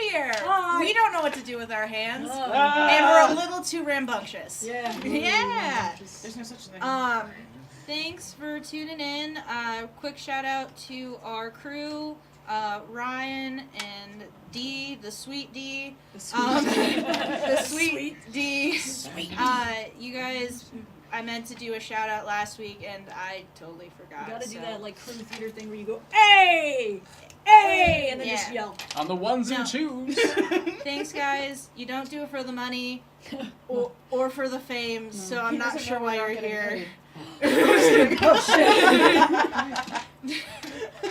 here. Hi. We don't know what to do with our hands, and we're a little too rambunctious. Yeah. Yeah. There's no such thing. Thanks for tuning in. Quick shout out to our crew, Ryan and D, the sweet D. The sweet The sweet D. Sweet. You guys, I meant to do a shout out last week and I totally forgot. You gotta do so. that like crew theater thing where you go, hey! Hey! And then just yell. On the ones No. and twos. Thanks, guys. You don't do it for the money or for the fame, so I'm not sure why you're here.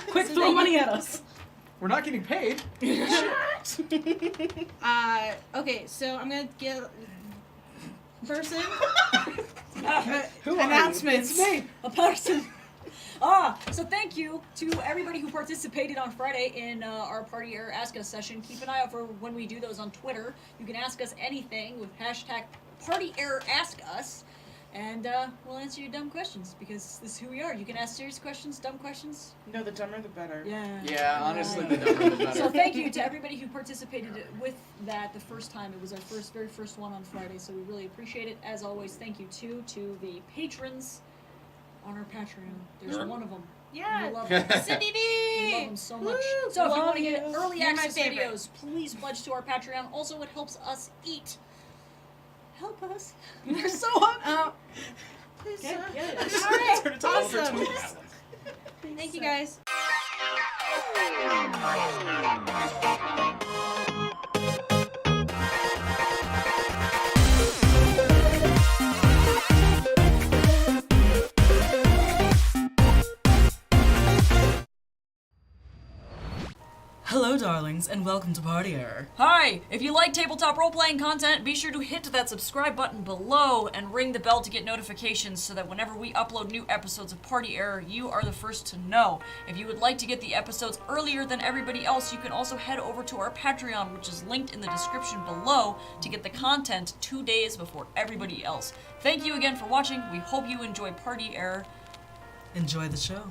Quick, throw money at us. We're not getting paid. Okay, so I'm gonna get person Who announcements. It's me. A person. So thank you to everybody who participated on Friday in our Party Error Ask Us session. Keep an eye out for when we do those on Twitter. You can ask us anything with hashtag Party Error Ask Us, and we'll answer your dumb questions because this is who we are. You can ask serious questions, dumb questions. No, the dumber the better. Yeah, honestly, the dumber the better. So thank you to everybody who participated with that the first time. It was our very first one on Friday, so we really appreciate it. As always, thank you too to the patrons on our Patreon. There's one of them. Yeah, We love them. Cindy D. We love them so much. Woo, So if you love want to get you. early You're my access favorite. videos, please pledge to our Patreon. Also, it helps us eat. Help us. We're so hungry. Please, Get it. all right, Turn it to over awesome. 20. Thank you, guys. Hello, darlings, and welcome to Party Error. Hi! If you like tabletop role-playing content, be sure to hit that subscribe button below and ring the bell to get notifications so that whenever we upload new episodes of Party Error, you are the first to know. If you would like to get the episodes earlier than everybody else, you can also head over to our Patreon, which is linked in the description below, to get the content 2 days before everybody else. Thank you again for watching. We hope you enjoy Party Error. Enjoy the show.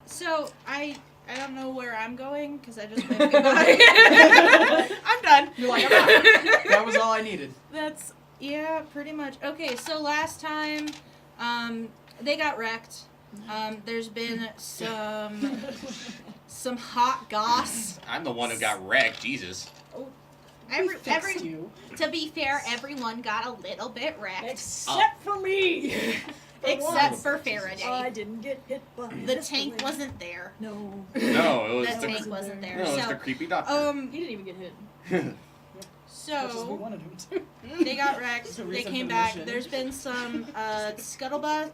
So I don't know where I'm going because I just waved goodbye. I'm done. You're like, I'm out. That was all I needed. That's pretty much. Okay, so last time, they got wrecked. There's been some hot goss. I'm the one who got wrecked, Jesus. To be fair, everyone got a little bit wrecked, Except for me! except for Faraday. I didn't get hit by The tank wasn't there. No. No, it was The the, tank wasn't there. no, it was So, the creepy doctor. He didn't even get hit. Because we so wanted him to. they got wrecked. It's a They reason came for the back. mission. There's been some scuttlebutt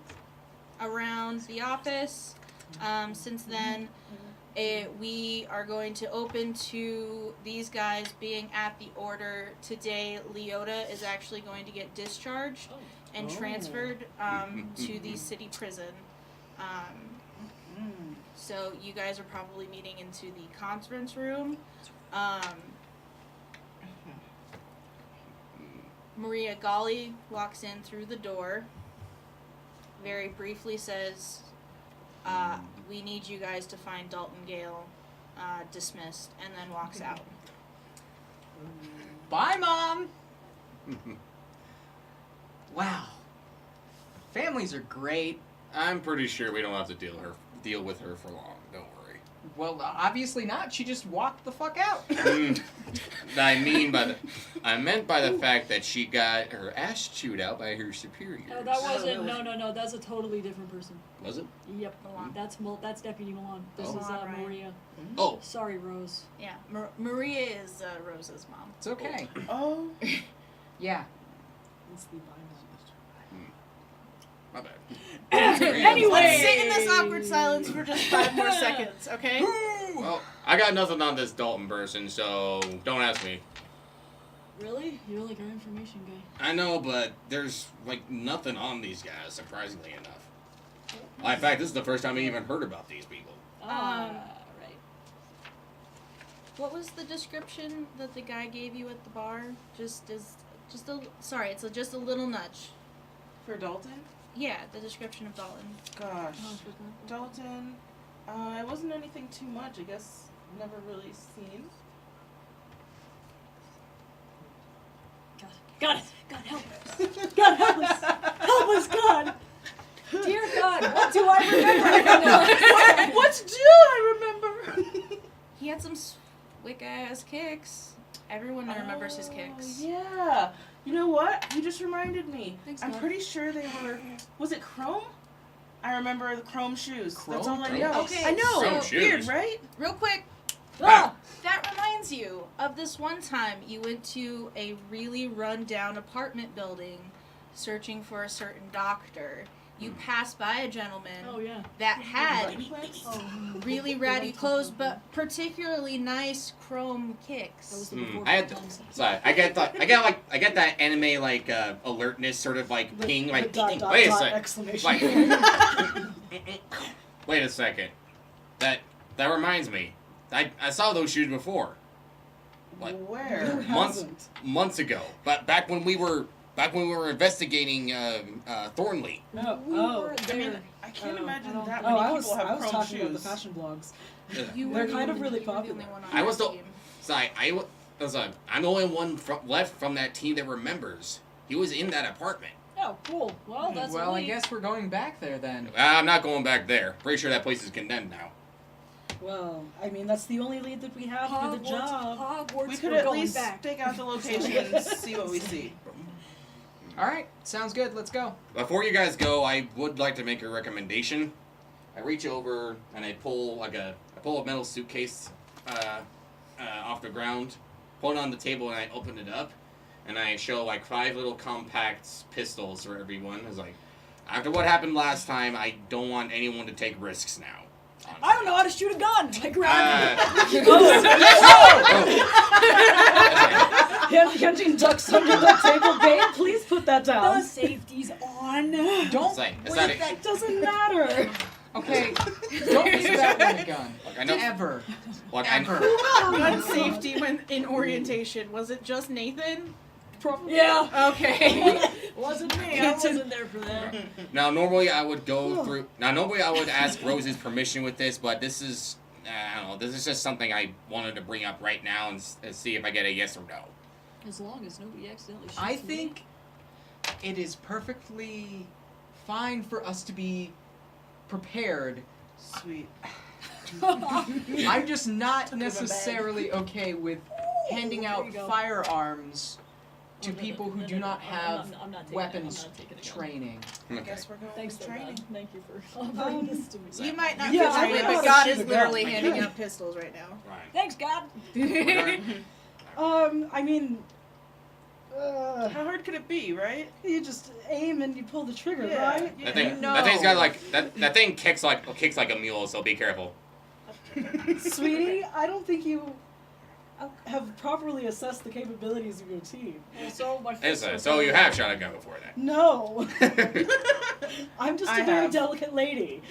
around the office. Since then, we are going to open to these guys being at the order today. Leota is actually going to get discharged and transferred to the city prison. So you guys are probably meeting into the conference room. Maria Golly walks in through the door, very briefly says, we need you guys to find Dalton Gale, dismissed, and then walks out. Bye, Mom! Wow. Families are great. I'm pretty sure we don't have to deal with her for long. Don't worry. Well, obviously not. She just walked the fuck out. I meant by the fact that she got her ass chewed out by her superiors. No, that wasn't. No. That's a totally different person. Was it? Yep. Milan. That's Deputy Milan. This Oh. is Milan, right. Maria. Oh. Sorry, Rose. Yeah, Maria is Rose's mom. It's okay. Oh. Yeah. It's the Bible. My bad. Anyway. Let's sit in this awkward silence for just 5 more seconds, okay? Well, I got nothing on this Dalton person, so don't ask me. Really? You're like our information guy. I know, but there's like nothing on these guys, surprisingly enough. In fact, this is the first time I even heard about these people. Right. What was the description that the guy gave you at the bar? Just a just a little nudge. For Dalton? Yeah, the description of Dalton. Gosh. Oh, for God. Dalton It wasn't anything too much. I guess never really seen. God, help us. God, help us. Help us, God. Dear God, what do I remember? What do I remember? He had some slick ass kicks. Everyone remembers his kicks. Yeah. You know what? You just reminded me. Thanks, I'm God. pretty sure they were. Was it chrome? I remember the chrome shoes. That's all I Chrome? know. Okay, I know. Chrome It's weird, shoes. right? Real quick, Ah, that reminds you of this one time you went to a really run-down apartment building searching for a certain doctor. You passed by a gentleman oh yeah. that had Oh, really ratty clothes, but particularly nice chrome that was kicks. the before I had times. sorry, I get that anime like alertness sort of like ping like wait a sec. Exclamation. Like, wait a second. That reminds me. I saw those shoes before. Like Where? months ago. But back when we were investigating Thornley. Oh, We were I mean, there. I can't Oh, imagine I don't- that oh, many I was people have talking chrome about the shoes. fashion blogs. You They're were kind the of really only- you were the popular. only one on I was that the- team. So I'm the only one left from that team that remembers. He was in that apartment. Oh, cool. Well, that's Well, a I lead. guess we're going back there then. I'm not going back there. Pretty sure that place is condemned now. Well, I mean, that's the only lead that we have for the job. Hogwarts, We could we're at going least back. stake out the location and see what we see. All right, sounds good. Let's go. Before you guys go, I would like to make a recommendation. I reach over and I pull a metal suitcase off the ground, pull it on the table, and I open it up, and I show like 5 little compact pistols for everyone. It's like, after what happened last time, I don't want anyone to take risks now. I don't know how to shoot a gun. I grab Hyunjin ducks under the table. Babe, please put that the down. safety's on. Don't. That doesn't matter. Okay. Don't use that with a gun. Like, I know, Ever. like, Ever. Gun safety when in orientation. Was it just Nathan? Probably. Yeah. Okay. Wasn't me. I wasn't there for that. Now, normally I would go through. Now, normally I would ask Rose's permission with this, but this is, I don't know. This is just something I wanted to bring up right now and see if I get a yes or no. As long as nobody accidentally shoots I me. think it is perfectly fine for us to be prepared. Sweet. I'm just not Took it in my bag. necessarily okay with handing there out you go. firearms to Oh, no, people who no, do no, not no, have I'm not taking weapons it. I'm not taking it. training. I Okay. guess we're going Thanks, with though, training. God. Thank you for offering this to me. You might not Yeah, feel I that way, know but how to God shoot is a gun. literally Like, handing yeah. out pistols right now. Right. Thanks, God. I mean, How hard could it be, right? you just aim and you pull the trigger, Yeah. right? That thing, No. that thing's got like that thing kicks like a mule, so be careful. Sweetie, I don't think you have properly assessed the capabilities of your team. So my fists are So you have shot a gun before No. then. I'm just I a very have. delicate lady.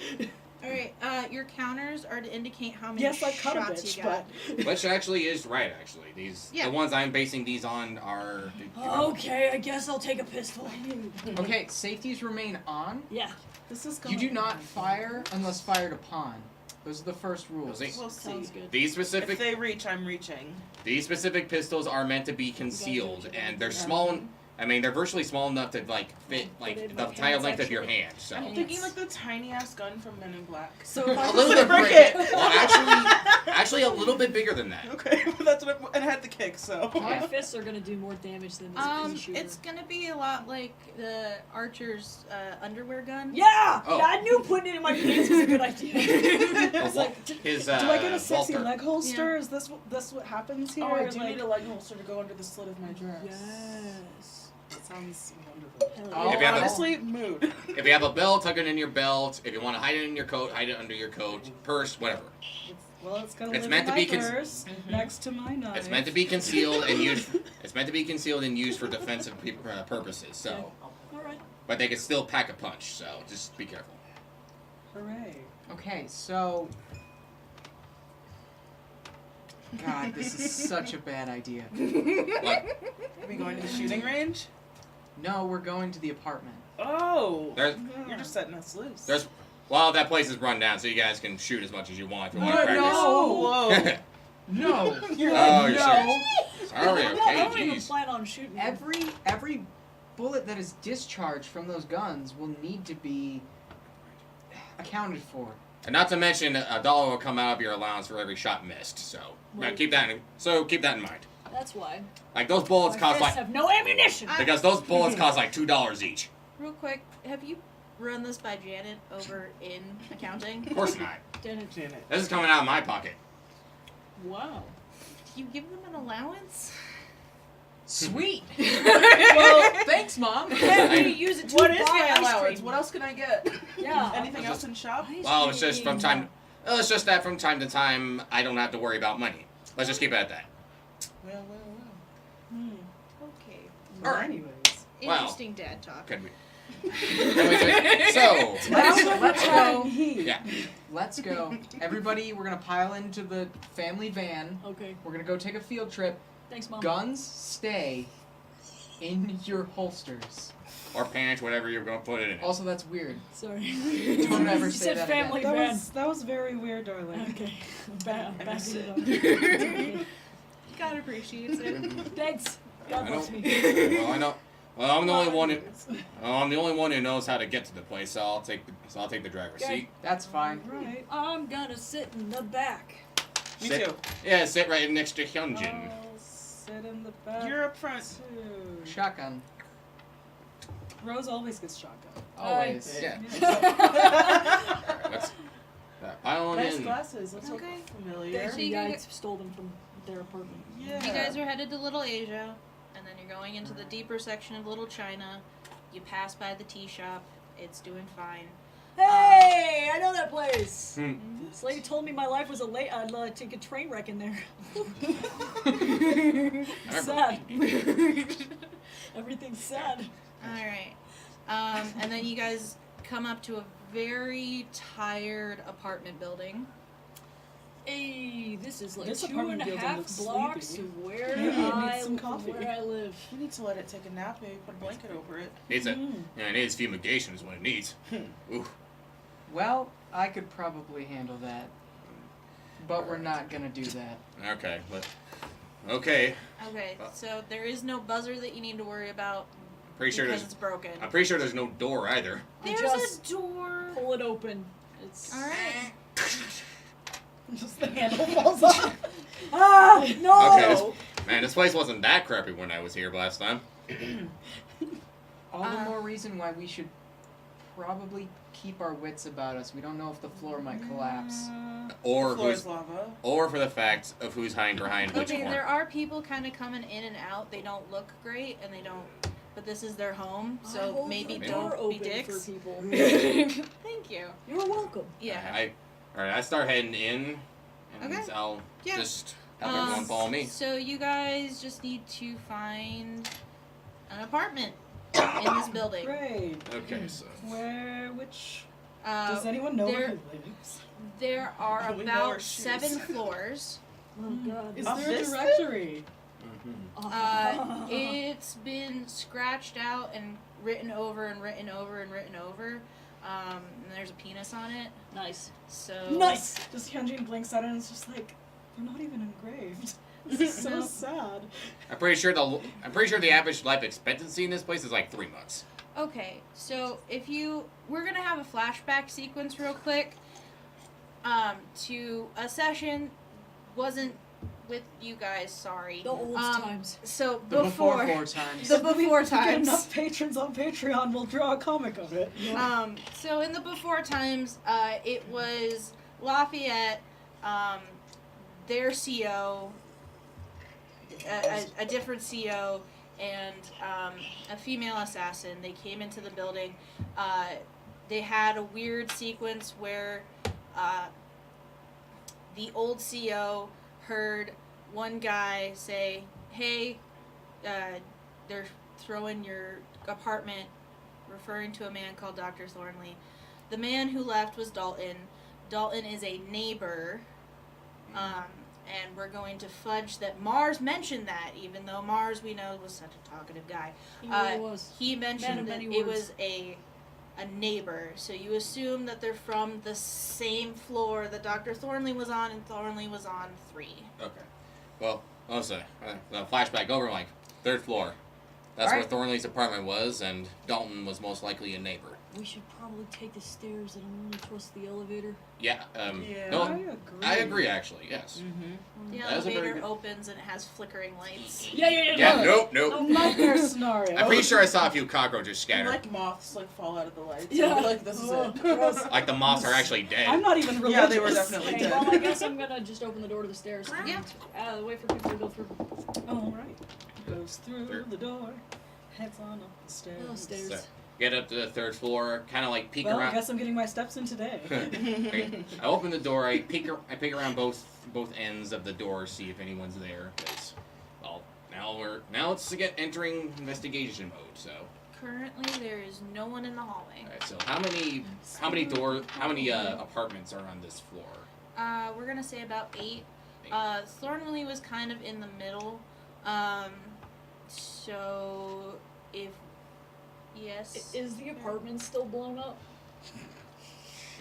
Alright, your counters are to indicate how many Yes, I cut a shots bitch, you got. but Which actually is right. Actually, Yeah. the ones I'm basing these on are. Okay, I guess I'll take a pistol. Okay, safeties remain on. Yeah. this is You do not fire unless fired upon. Those are the first rules. Those We'll see. Sounds good. These If specific they reach, I'm reaching. pistols are meant to be concealed, and they're small. I mean, they're virtually small enough to like fit like Fit in the my entire pants, length of your actually. hand. So I'm thinking like the tiny ass gun from Men in Black. So if I a little bit Break bigger. it. Well, actually a little bit bigger than that. Okay, that's what and I had the kick, so. My fists are gonna do more damage than this pea shooter. It's gonna be a lot like the archer's underwear gun. Yeah! Oh. Yeah, I knew putting it in my pants was a good idea. His, do I get a sexy Walter. leg holster? Is this what happens here? Oh, I do Like- need a leg holster to go under the slit of my dress. Yes. That sounds wonderful. Hell Oh, If you have a- Honestly, mood. If you have a belt, tuck it in your belt. If you want to hide it in your coat, hide it under your coat, purse, whatever. Well, it's gonna It's live meant in to my be purse next to my knife. It's meant to be concealed and used. It's meant to be concealed and used for defensive purposes. So, Alright. but they can still pack a punch. So just be careful. Hooray. Okay, so. God, this is such a bad idea. Like Are we going to the shooting range? No, we're going to the apartment. Oh. there's You're just setting us loose. there's Well, that place is run down, so you guys can shoot as much as you want if you want to Whoa. practice. No. You're Oh, like, you're no. serious. Sorry, I okay, don't even jeez. plan on shooting. Every bullet that is discharged from those guns will need to be accounted for. And not to mention, $1 will come out of your allowance for every shot missed. So Right. keep that in mind. That's why. Like those bullets My cost fists like have no ammunition. because those bullets cost like $2 each. Real quick, have you run this by Janet over in accounting? Of course not. Janet. This is coming out of my pocket. Wow. Do you give them an allowance? Sweet. Well, Thanks, Mom. Can you use it to what is buy my ice allowance? cream? What else can I get? Yeah. Anything else in shop? Well, it's just from time. Well, it's just that from time to time I don't have to worry about money. Let's just keep it at that. Well. Okay. Well, Alright. anyways. Wow. Interesting dad talk. Could we? So Let's go. yeah. Let's go. Everybody, we're gonna pile into the family van. Okay. We're gonna go take a field trip. Thanks, Mom. Guns stay in your holsters. Or pants, whatever you're gonna put it in. Also, that's weird. Sorry. Don't ever You say said that family again. van. That was very weird, darling. Okay. Back Understood. it up. God appreciates it. Thanks. God I bless know. me. Well, I know. Well, I'm the only one. I'm the only one who knows how to get to the place, so I'll take the driver's Okay. seat. That's fine. Right. I'm gonna sit in the back. Me Sit- too. Yeah, sit right next to Hyunjin. I'll sit in the back. You're up front. too. Shotgun. Rose always gets shotgun. Always. Yeah. Let's pile on Nice in. glasses. Let's Okay. look familiar. So The you guy guys- stole them from their apartment. Yeah. You guys are headed to Little Asia, and then you're going into the deeper section of Little China. You pass by the tea shop. It's doing fine. Hey, I know that place. Hmm. This lady told me my life was I'd take a train wreck in there. Sad. Everything's sad. Alright. And then you guys come up to a very tired apartment building. Hey, this is like This 2.5 apartment building looks blocks sleepy. to where Maybe it needs I some coffee. where I live. We need to let it take a nap. Maybe put a blanket over it. Needs a, yeah, it needs fumigation is what it needs. Ooh. Well, I could probably handle that. But we're not gonna do that. Okay, okay. Okay, so there is no buzzer that you need to worry about Pretty sure because there's. it's broken. I'm pretty sure there's no door either. I There's just a door. pull it open. It's Alright. Just the handle falls off. ah no. Okay, man, this place wasn't that crappy when I was here last time. All the more reason why we should probably keep our wits about us. We don't know if the floor might collapse. Or The floor who's, is lava. or for the fact of who's hiding behind which Okay, one. there are people kind of coming in and out. They don't look great, and they don't. But this is their home, I so hold maybe the don't door be open dicks. for people. Thank you. You're welcome. Yeah. Alright, I start heading in, and Okay. I'll Yeah. just have everyone follow me. So you guys just need to find an apartment in this building. Great. Okay, so. Which, does Uh, anyone know where there- he lives? there are We know our about shoes. 7 floors. Oh god. Is Of there a this directory? It's been scratched out and written over and written over and written over. And there's a penis on it. Nice. So Nice. Just Hyunjin blinks at it and it's just like, they're not even engraved. This is so No. sad. I'm pretty sure the average life expectancy in this place is like 3 months. Okay, so we're gonna have a flashback sequence real quick. To a session wasn't with you guys. Sorry. The old times. So The before four times. the If we before get times. enough patrons on Patreon, we'll draw a comic of it. So in the before times, it was Lafayette, their CO, a different CO, and a female assassin. They came into the building. They had a weird sequence where the old CO heard one guy say, "Hey, they're throwing your apartment," referring to a man called Dr. Thornley. The man who left was Dalton. Dalton is a neighbor, and we're going to fudge that Mars mentioned that, even though Mars, we know, was such a talkative guy. He really was. He mentioned Man of that many it words. was a a neighbor. So you assume that they're from the same floor that Dr. Thornley was on, and Thornley was on 3. Okay. Well, also, flashback over, like, 3rd floor. That's where Alright. Thornley's apartment was, and Dalton was most likely a neighbor. We should probably take the stairs. I don't really trust the elevator. Yeah, Yeah. no, I agree. I agree, actually, yes. Mm-hmm. The That is a very elevator good- opens and it has flickering lights. Yeah. Yeah, nope. Nightmare scenario. I'm pretty sure I saw a few cockroaches scattered. Like moths, like fall out of the lights. Yeah. Like this is Oh, it. gross. Like the moths are actually dead. I'm not even religious. Yeah, they were definitely Okay, dead. well, I guess I'm gonna just open the door to the stairs. Yeah. Wait for people to go through. All right. Goes through the door, heads on up the stairs. Oh, stairs. So, get up to the 3rd floor, kind of like peek Well, I around. guess I'm getting my steps in today. Okay. I open the door. I peek around both ends of the door, see if anyone's there. 'Cause, well, now it's to get entering investigation mode. So, Currently, there is no one in the hallway. all right. So how many apartments are on this floor? We're gonna say about 8. Thornley was kind of in the middle. So if yes. Is the apartment still blown up?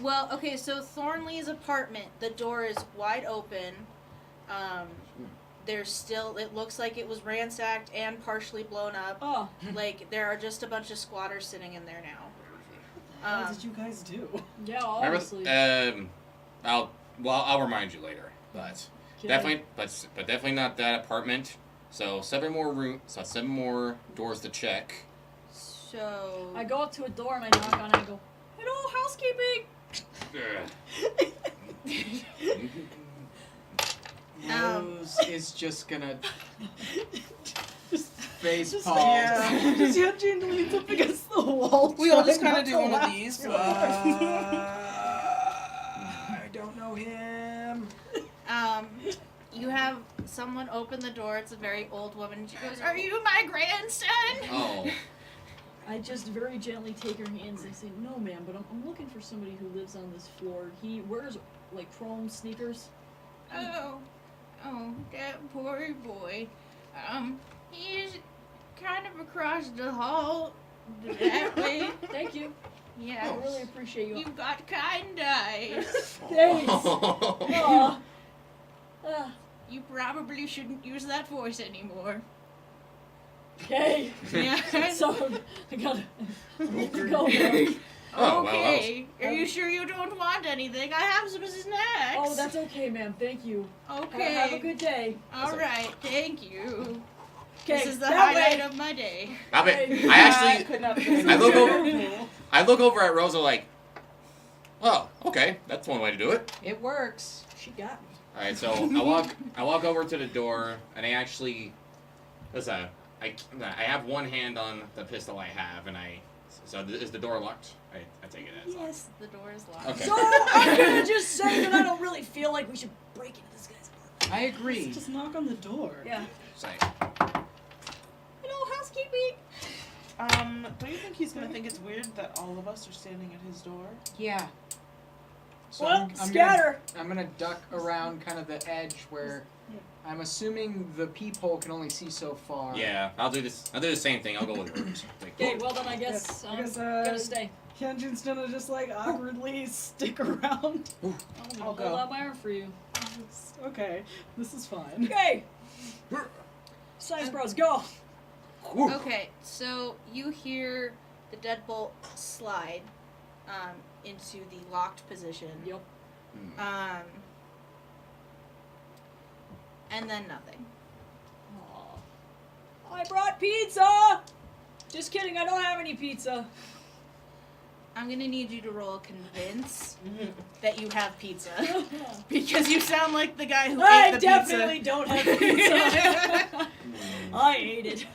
Well, okay, so Thornley's apartment, the door is wide open. There's still, it looks like it was ransacked and partially blown up. Oh, Like, there are just a bunch of squatters sitting in there now. What did you guys do? yeah, obviously. Remember, I'll remind you later, but Okay. definitely not that apartment. So 7 more doors to check. So. I go up to a door and I knock on it and I go, "Hello, housekeeping." Rose is just gonna face Just- palm. Yeah. Just Eugene leans up against the wall. We all just trying kind of not do to one of laugh. these. I don't know him. You have someone open the door. It's a very old woman. She goes, "Are you my grandson?" Oh, I just very gently take her hands and I say, "No, ma'am, but I'm looking for somebody who lives on this floor. He wears like chrome sneakers." Oh, that poor boy. He's kind of across the hall that way. Thank you. I Yeah, really appreciate you. you've got kind eyes. Thanks. Aw. Ah, You probably shouldn't use that voice anymore. okay. Yeah. So I gotta go now. Oh, well, Okay. Are you sure you don't want anything? I have some snacks. Oh, that's okay, ma'am. Thank you. okay. Have a good day. All right. Thank you. Okay, This is the that highlight way. of my day. Stop it. Hey. I actually, could not I look over at Rosa like, oh, okay, that's one way to do it. It works. She got me. All right, so I walk over to the door, and I actually, listen, I have one hand on the pistol I have, and is the door locked? I take it as locked. Yes, the door is locked. Okay. So I'm gonna just say that I don't really feel like we should break into this guy's apartment. I agree. Just knock on the door. Yeah. Say, Hello, housekeeping. Don't you think he's gonna think it's weird that all of us are standing at his door? Yeah. So Well, I'm scatter. I'm gonna duck around kind of the edge where Yeah. I'm assuming the peephole can only see so far. yeah, I'll do this. I'll do the same thing. I'll go with hers. Like, Okay, well then I guess I I'm guess, gonna stay. Hyunjin's gonna just like awkwardly stick around. I'm gonna I'll hold go. out my arm for you. Okay, this is fine. Okay. Science bros, go. whew. Okay, so you hear the deadbolt slide into the locked position. Yep. And then nothing. Aw. I brought pizza. Just kidding. I don't have any pizza. I'm gonna need you to roll convince that you have pizza. Because you sound like the guy who I ate the definitely pizza. don't have pizza. I ate it.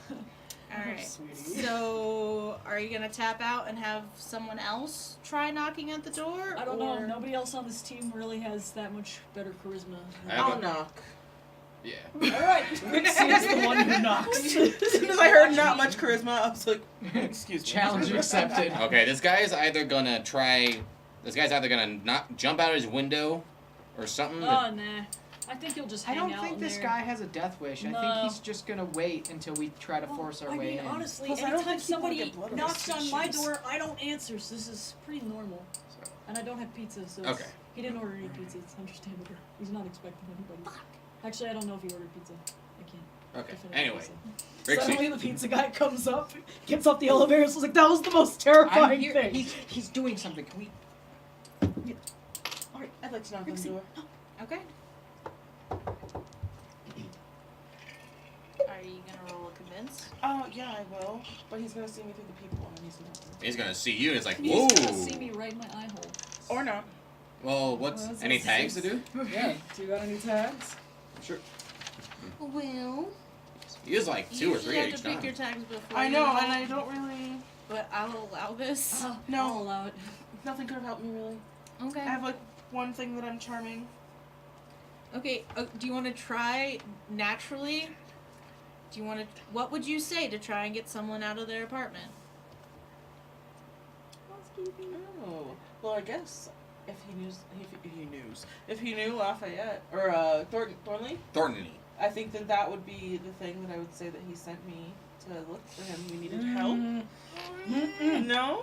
Alright. Sweetie. So, are you gonna tap out and have someone else try knocking at the door? I don't know. or- Nobody else on this team really has that much better charisma. I have I'll a- knock. Yeah. All right. Rixie's the one who knocks. As soon as I heard not much charisma, I was like, excuse me. Challenge accepted. Okay, this guy's either gonna not jump out his window or something. Oh nah. I think you'll just I hang don't out think in this there. guy has a death wish. I No. think he's just gonna wait until we try to force our I way mean, in. honestly, Plus, I don't anytime think people somebody get blood on knocks their on my shoes. door, I don't answer, so this is pretty normal. So- And I don't have pizza, so it's- Okay. he didn't order any pizza, it's understandable. He's not expecting anybody. Actually, I don't know if he ordered pizza. I can't. Okay. definitively Anyway, say. Suddenly Rixie. the pizza guy comes up, gets off the elevator, and is like, that was the most terrifying here. thing. He's doing something. Can we? Alright, I'd like to knock on the Rixie. door. Okay. Are you gonna roll a convince? Oh, yeah, I will. But he's gonna see me through the people and he's not. He's gonna see you and it's like, He's whoa. gonna see me right in my eye hole. Or not. Well, what's Well, that's any a tags to six. do? Yeah. Do you got any tags? Sure. Well, Use like you 2 or usually 3 have each to pick time. your tags before. I know, you and I don't really. But I'll allow this. No. I'll allow it. Nothing could have helped me really. Okay. I have like one thing that I'm charming. Okay. Do you want to try naturally? Do you want to? What would you say to try and get someone out of their apartment? Oh. Well, I guess if he knew Lafayette or Thornley, Thornton. I think that would be the thing that I would say that he sent me to look for him. We needed help. No.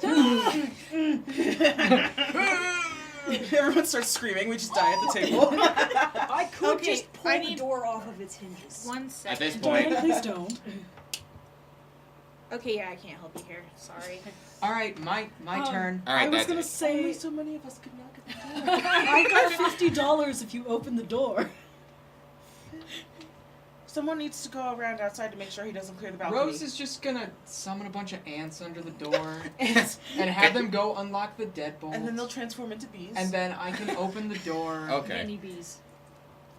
Everyone starts screaming. We just die at the table. I could Okay, just pull I the need- door off of its hinges. 1 At second. this Darren, point, please don't. Okay, yeah, I can't help you here. Sorry. All right, my turn. all right, I was that's gonna it. say, Only so many of us could knock at the door. I got $50 if you open the door. Someone needs to go around outside to make sure he doesn't clear the balcony. Rose is just gonna summon a bunch of ants under the door and have them go unlock the deadbolt. and then they'll transform into bees. And then I can open the door. Okay. Guinea bees.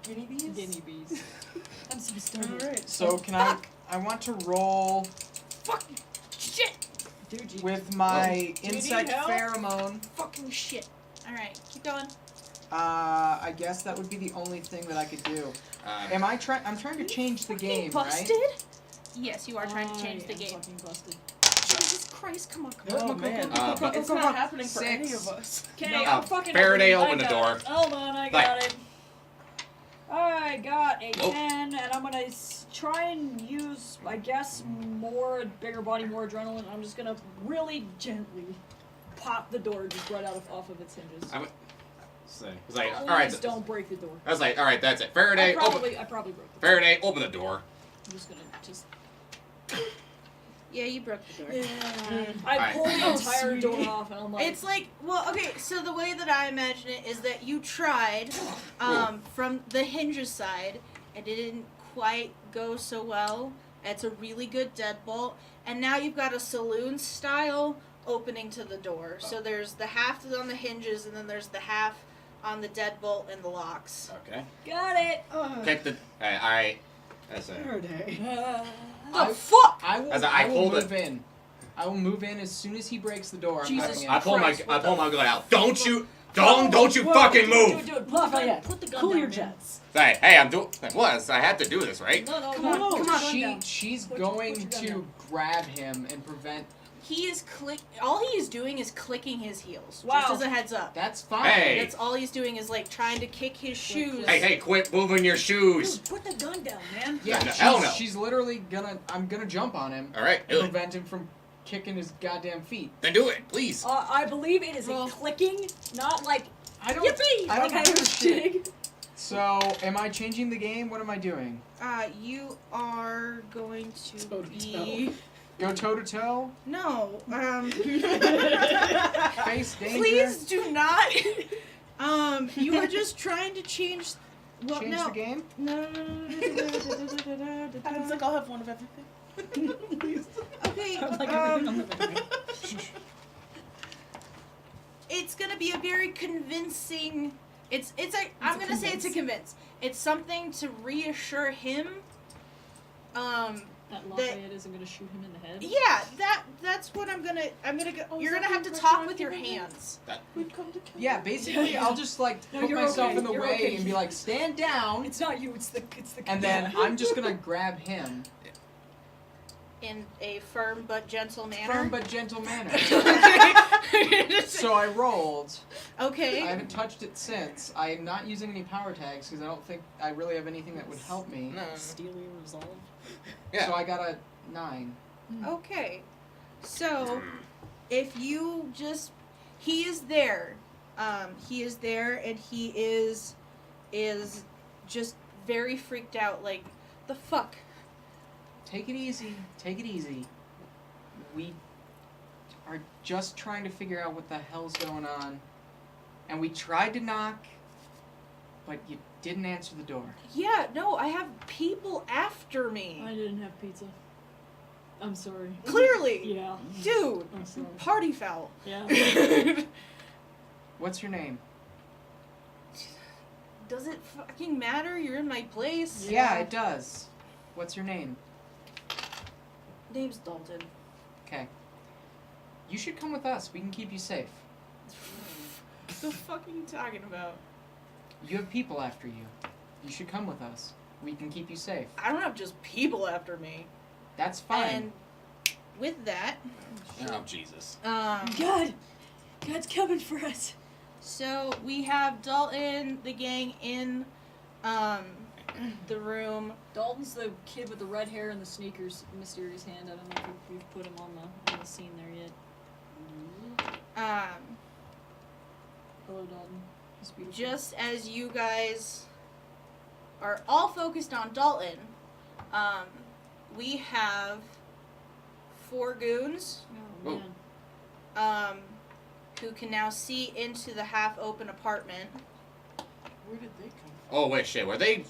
guinea bees. Guinea bees. I'm so stupid. Alright. So can I want to roll Fucking shit. Dude, you with my Do you need insect help? pheromone. Fucking shit. All right, keep going. I guess that would be the only thing that I could do. I'm trying to change the game, Busted? right? Yes, you are trying to change I the am game. fucking busted. Jesus Christ! Come on, come on. Oh come on, man, come on, come on, come on, it's come on, not come on. happening for any 6. of us. Okay, No, I'm fucking Faraday, opening open the I got door. it. Hold on, I got it. I got a Whoa. 10, and I'm gonna try and use, I guess, bigger body, more adrenaline. I'm just gonna really gently pop the door just right off of its hinges. I was like, all Please right. don't break the door. I was like, all right, that's it. I Faraday, open. probably broke the door. Faraday, open the door. I'm just gonna Yeah, you broke the door. I Alright. pull the Oh, entire sweetie. door off, and I'm like, It's like, well, okay, so the way that I imagine it is that you tried from the hinges side, and it didn't quite go so well. It's a really good deadbolt, and now you've got a saloon style opening to the door. So there's the half that's on the hinges, and then there's the half on the deadbolt and the locks. Okay. got it. Keep the. All right. That's it. Faraday. The fuck? I will. As I I will hold move in. I will move in as soon as he breaks the door. I'm Jesus coming in. I pull Christ, my what gun the out. Don't you Whoa, fucking Dude, move. dude, Lafayette, put the gun cool down, your man. jets. Say, hey, I'm doing. What? I had to do this, right? No, Come on, put come your on. gun down. She's Put going your gun to down. grab him and prevent. He is all he is doing is clicking his heels. Wow. Just as a heads up. That's fine. Hey. That's all he's doing is like trying to kick his shoes. Hey, quit moving your shoes. Dude, put the gun down, man. Yeah, No, she's, hell no. she's literally gonna. I'm gonna jump on him All right, and do it. prevent him from kicking his goddamn feet. Then do it, please. I believe it is Well- a clicking, not like I don't. yippee. I don't like give a was shit. dig. So, am I changing the game? What am I doing? You are going to Toe to be Go toe to toe? no. Face danger? Please do not. You are just trying to change. Well, Change no. the game? No. Happens like I'll have one of everything. Okay. Like everything on the video. It's gonna be a very convincing. I'm gonna say it's a convince. It's something to reassure him. That Lafayette isn't gonna shoot him in the head. Yeah, that's what I'm gonna go. Oh, You're is gonna that have to the talk impression with I your give you? hands. We've come to kill Yeah, you. basically, I'll just like No, put you're myself okay, in the you're way okay. and be like, stand down, It's not you. It's the. and then I'm just gonna grab him. in a firm but gentle manner. Firm but gentle manner. Okay. So I rolled. Okay. I haven't touched it since. I'm not using any power tags because I don't think I really have anything that would help me. No. Steely resolve. Yeah. So I got a 9. Okay. So, if you just, he is there. He is there, and he is just very freaked out. Like, the fuck. Take it easy. Take it easy. We are just trying to figure out what the hell's going on. And we tried to knock, but you didn't answer the door. Yeah, no, I have people after me. I didn't have pizza. I'm sorry. Clearly, Yeah. dude, I'm sorry. party foul. Yeah. What's your name? Does it fucking matter? You're in my place. Yeah, it does. What's your name? Name's Dalton. Okay. You should come with us. We can keep you safe. What the fuck are you talking about? You have people after you. You should come with us. We can keep you safe. I don't have just people after me. That's fine. And with that, Oh, Jesus. God! God's coming for us. so we have Dalton, the gang in the room. Dalton's the kid with the red hair and the sneakers, mysterious hand. I don't know if we've put him on the scene there yet. Hello, Dalton. He's beautiful. Just as you guys are all focused on Dalton, we have 4 goons Oh, Oh. man. who can now see into the half-open apartment. Where did they come from? Oh wait, shit. Were they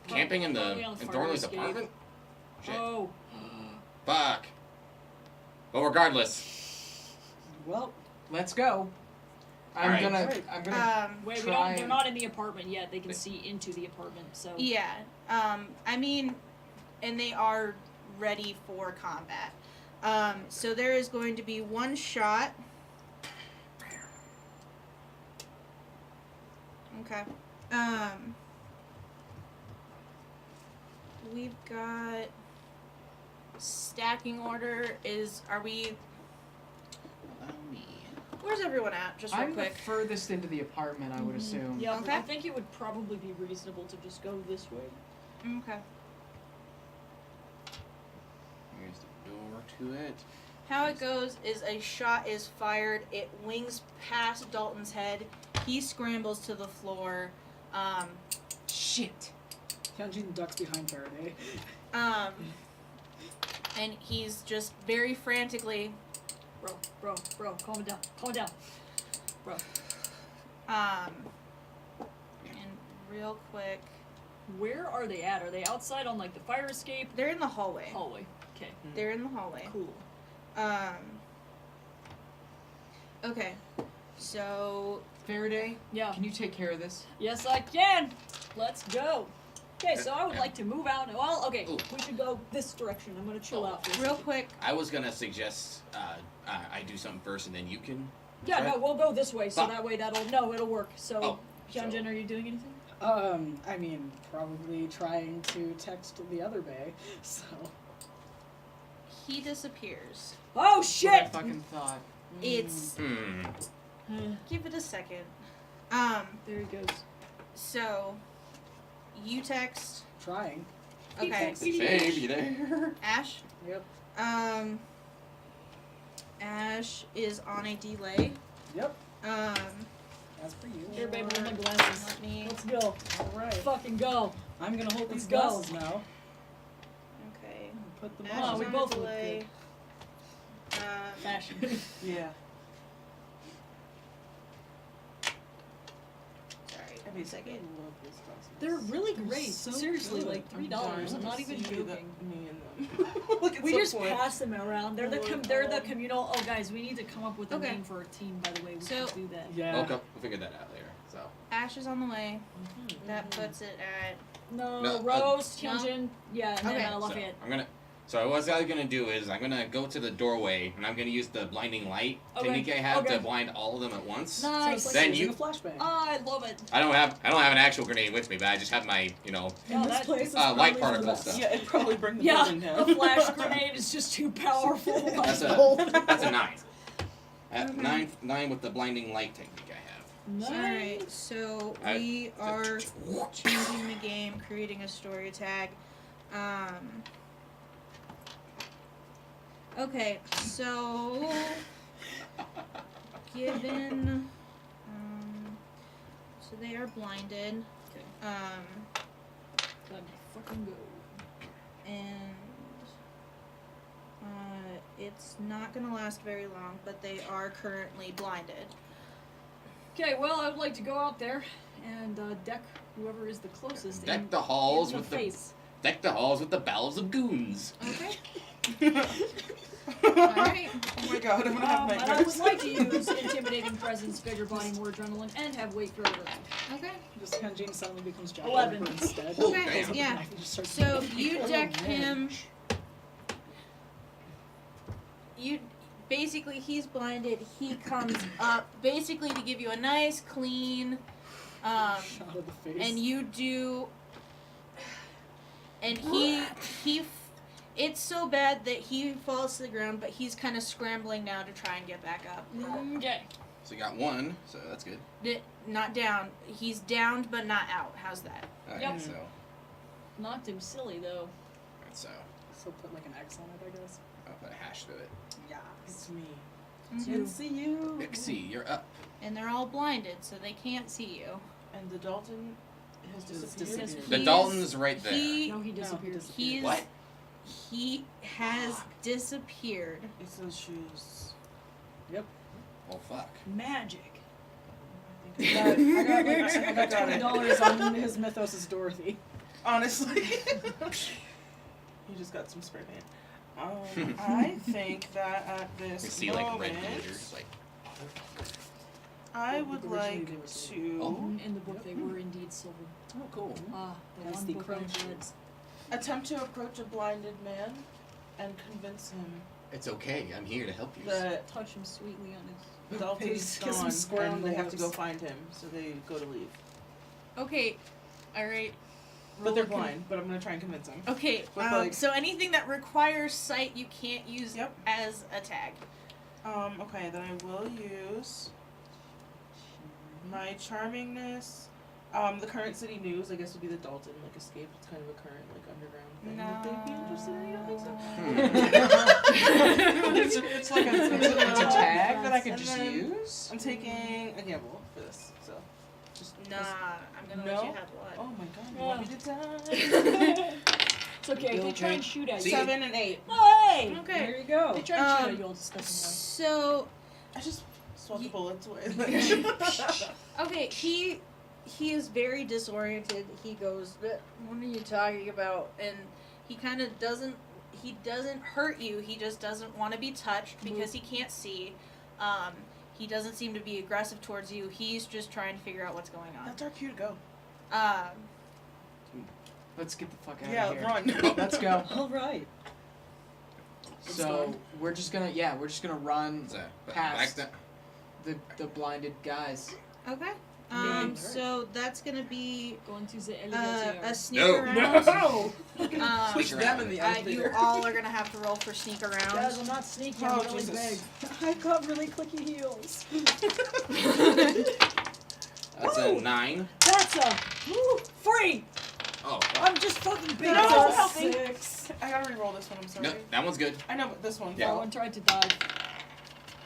camping in Probably on the in fire Thornley's escape. apartment? Shit. Oh. Fuck. Well, regardless. Well, Let's go. I'm Alright. gonna Wait, Try they're and- not in the apartment yet. They can see into the apartment, so. Yeah. I mean, and they are ready for combat. So there is going to be 1 shot. Okay. We've got stacking order are we, Allow me. where's everyone at? Just real I'm quick. the furthest into the apartment, I would assume. Yeah, Okay. I think it would probably be reasonable to just go this way. Okay. Here's the door to it. How it goes is a shot is fired, it wings past Dalton's head, he scrambles to the floor, Shit. Hyunjin ducks behind Faraday. and he's just very frantically, Bro, calm it down. Calm it down. Bro. and real quick, Where are they at? Are they outside on, like, the fire escape? they're in the hallway. Hallway. Okay. They're in the hallway. Cool. Okay, so, Faraday, Yeah. can you take care of this? Yes, I can. Let's go. Okay, so I would like to move out. Well, okay, Ooh. we should go this direction. I'm gonna chill out for a real second. quick, I was gonna suggest I do something first and then you can. Yeah, try. no, we'll go this way, so But- that way it'll work. So, Oh, Hyunjin, so- are you doing anything? I mean, probably trying to text the other bay, so. he disappears. Oh, What I shit! fucking thought. It's, give it a second. There he goes. So, you text, Trying. okay, Hey, you there? Ash? Yep. Ash is on a delay. Yep. Um, As for you. Here, baby, with my glasses. let me, Let's go. Alright. Fucking go. I'm gonna hold Let's these go. glasses now. okay. Put them Ash Oh, is we on both a look delay. Fashion. Yeah. Sorry, I one mean, second. I love those glasses. They're really great. so Seriously, good. like $3. I'm not even joking. Me and them. Look at We some just point. pass them around. They're the communal. Oh, guys, we need to come up with a Okay. name for our team. By the way, we So- should do that. Yeah. Okay, we'll figure that out later. So. Ash is on the way. That puts it at. No, No, Rose, no. Hyunjin, yeah, and Okay. then So Lafayette. I'm gonna. So what I was gonna do is I'm gonna go to the doorway and I'm gonna use the blinding light Okay, technique I have okay. to blind all of them at once. So Nice. it's like Then using you- a flashbang. I love it. I don't have an actual grenade with me, but I just have my In Oh, this that- place, it's light probably for particle the best. stuff. Yeah, it'd probably bring the Yeah, building the down. flash grenade is just too powerful. That's a 9. At nine with the blinding light technique I have. Alright, so we are changing the game, creating a story tag. Okay, so given so they are blinded. Time to fucking go. And it's not gonna last very long, but they are currently blinded. Okay, well, I would like to go out there and deck whoever is the closest. Deck in, the halls in the with face. Deck the halls with the bells of goons. Okay. Alright. Oh my god, I'm gonna have And I would nightmares. like to use intimidating presence, bigger body, more adrenaline, and have weight for everything. Okay. Just Henjin suddenly becomes Jack 11. Ripper instead. Oh, Okay, damn. Pulls up a yeah. knife and just starts So beating you people. deck Oh, man. him. You basically he's blinded. He comes up basically to give you a nice clean, Shot of the face. and you do. And it's so bad that he falls to the ground, but he's kind of scrambling now to try and get back up. Okay. So you got 1, so that's good. Not down. He's downed, but not out. How's that? Alright, Yep. so Knocked him silly, though. so So put like an X on it, I guess. I'll put a hash through it. Yeah. It's me. Mhm. Can see you. Pixie, you're up. And they're all blinded, so they can't see you. And the Dalton has disappeared. disappeared. The He's- Dalton's right there. No, he disappeared. He's What? He has disappeared. It's those shoes. Oh fuck. Magic. I think I got got it. $20 on his mythos is Dorothy. Honestly. You just got some spray paint. I think that at You this see like moment, red glitters, like I would Originally like they were silver. to Oh. In the book, they were indeed silver. oh cool. Ah, the That's one the book I crown read. shields. attempt to approach a blinded man and convince him It's okay. I'm here to help you. that Touch him sweetly on his. Dalton's Kiss him gone square on and the they have to go lips. find him, so they go to leave. Okay, all right. But they're Roll a con- blind, but I'm gonna try and convince them. Okay, With, like- so anything that requires sight, you can't use Yep. as a tag. Okay, then I will use my charmingness. The current city news, I guess, would be the Dalton, like, escape. It's kind of a current, like, underground thing. No. Would they be interested in? You don't think so? it's like it's a tag that I could And just then- use. I'm taking a gamble for this, so. Just Nah, I'm gonna No? let you have one. Oh my god, you want me to die? It's okay. If they try and shoot at you. 7 and 8. Oh, hey! Okay. There you go. If they try and shoot at Um, you, I'll just step in So I just swapped the Ye- bullets away. okay, he is very disoriented. He goes, "What are you talking about?" And he kind of doesn't. He doesn't hurt you. He just doesn't want to be touched because he can't see. He doesn't seem to be aggressive towards you. He's just trying to figure out what's going on. That's our cue to go. Let's get the fuck out Yeah, of here. run. Let's go. All right. So we're just gonna run So, Past. back the blinded guys. Okay. Yeah. So that's gonna be Going to the a elevator. sneak No. around. No! Push them in the You elevator. all are gonna have to roll for sneak Guys, around. I'm not sneaky. Oh, I'm really Jesus. big. I've got really clicky heels. That's a 9. That's a free. Oh, I'm just fucking big. No, That's a help me. 6. I gotta re-roll this one, I'm sorry. no, that one's good. I know, but this one. Yeah. No one tried to dive.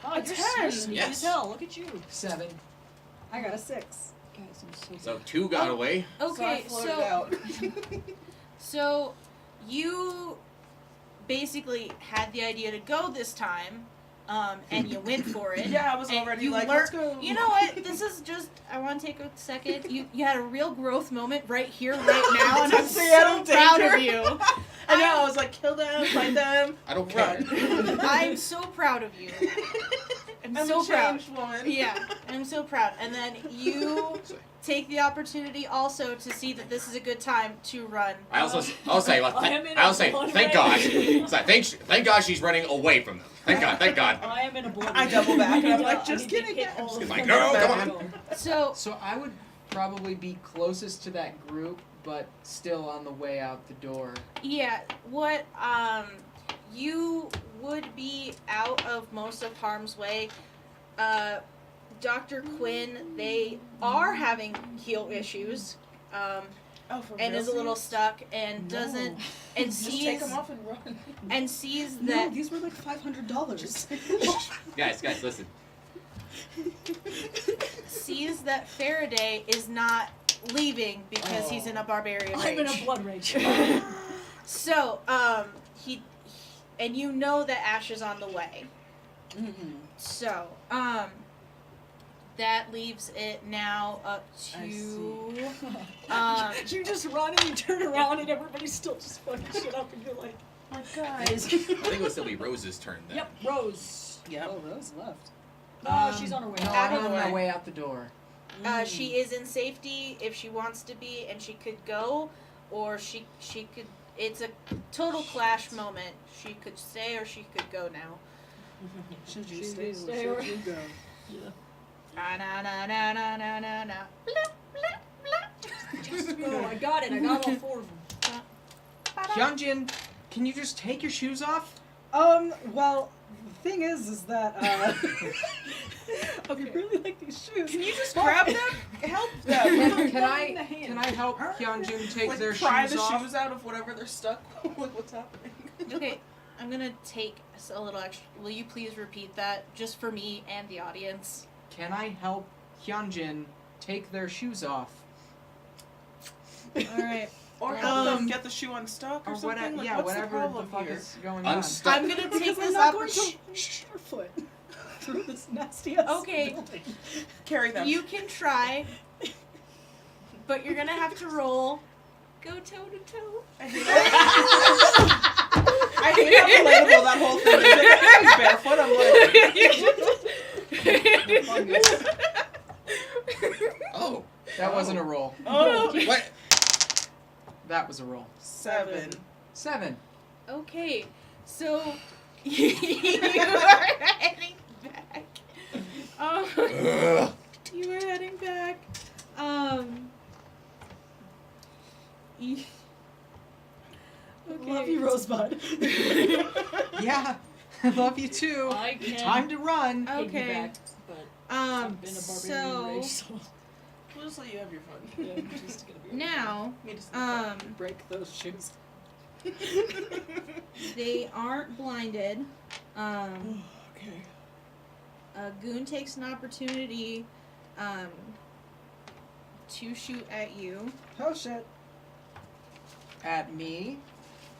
Oh, A you're 10. so sneaky Yes. as hell. Look at you. 7. I got a 6. Guys, I'm so So 2 got away. Okay, so I floated so out. so you basically had the idea to go this time, and you went for it. Yeah, I was And already you like, lear- let's go. You know what? This is just. I want to take a second. You had a real growth moment right here, right now, and I'm Stay so out of proud danger. of you. I know, I was like, kill them, fight them, I don't care. run. I'm so proud of you. I'm I'm so a proud. changed woman. Yeah, I'm so proud. And then you take the opportunity also to see that this is a good time to run. I'll say, well, I am in I'll a say, blood thank rage. God. Thank God she's running away from them. Thank God. I am in a blood I rage. double back and I'm like, I just need to kidding, hit guys. all of Like, them. no, come on. So So I would probably be closest to that group, but still on the way out the door. yeah, what you would be out of most of harm's way. Dr. Quinn, they are having heel issues. Oh, for And is a little stuck and No. doesn't and Just sees take them off and run. and sees No, that these were like $500. Guys, listen. sees that Faraday is not leaving because he's in a barbarian I'm in rage. a blood rage. So, he and you know that Ash is on the way. Mm-hmm. So, that leaves it now up I to You just run and you turn around and everybody's still just fucking shit up and you're like, My guys. I think it'll still be Rose's turn then. yep, Rose. Yep. Oh, Rose left. No, she's on her way No, out. I'm of on the my way. way out the door. she is in safety if she wants to be, and she could go, or she could. It's a total clash moment. She could stay or she could go now. Should you Should stay we or stay should or- you go? Na na na na na na na na. Oh, I got it. I got all four of them. Hyunjin, can you just take your shoes off? Well, the thing is that, I really like these shoes. Can you just grab them? Help them. Can I help Hyunjin take Like, their pry shoes the off? shoes out of whatever they're stuck with. Like, what's happening? Okay, I'm gonna take a little extra. Will you please repeat that just for me and the audience? Can I help Hyunjin take their shoes off? All right. Or help them get the shoe unstuck or, Or something? whatever, Like, yeah, what's whatever the problem fuck here? is going on. Unstuck. I'm gonna take Because I'm this not up. going to barefoot through this nasty ass Okay. building. Carry them. You can try, but you're gonna have to roll. Go toe to toe. I hate how relatable that whole thing is. Like, barefoot, I'm like... Oh. That wasn't a roll. Oh. What? That was a roll. 7. 7. Okay, so you are heading back. Ugh. You are heading back. y- Okay. Love you, Rosebud. Yeah, I love you too. I can Time to run. Okay. piggyback, but I've been a barbarian So rage, so We'll just let you have your fun. yeah, I'm just gonna be now, Me just Break those shoes. they aren't blinded. Okay. Goon takes an opportunity, to shoot at you. Oh shit. At me.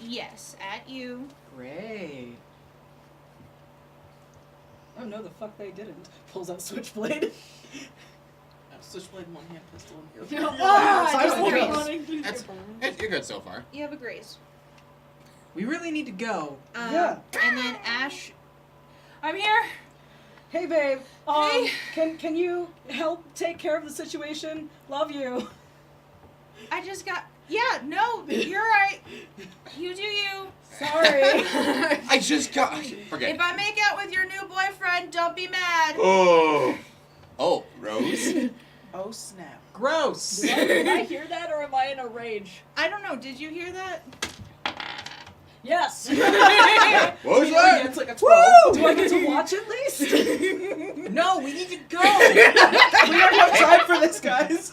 Yes, at you. Great. Oh no, the fuck they didn't. Pulls out Switchblade. Switchblade, one hand pistol. Ah, I just was like running through That's- the You're good so far. You have a grace. We really need to go. Yeah. And then Ash, I'm here. Hey babe. Hey. Can you help take care of the situation? Love you. I just got. Yeah, no, you're right. You do you. Sorry. I just got. Forget. If I make out with your new boyfriend, don't be mad. Oh. Oh, Rose. Oh, snap. Gross. Did I hear that or am I in a rage? I don't know. Did you hear that? Yes! What was Yeah, that? it's like a 12. Do I get to watch at least? No, we need to go. We don't have time for this, guys.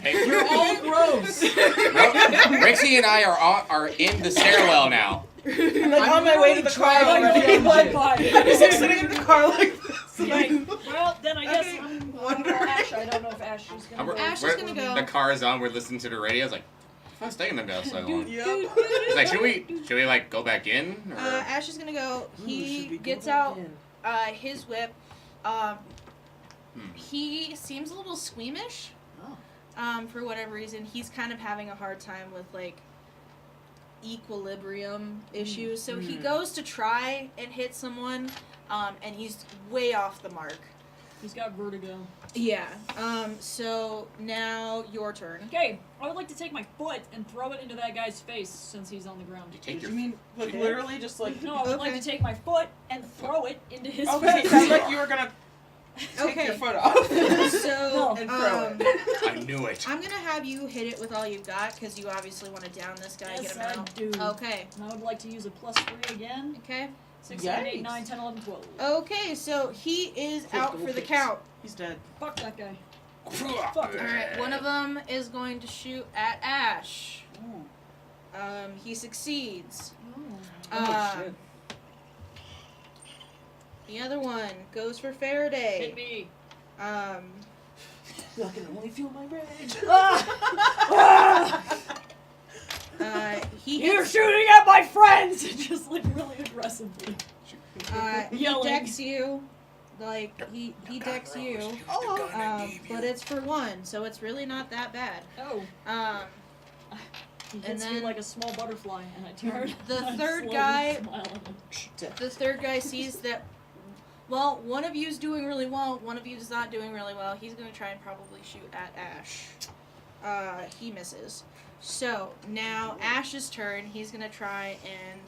Hey, You're all gross. Rixie and I are in the stairwell now. I'm like I'm on my way to literally the car trying to already. change Like, it. I'm just like sitting in the car like this. Okay, well, then I guess Okay, I'm wondering. Ash. I don't know if Ash is gonna go. Ash is gonna go. The car is on. We're listening to the radio. It's like, what's taking them down so long? Yep. It's like, should we like go back in? Or? Ash is gonna go. Ooh, should He we go gets back out in? his whip. He seems a little squeamish. For whatever reason, he's kind of having a hard time with like equilibrium issues. So he goes to try and hit someone, and he's way off the mark. He's got vertigo. Yeah. So now your turn. Okay, I would like to take my foot and throw it into that guy's face since he's on the ground. Take Did your you mean like literally just like? No, I would like Okay. to take my foot and throw it into his Okay, face. sounds like you were gonna take Okay. your foot off So and throw it. I knew it. I'm gonna have you hit it with all you've got because you obviously want to down this guy, Yes, get him I out. do. Okay. And I would like to use a +3 again. Okay. 6, 7, 8, Yikes. 9, 10, 11, 12. Okay. So he is out for the count. He's dead. Fuck that guy. Fuck Fuck it. All right. One of them is going to shoot at Ash. Ooh. He succeeds. Oh shit. The other one goes for Faraday. Hit me. I can only feel my rage. He You're hits, shooting at my friends! Just like really aggressively. he Yelling. decks you. Like he decks you. But it's for 1, so it's really not that bad. Oh. He And hits me then- like a small butterfly, and I turn. The and I third slowly guy- smile at him. The third guy sees that, well, one of you's doing really well, one of you is not doing really well. He's going to try and probably shoot at Ash. He misses. So, now Ash's turn. He's going to try and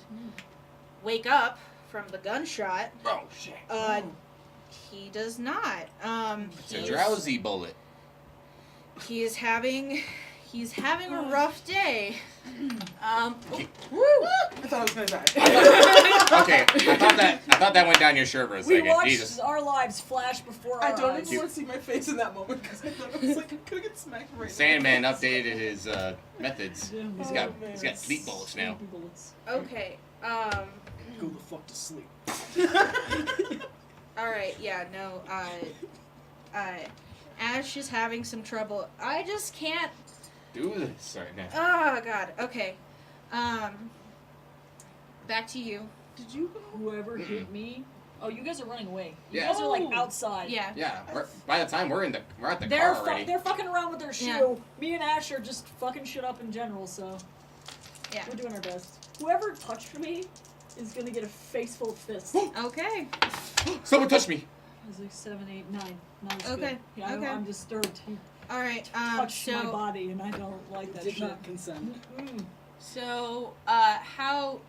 wake up from the gunshot. Oh shit. He does not. It's a drowsy bullet. He's having a rough day. Woo! I thought I was gonna die. Okay, I thought that went down your shirt for a We second. watched Jesus. our lives flash before our I don't eyes. even want to see my face in that moment because I thought I was like, I'm gonna get smacked right Sandman now. updated his methods. He's got sleep bullets now. Sleepy bullets. Okay. Go the fuck to sleep. Alright, yeah, no, Ash is having some trouble. I just can't. Do this right now. Oh, God. Okay. Back to you. Did you go? Whoever hit me. Oh, you guys are running away. You Yeah. guys are like Oh. outside. Yeah. Yeah, by the time we're at the They're car already. they're fucking around with their shoe. Yeah. Me and Ash are just fucking shit up in general, so Yeah. we're doing our best. Whoever touched me is gonna get a face full of fists. Okay. Someone touched me. I was like 7, 8, 9. Not as Okay, good. Yeah, okay. I'm disturbed. He Alright, touched my so, body, and I don't like that Did shit. not consent. Mm. so, how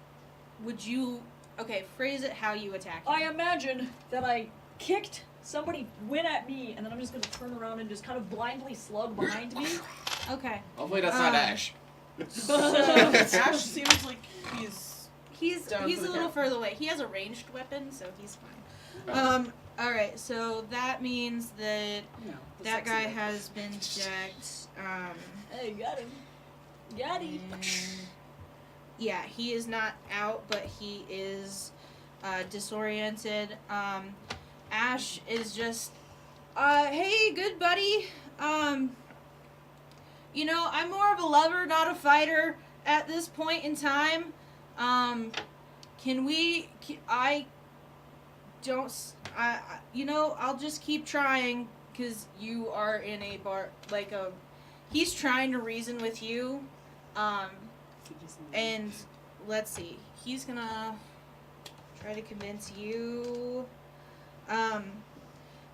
would you, okay, phrase it how you attack him. I imagine that I kicked, somebody went at me, and then I'm just gonna turn around and just kind of blindly slug behind me. Okay. Hopefully that's not Ash. Ash seems like He's Down he's for a the little count. further away. He has a ranged weapon, so he's fine. Alright, so that means that You know, the that sexy guy one. has been decked. Hey, got him. Got him. And yeah, he is not out, but he is disoriented. Ash is just, hey, good buddy. You know, I'm more of a lover, not a fighter at this point in time. You know, I'll just keep trying, because you are in a bar, like a, he's trying to reason with you, and let's see, he's gonna try to convince you,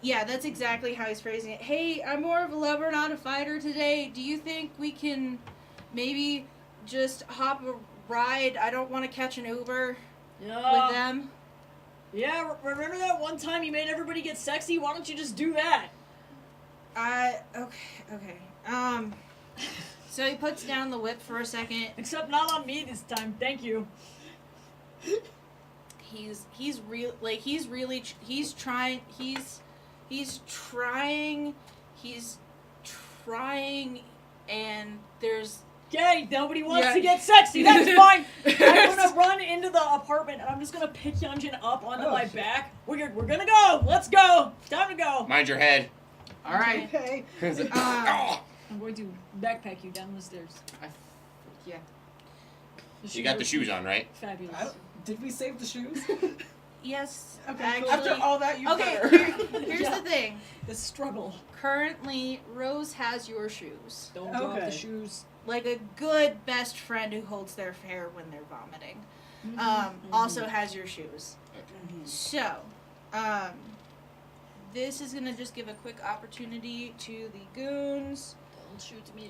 yeah, that's exactly how he's phrasing it. Hey, I'm more of a lover, not a fighter today. Do you think we can maybe just hop a ride? I don't want to catch an Uber with them. Yeah, remember that one time you made everybody get sexy? Why don't you just do that? Okay. So he puts down the whip for a second. Except not on me this time, thank you. He's trying, and there's, Yay, nobody wants Yeah. to get sexy, that's fine! I'm gonna run into the apartment and I'm just gonna pick Yunjin up onto Oh, my shit. back. We're gonna go! Let's go! Time to go! Mind your head. Alright. Okay. Oh, I'm going to backpack you down the stairs. Yeah. you got the shoes on, right? Fabulous. Did we save the shoes? yes, Okay, cool. After actually. all that, you Okay, better. here's Yeah. the thing. The struggle. Currently, Rose has your shoes. Don't drop the Okay. shoes. Like a good best friend who holds their hair when they're vomiting. Mm-hmm. Also has your shoes. So, This is gonna just give a quick opportunity to the goons. Don't shoot me.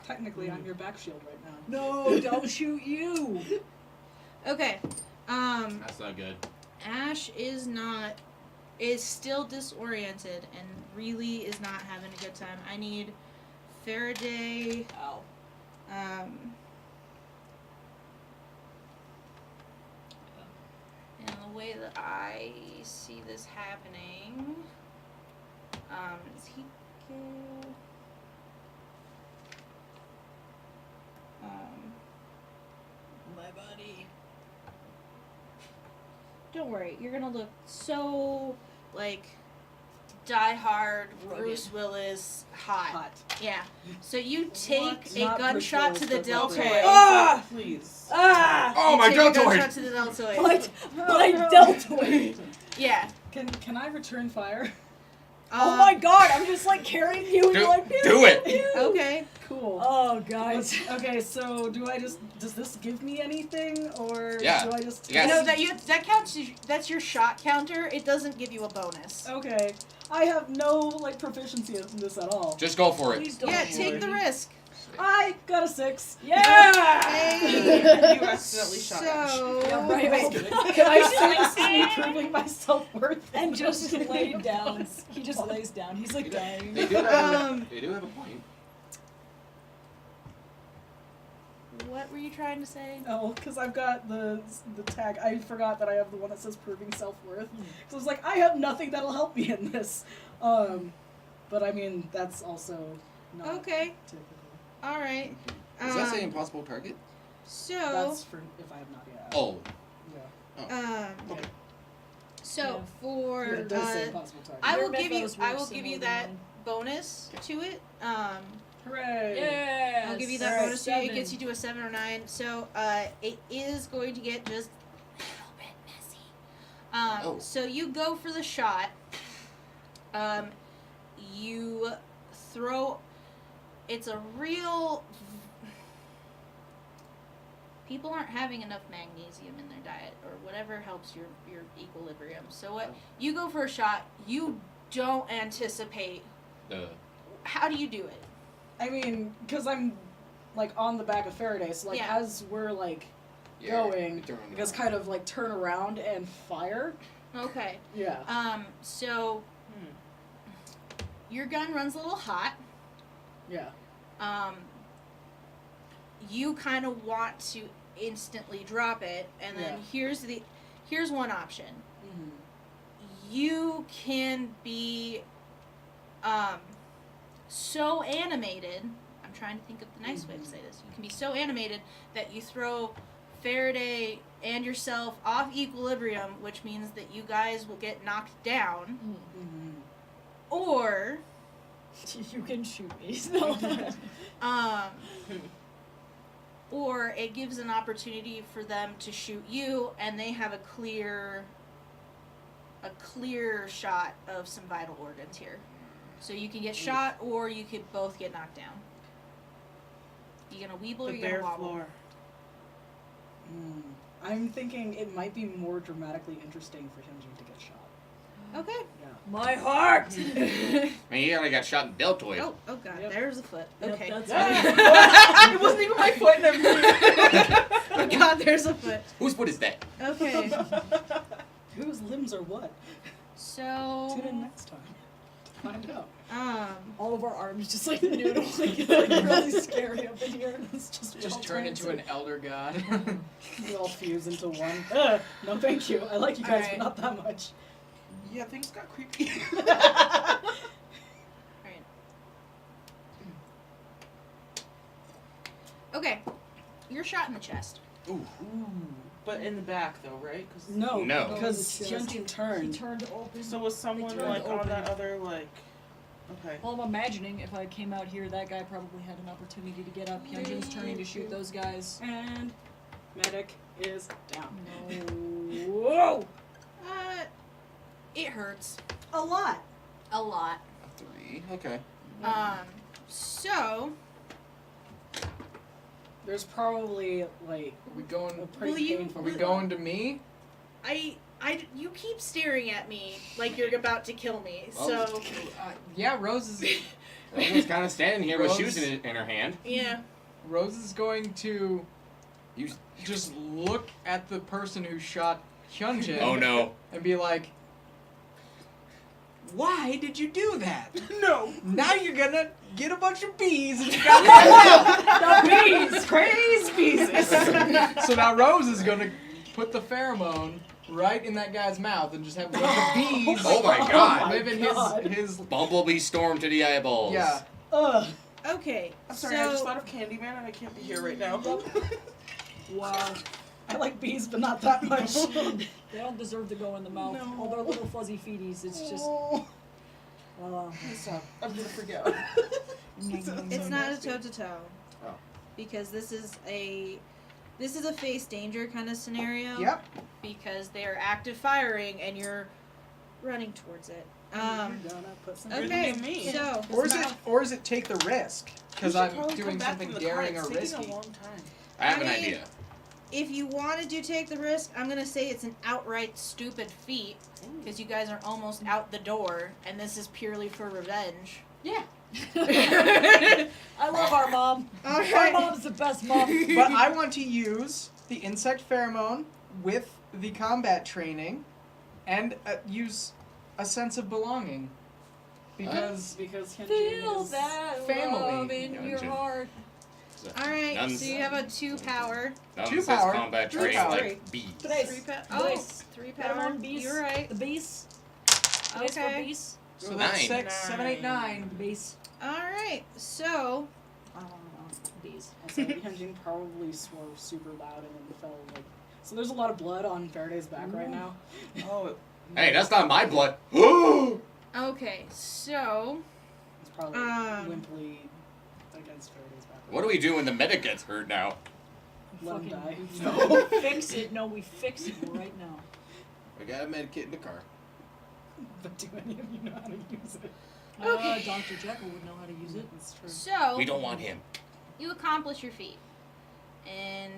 Technically, I'm your back shield right now. No, don't shoot you. Okay. That's not good. Ash is still disoriented and really is not having a good time. I need Faraday. Ow. And the way that I see this happening, is he good? My buddy. Don't worry, you're gonna look so like Die Hard, Rugged. Bruce Willis, hot. Hot. Yeah. So you take What? a Not gunshot Bruce to the Willis, but deltoid. Okay. Ah! Please. Ah! Oh, You my take a gunshot deltoid! to the deltoid. My deltoid. Yeah. Can I return fire? Oh my god, I'm just like carrying you and Do- you're like, do it. pew. Okay. Cool. Oh, guys. Okay, so does this give me anything, or Yeah. do I just... Yes. No, that counts. That's your shot counter. It doesn't give you a bonus. Okay. I have no, like, proficiency in this at all. Just go for it. Please don't. Yeah, shoot take me. the risk. I got a 6. Yeah! Hey. You accidentally shot Ash. So. Yeah, right. Wait, can I see proving my self-worth? And just lay down. He just lays down. He's like dying. They do have a point. What were you trying to say? Oh, because I've got the tag. I forgot that I have the one that says proving self-worth. So I was like, I have nothing that'll help me in this. But I mean, that's also not Okay. typical. All right. Does that say impossible target? So. That's for if I have not yet. Oh. Yeah. Okay. So Yeah. for Yeah, it does say impossible target. I Your will give you mythos I work will give you similar that than bonus to it. Hooray! Yeah. I'll give you that Alright, bonus to it. It 7. gets you to a 7 or 9. So it is going to get just a little bit messy. Oh. So you go for the shot. You throw. It's a real. People aren't having enough magnesium in their diet or whatever helps your equilibrium. So what you go for a shot, you don't anticipate. How do you do it? I mean, because I'm like on the back of Faraday, so like Yeah. as we're like Yeah, going, you turn you guys around. kind of like turn around and fire. Okay. Yeah. So your gun runs a little hot. Yeah. You kind of want to instantly drop it, and then here's one option. Mm-hmm. You can be so animated. I'm trying to think of the nice way to say this. You can be so animated that you throw Faraday and yourself off equilibrium, which means that you guys will get knocked down, Mm-hmm. or You can shoot me. No. or it gives an opportunity for them to shoot you, and they have a clear shot of some vital organs here. So you can get shot, or you could both get knocked down. You gonna weeble or The you gonna bare wobble? floor. I'm thinking it might be more dramatically interesting for Hyunjin to get shot. Okay. Yeah. My heart. Man, you already got shot in deltoid. Oh god, Yep. there's the foot. Okay. Yep, It wasn't even my foot and everything. Oh god, there's a foot. Whose foot is that? Okay. Whose limbs are what? So Tune in next time to find out. All of our arms just like noodle. Like, it's like really scary up in here. It's just Turn into an elder god. We all fuse into one. No, thank you. I like you guys, Alright. but not that much. Yeah, things got creepy. Alright. Okay. You're shot in the chest. Ooh. But in the back, though, right? 'Cause No, No. because He Hyunjin He turned. turned open. So was someone turned like on open. that other like? Okay. Well, I'm imagining if I came out here, that guy probably had an opportunity to get up. Hyunjin's turning to shoot those guys. And medic is down. No. Whoa! It hurts A lot. a lot. 3. Okay. So There's probably like Are we going? a pretty Will you- painful. Are we going to me? I You keep staring at me like you're about to kill me. Well, So Yeah, Rose is Rosa's kind of standing here with Rose- shoes in her hand. yeah. Rose is going to You. just look at the person who shot Hyunjin. Oh no. And be like, why did you do that? No. Now you're gonna get a bunch of bees and you gotta The bees! Crazy bees! So now Rose is gonna put the pheromone right in that guy's mouth and just have a bunch of bees Oh my god. live in God. his Bumblebee storm to the eyeballs. yeah. Ugh. Okay. I'm sorry, I just thought of Candyman and I can't be here right now. Wow. I like bees, but not that much. They don't deserve to go in the mouth. No. All their little fuzzy feeties. It's just. Oh. Stop. I'm gonna freak out. It's not a toe to toe. Oh. Because this is a face danger kind of scenario. Yep. Because they are active firing and you're running towards it. You're gonna put some Okay. Good to me. So Or is it take the risk? Because We should I'm probably doing come back something from the daring car. or It's taking risky. a long time. I have an I mean- idea. if you want to take the risk, I'm gonna say it's an outright stupid feat because you guys are almost out the door, and this is purely for revenge. Yeah. I love our mom. All Our right. mom's the best mom. But I want to use the insect pheromone with the combat training and use a sense of belonging. Because Hyunjin Feel is that family. love in your Hyunjin. heart. All right. None- So you have a 2 power. None Two says power. combat Three traits power. like bees. 3 power. Oh, Nice. 3 Got 'em power. on bees. You're right. The base. The base for Okay. bees. so that's 9. 6, 7, 8, 9. The base. All right. So Bees. Also, Hyunjin probably swore super loud and then fell like. So there's a lot of blood on Faraday's back right now. Oh, Hey, that's not my blood. okay. So It's probably limply against Faraday's back. What do we do when the medic gets hurt now? Let him die. No. Fix it. No, we fix it right now. We got a med kit in the car. But do any of you know how to use it? Okay. Dr. Jekyll would know how to use it. That's true. so We don't want him. you accomplish your feat, and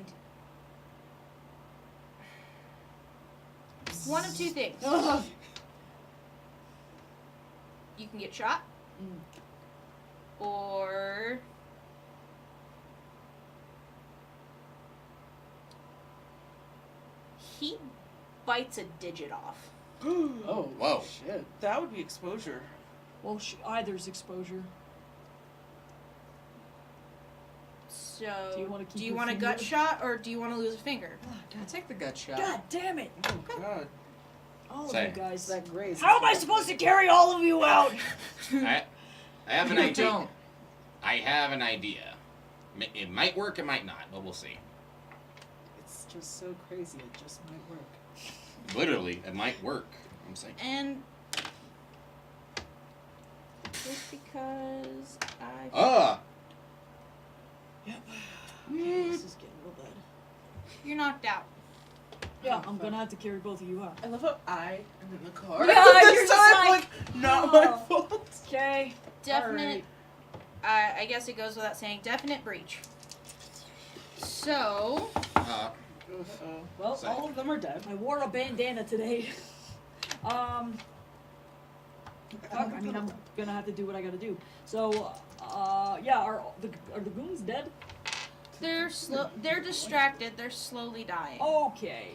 one of 2 things. Ugh. You can get shot, or he bites a digit off. Oh, Whoa. shit. that would be exposure. Well, either's exposure. So, Do you wanna keep do you your want a finger? gut shot, or do you want to lose a finger? I'll take the gut shot. God damn it! Oh god. All Say. of you guys. That grace. How am I supposed to carry all of you out? I have an You idea. don't. I have an idea. It might work, it might not, but we'll see. It's just so crazy. It just might work. Literally, it might work. I'm saying. And just because I This is getting real bad. you're knocked out. Yeah, I'm gonna have to carry both of you out. I love how I am in the car. Yeah, this you're just time, like, not oh. my fault. Okay. Definite. I guess it goes without saying. Definite breach. So Uh, Well, Say. all of them are dead. I wore a bandana today. Fuck, I mean, I'm gonna have to do what I gotta do. So, yeah, are the goons dead? they're slow. They're distracted. They're slowly dying. Okay.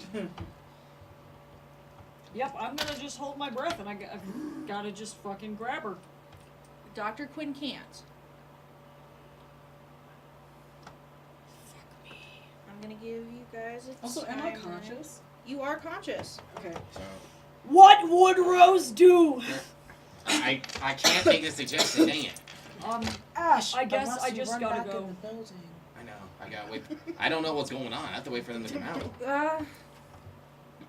Yep, I'm gonna just hold my breath and I've gotta just fucking grab her. Dr. Quinn can't. I'm gonna give you guys a Also, am I timer. conscious? You are conscious. Okay. so What would Rose do? I can't make this suggestion, dang it. Ash. I guess Unless I you just run gotta back go. in the building. I know. I gotta wait. I don't know what's going on. I have to wait for them to come out.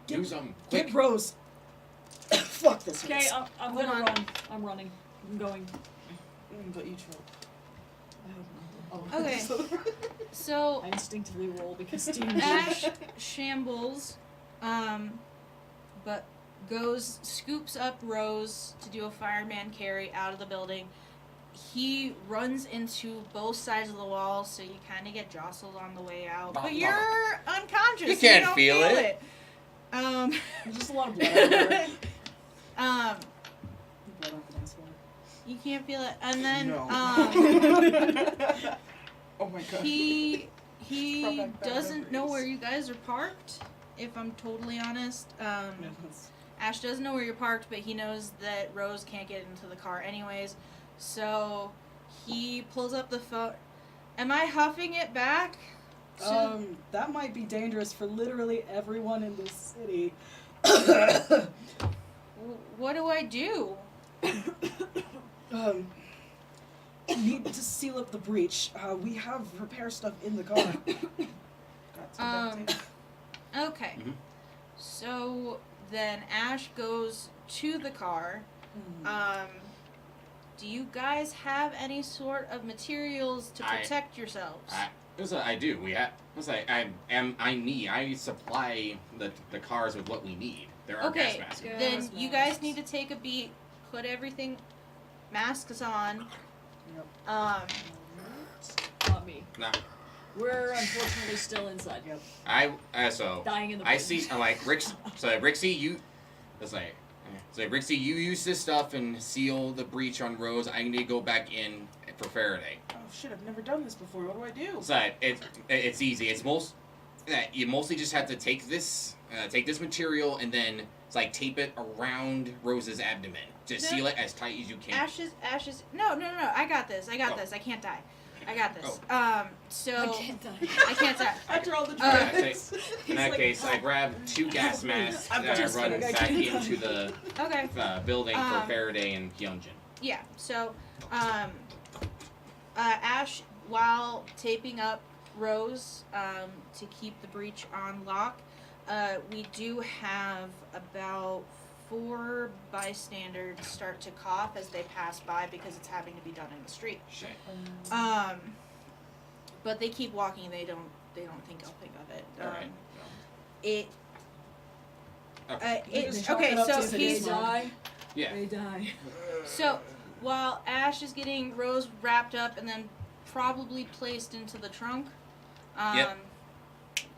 Do something quick. Get Rose. Fuck this. Okay, I'm Hold gonna on. run. I'm running. I'm going. But you choke. Oh, Okay. So I instinctively roll because Steam. Ash shambles, but scoops up Rose to do a fireman carry out of the building. He runs into both sides of the wall, so you kind of get jostled on the way out. But you're unconscious. You so can't don't feel it. There's just a lot of blood everywhere. um, Blood on the dance floor. you can't feel it, and then No. Oh my god. he Brought back bad doesn't know memories. where you guys are parked. If I'm totally honest, Ash doesn't know where you're parked, but he knows that Rose can't get into the car anyways. So he pulls up the phone. Am I huffing it back? That might be dangerous for literally everyone in this city. What do I do? Need to seal up the breach. We have repair stuff in the car. Got some duct tape. Okay. Mhm. So then Ash goes to the car. Do you guys have any sort of materials to protect yourselves? I do. We have. I supply the cars with what we need. There are gas Okay, masks. then you guys need to take a beat, put everything, masks on. Yep. Not me. Nah. We're unfortunately still inside. Yep. So Dying in the I bush. see. I'm like Rix. So Rixie, you. It's like. So Rixie, you use this stuff and seal the breach on Rose. I need to go back in for Faraday. Oh shit! I've never done this before. What do I do? So it's easy. It's you mostly just have to take this material and then it's like tape it around Rose's abdomen. Just seal it as tight as you can. Ashes. No. I got this. I can't die. I got this. So I can't die. I can't die. After all the Yeah, drugs. in that case, I grab 2 gas masks I'm and I just run kidding, I back can't into the Okay. building for Faraday and Hyunjin. Yeah. So, Ash, while taping up Rose to keep the breach on lock, we do have about 4 bystanders start to cough as they pass by because it's having to be done in the street. Shit. But they keep walking. They don't think I'll think of it. Alright. It. Okay. Just chalk Okay. it up So to city he's smog. die. Yeah. They die. so while Ash is getting Rose wrapped up and then probably placed into the trunk. Yep.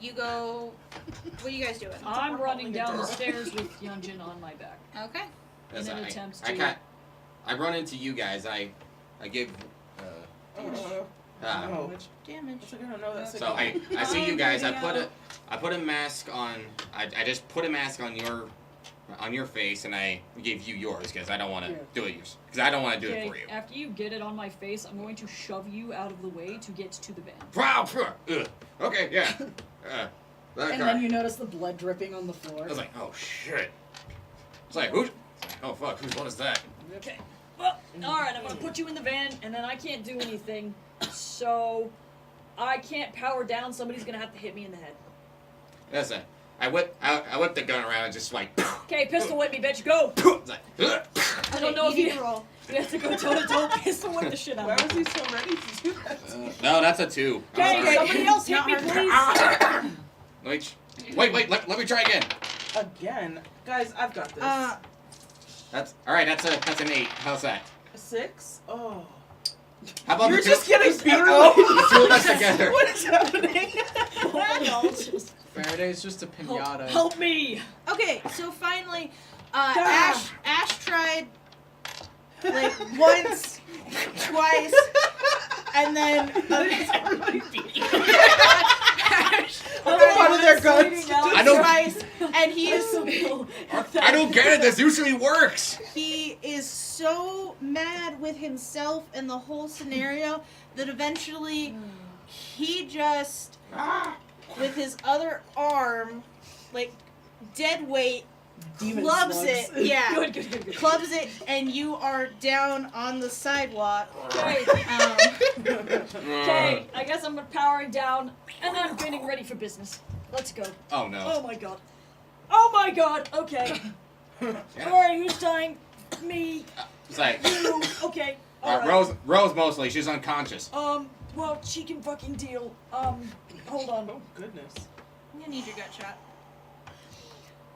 You go. What are you guys doing? I'm we're running holding a down the door. stairs with Hyunjin on my back. Okay. That's in an I- attempt I to- can't. I run into you guys. I give. Oh, Uh, Damage. I don't know that. So I see you guys. I put a mask on. I just put a mask on your face, and I give you yours because I don't want to Yeah. do it yours because I don't want to do it Okay, for you. after you get it on my face, I'm going to shove you out of the way to get to the van. Wow. Ugh. Okay. Yeah. That And car. then you notice the blood dripping on the floor. I was like, oh shit. It's like who's? Oh fuck. Whose blood is that? Okay. Well, alright, I'm gonna put you in the van, and then I can't do anything, so I can't power down. Somebody's gonna have to hit me in the head. That's it. I whip the gun around and just like. Okay, pistol whip me, bitch, go! It's like, ugh. I don't know if easy you roll. you have to go toe to toe, pistol whip the shit out Why of me. was he so ready to do that? No, that's a 2. I'm Okay, sorry. somebody else hit Not me, hard. please! Wait, let me try again. Again, guys, I've got this. That's alright, that's an 8. How's that? 6. Oh. How about You're the just two, getting beat the up. 2 of us together? What is happening? Faraday's just a pinata. Help me! Okay, so finally, Ah. Ash tried like once, twice, and then Everybody's beating. Ash Part of their guns. once, I don't- twice, and he is I don't get it. This usually works. he is so mad with himself and the whole scenario that eventually he just with his other arm, like dead weight, Demon clubs slugs. it. Yeah. Good. Clubs it, and you are down on the sidewalk. Okay, okay, I guess I'm powering down, and I'm getting ready for business. Let's go. Oh no. Oh my god. Oh my god, okay. Alright, who's dying? Me. It's like You. Okay. Alright. Rose mostly. She's unconscious. Well, she can fucking deal. Hold on. Oh goodness. I'm gonna need your gut shot.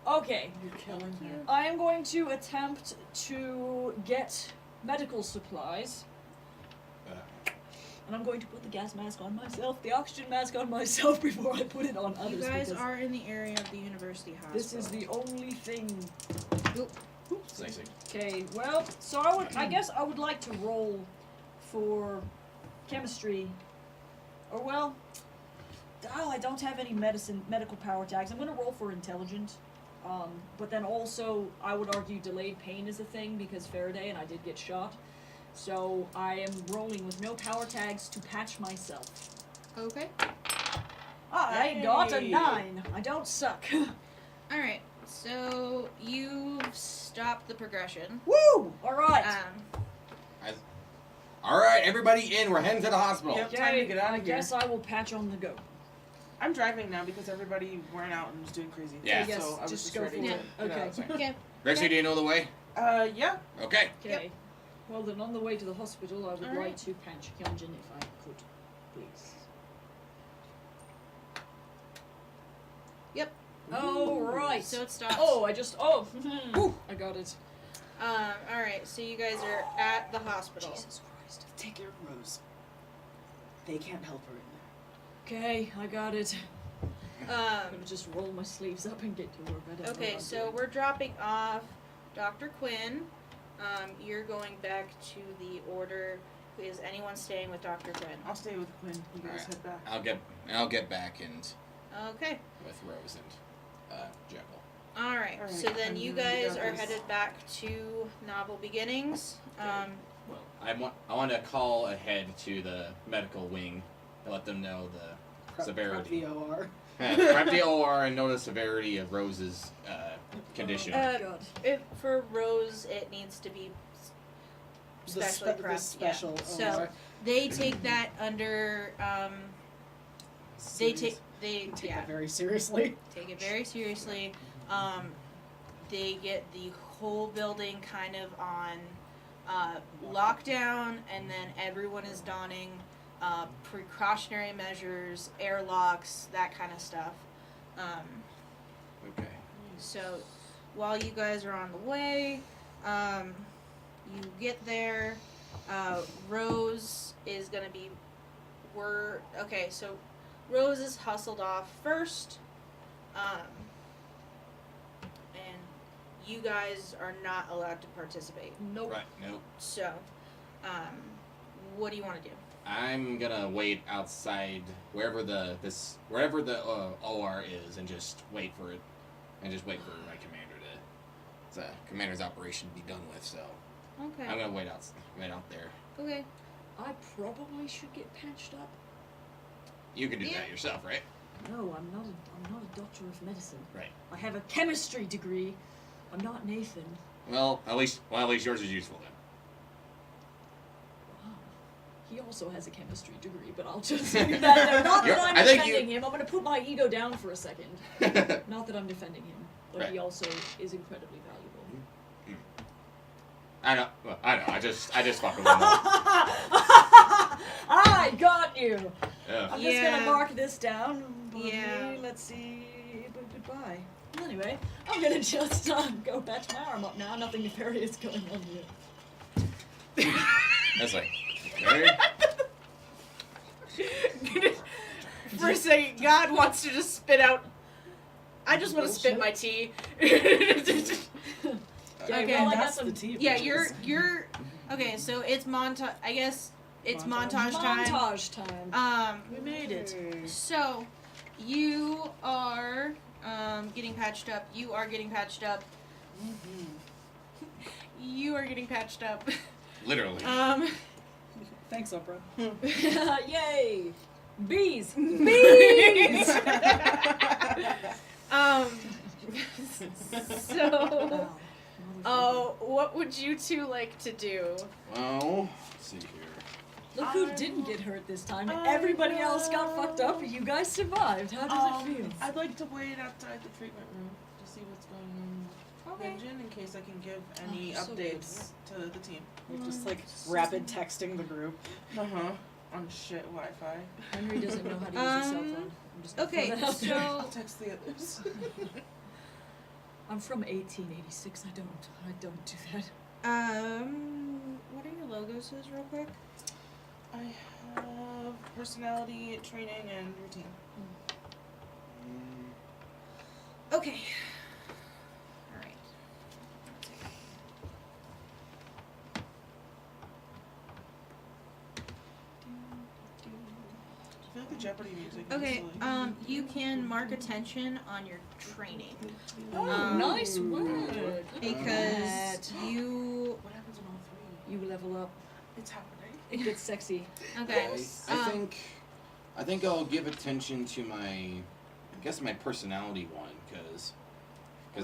Okay. You're killing her. I am going to attempt to get medical supplies. And I'm going to put the gas mask on myself, the oxygen mask on myself before I put it on others. You guys because are in the area of the university hospital. this is the only thing. Nice. Okay, well, so I guess I would like to roll for chemistry. Or well, I don't have any medical power tags. I'm gonna roll for intelligent. But then also I would argue delayed pain is a thing because Faraday and I did get shot. So I am rolling with no power tags to patch myself. Okay. I got a Yay. 9. I don't suck. Alright, so you've stopped the progression. Woo! Alright. All right, everybody in. We're heading to the hospital. Yep. Time to get out I of here. guess I will patch on the go. I'm driving now because everybody went out and was doing crazy things. Yeah. Yes, So I was just just go ready for to it. get Okay. out. Sorry. Okay. Rexy, do you know the way? Yeah. Okay. Okay. Yep. Well then, on the way to the hospital, I would All right. like to patch Hyunjin if I could, please. Yep. Oh right. So it stops. I got it. Alright, so you guys are at the hospital. Jesus Christ. Take care of Rose. They can't help her in there. Okay, I got it. I'm Um, gonna just roll my sleeves up and get to work. I don't know okay, what I'm so doing. we're dropping off Dr. Quinn. You're going back to the order. Is anyone staying with Dr. Quinn? I'll stay with Quinn. You guys Alright. head back. I'll get back and Okay. with Rose and Jekyll. Alright, Alright, so then I'm you gonna guys get are this. headed back to Novel Beginnings. Well, I want to call ahead to the medical wing to let them know the severity. Prep the OR. Prep the OR and know the severity of Rose's condition. God. For Rose, it needs to be specially The prepped. special yeah. So OR. they take that under. They take it very seriously. take it very seriously. They get the whole building kind of on lockdown, and then everyone is donning precautionary measures, airlocks, that kind of stuff. Okay. So while you guys are on the way, you get there. Rose is gonna be. So Rose is hustled off first. And you guys are not allowed to participate. Nope. Right. Nope. So, what do you want to do? I'm gonna wait outside wherever the OR is and just wait for it, and just wait for my commander to commander's operation to be done with. So Okay. I'm gonna wait out there. Okay. I probably should get patched up. You can do Yeah. that yourself, right? No, I'm not a doctor of medicine. Right. I have a chemistry degree. I'm not Nathan. Well, at least yours is useful Wow. He also has a chemistry degree, but I'll just leave that there. Not that I'm I think defending him. I'm going to put my ego down for a second. then. Not that I'm defending him, but he Right. also is incredibly valuable. I know. I just fucking with him. I got you. Yeah. I'm just gonna mark this down. Yeah. Let's see. Goodbye. Anyway, I'm gonna just go patch my arm up now. Nothing nefarious going on here. That's like. Okay. For a second, God wants to just spit out. I just want to spit my tea. Okay, Okay, well, I got that's some. the tea. Yeah, bitches. you're. Okay, so it's montage. I guess it's montage time. Montage time. We made it. So, you are getting patched up. You are getting patched up. You are getting patched up. Literally. Thanks, Oprah. Yay! Bees! Bees! So, what would you two like to do? Well, let's see here. Look who didn't get hurt this time. Everybody else got fucked up, and you guys survived. How does it feel? I'd like to wait outside the treatment room to see what's going on with Engine in case I can give any Oh, so updates to the team. We're just like rapid texting the group. On shit Wi-Fi. Henry doesn't know how to use a cell phone. I'm just gonna Okay, throw that out there. I'll so text the others. I'm from 1886. I don't do that. what are your logos real quick? I have personality, training, and routine. Okay. All right. I feel like the Jeopardy music. is Okay. really- You can mark attention on your training. Oh, nice word. Because you. What happens in all three? You level up. It's happening. It gets sexy. Okay. I think I'll give attention to my personality one, because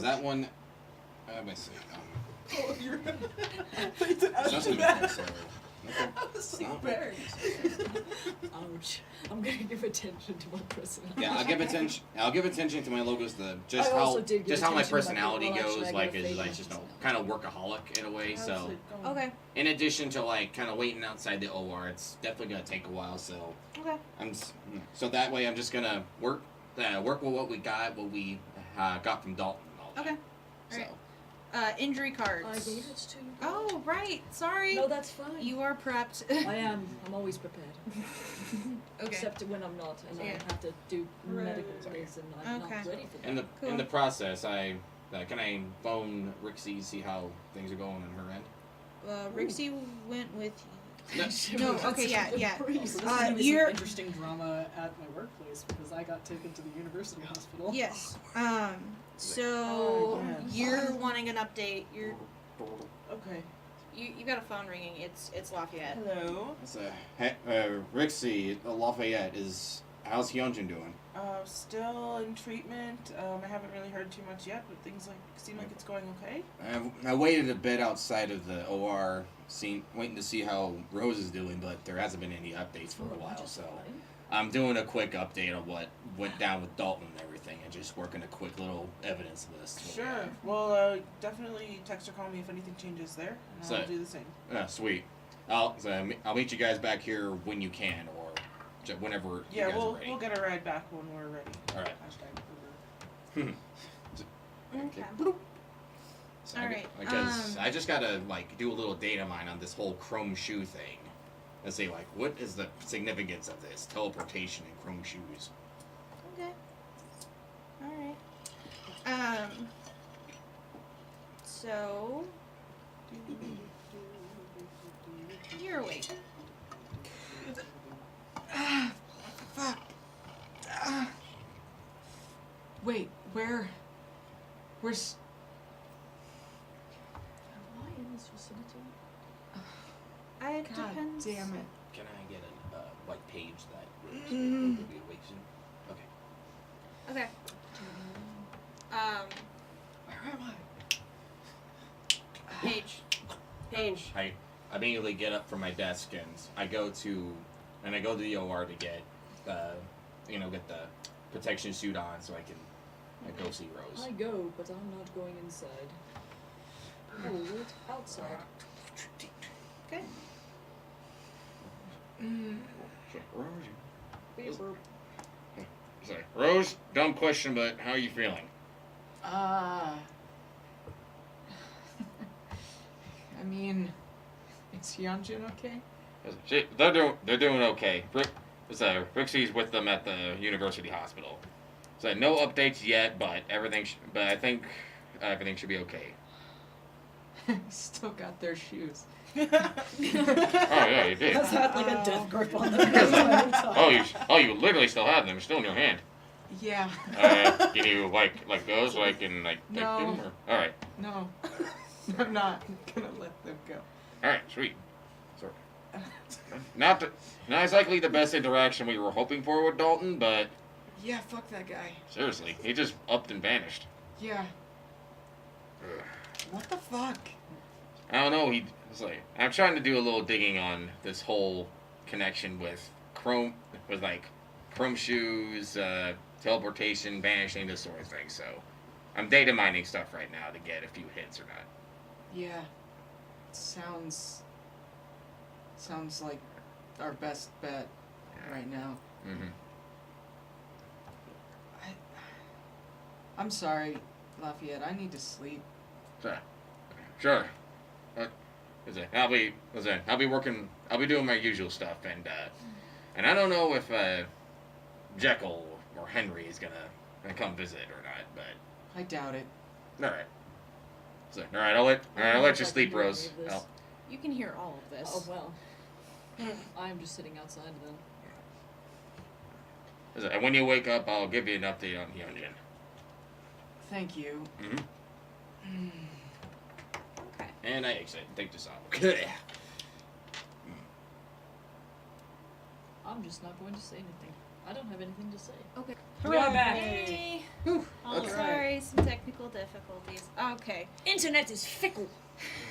that one. Let me see. Oh, you're. It's just a minute, so. I was It's like, not- Barry. Ouch. I'm gonna give attention to my personality. Yeah, I'll give attention to my logos. I also did give Just how my attention to my personality people. Well, goes, actually, I like got a is fake like one, just so. kind of workaholic in a way. How's So it going? Okay. in addition to like kind of waiting outside the OR, it's definitely gonna take a while. So Okay. so that way I'm just gonna work with what we got from Dalton. And all that. Okay. So Alright. Injury cards. I gave it to you. Oh, right. Sorry. No, that's fine. You are prepped. I am. I'm always prepared. Okay. Except when I'm not, and I Yeah. have to do Right. medical things, and I'm Okay. not ready for that. in the Cool. in the process, can I phone Rixie, see how things are going on her end? Rixie went with No. No, okay, yeah. So this is Uh, gonna be you're- some interesting drama at my workplace because I got taken to the university hospital. Yes. So Oh, yes. you're wanting an update. Okay. You got a phone ringing. It's Lafayette. Hello. Rixie, Lafayette how's Hyunjin doing? Still in treatment. I haven't really heard too much yet, but things seem like it's going okay. I waited a bit outside of the OR, waiting to see how Rose is doing, but there hasn't been any updates for a while. So I'm doing a quick update on what went down with Dalton and everything, and just working a quick little evidence list. Sure. Well, definitely text or call me if anything changes there, and So- I'll do the same. Sweet. I'll meet you guys back here when you can, or whenever Yeah, you guys we'll are ready. we'll get a ride back when we're ready. All right. Hashtag Uber. Okay. So All right, Because I just gotta do a little data mine on this whole chrome shoe thing. Let's see, what is the significance of this teleportation and chrome shoes? Okay. All right. So you're awake. Fuck. Wait, where's... Am I in this facility? It God depends. damn it. Can I get a white page that Mm. will be awake soon? Okay. Okay. Where am I? Paige. I immediately get up from my desk and I go to the OR to get get the protection suit on so I can go see Rose. I go, but I'm not going inside. Hold it outside. Okay. Rose. Sorry, Rose. Dumb question, but how are you feeling? I mean, is Hyunjin okay? They're doing okay. Rixie's with them at the university hospital. So no updates yet, but I think everything should be okay. Still got their shoes. Oh yeah, you did. Has had like a death grip on them. the entire time. You literally still have them. They're still in your hand. Yeah. Can you like those so I can take No. them? All right, No. I'm not gonna let them go. all right, sweet. Sorry. Not exactly the best interaction we were hoping for with Dalton, but Yeah, fuck that guy. seriously, he just upped and vanished. Yeah. What the fuck? I don't know. I'm trying to do a little digging on this whole connection with chrome shoes, teleportation, vanishing, this sort of thing. So I'm data mining stuff right now to get a few hits or not. Yeah. Sounds like our best bet right now. Mm-hmm. I'm sorry, Lafayette. I need to sleep. Sure. I'll be working. I'll be doing my usual stuff, and I don't know if Jekyll or Henry is gonna come visit or not, but I doubt it. all right. So, all right, I'll let you sleep, Rose. I'll- You can hear all of this. Oh well. I'm just sitting outside then. And when you wake up, I'll give you an update on the engine. Thank you. Mm-hmm. Okay. And I exit. Take this off. I'm just not going to say anything. I don't have anything to say. Okay. We are back. Hey. All Okay. Sorry, some technical difficulties. Okay. Internet is fickle.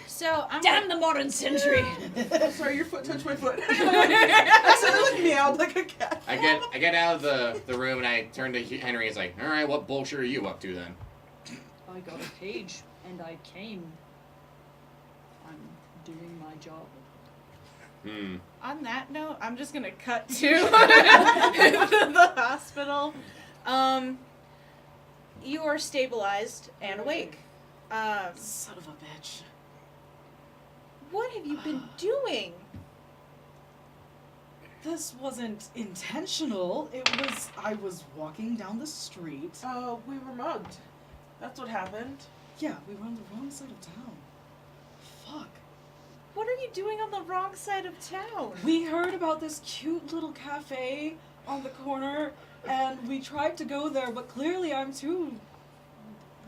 So I'm Damn the modern century. I'm sorry, your foot touched my foot. I suddenly like meowed like a cat. I get out of the room and I turn to Henry. It's like, all right, what bullshit are you up to then? I got a page and I came. I'm doing my job. On that note, I'm just gonna cut to the hospital. You are stabilized and awake. Son of a bitch. What have you been doing? This wasn't intentional. I was walking down the street. We were mugged. That's what happened. Yeah, we were on the wrong side of town. Fuck. What are you doing on the wrong side of town? We heard about this cute little cafe on the corner, and we tried to go there, but clearly I'm too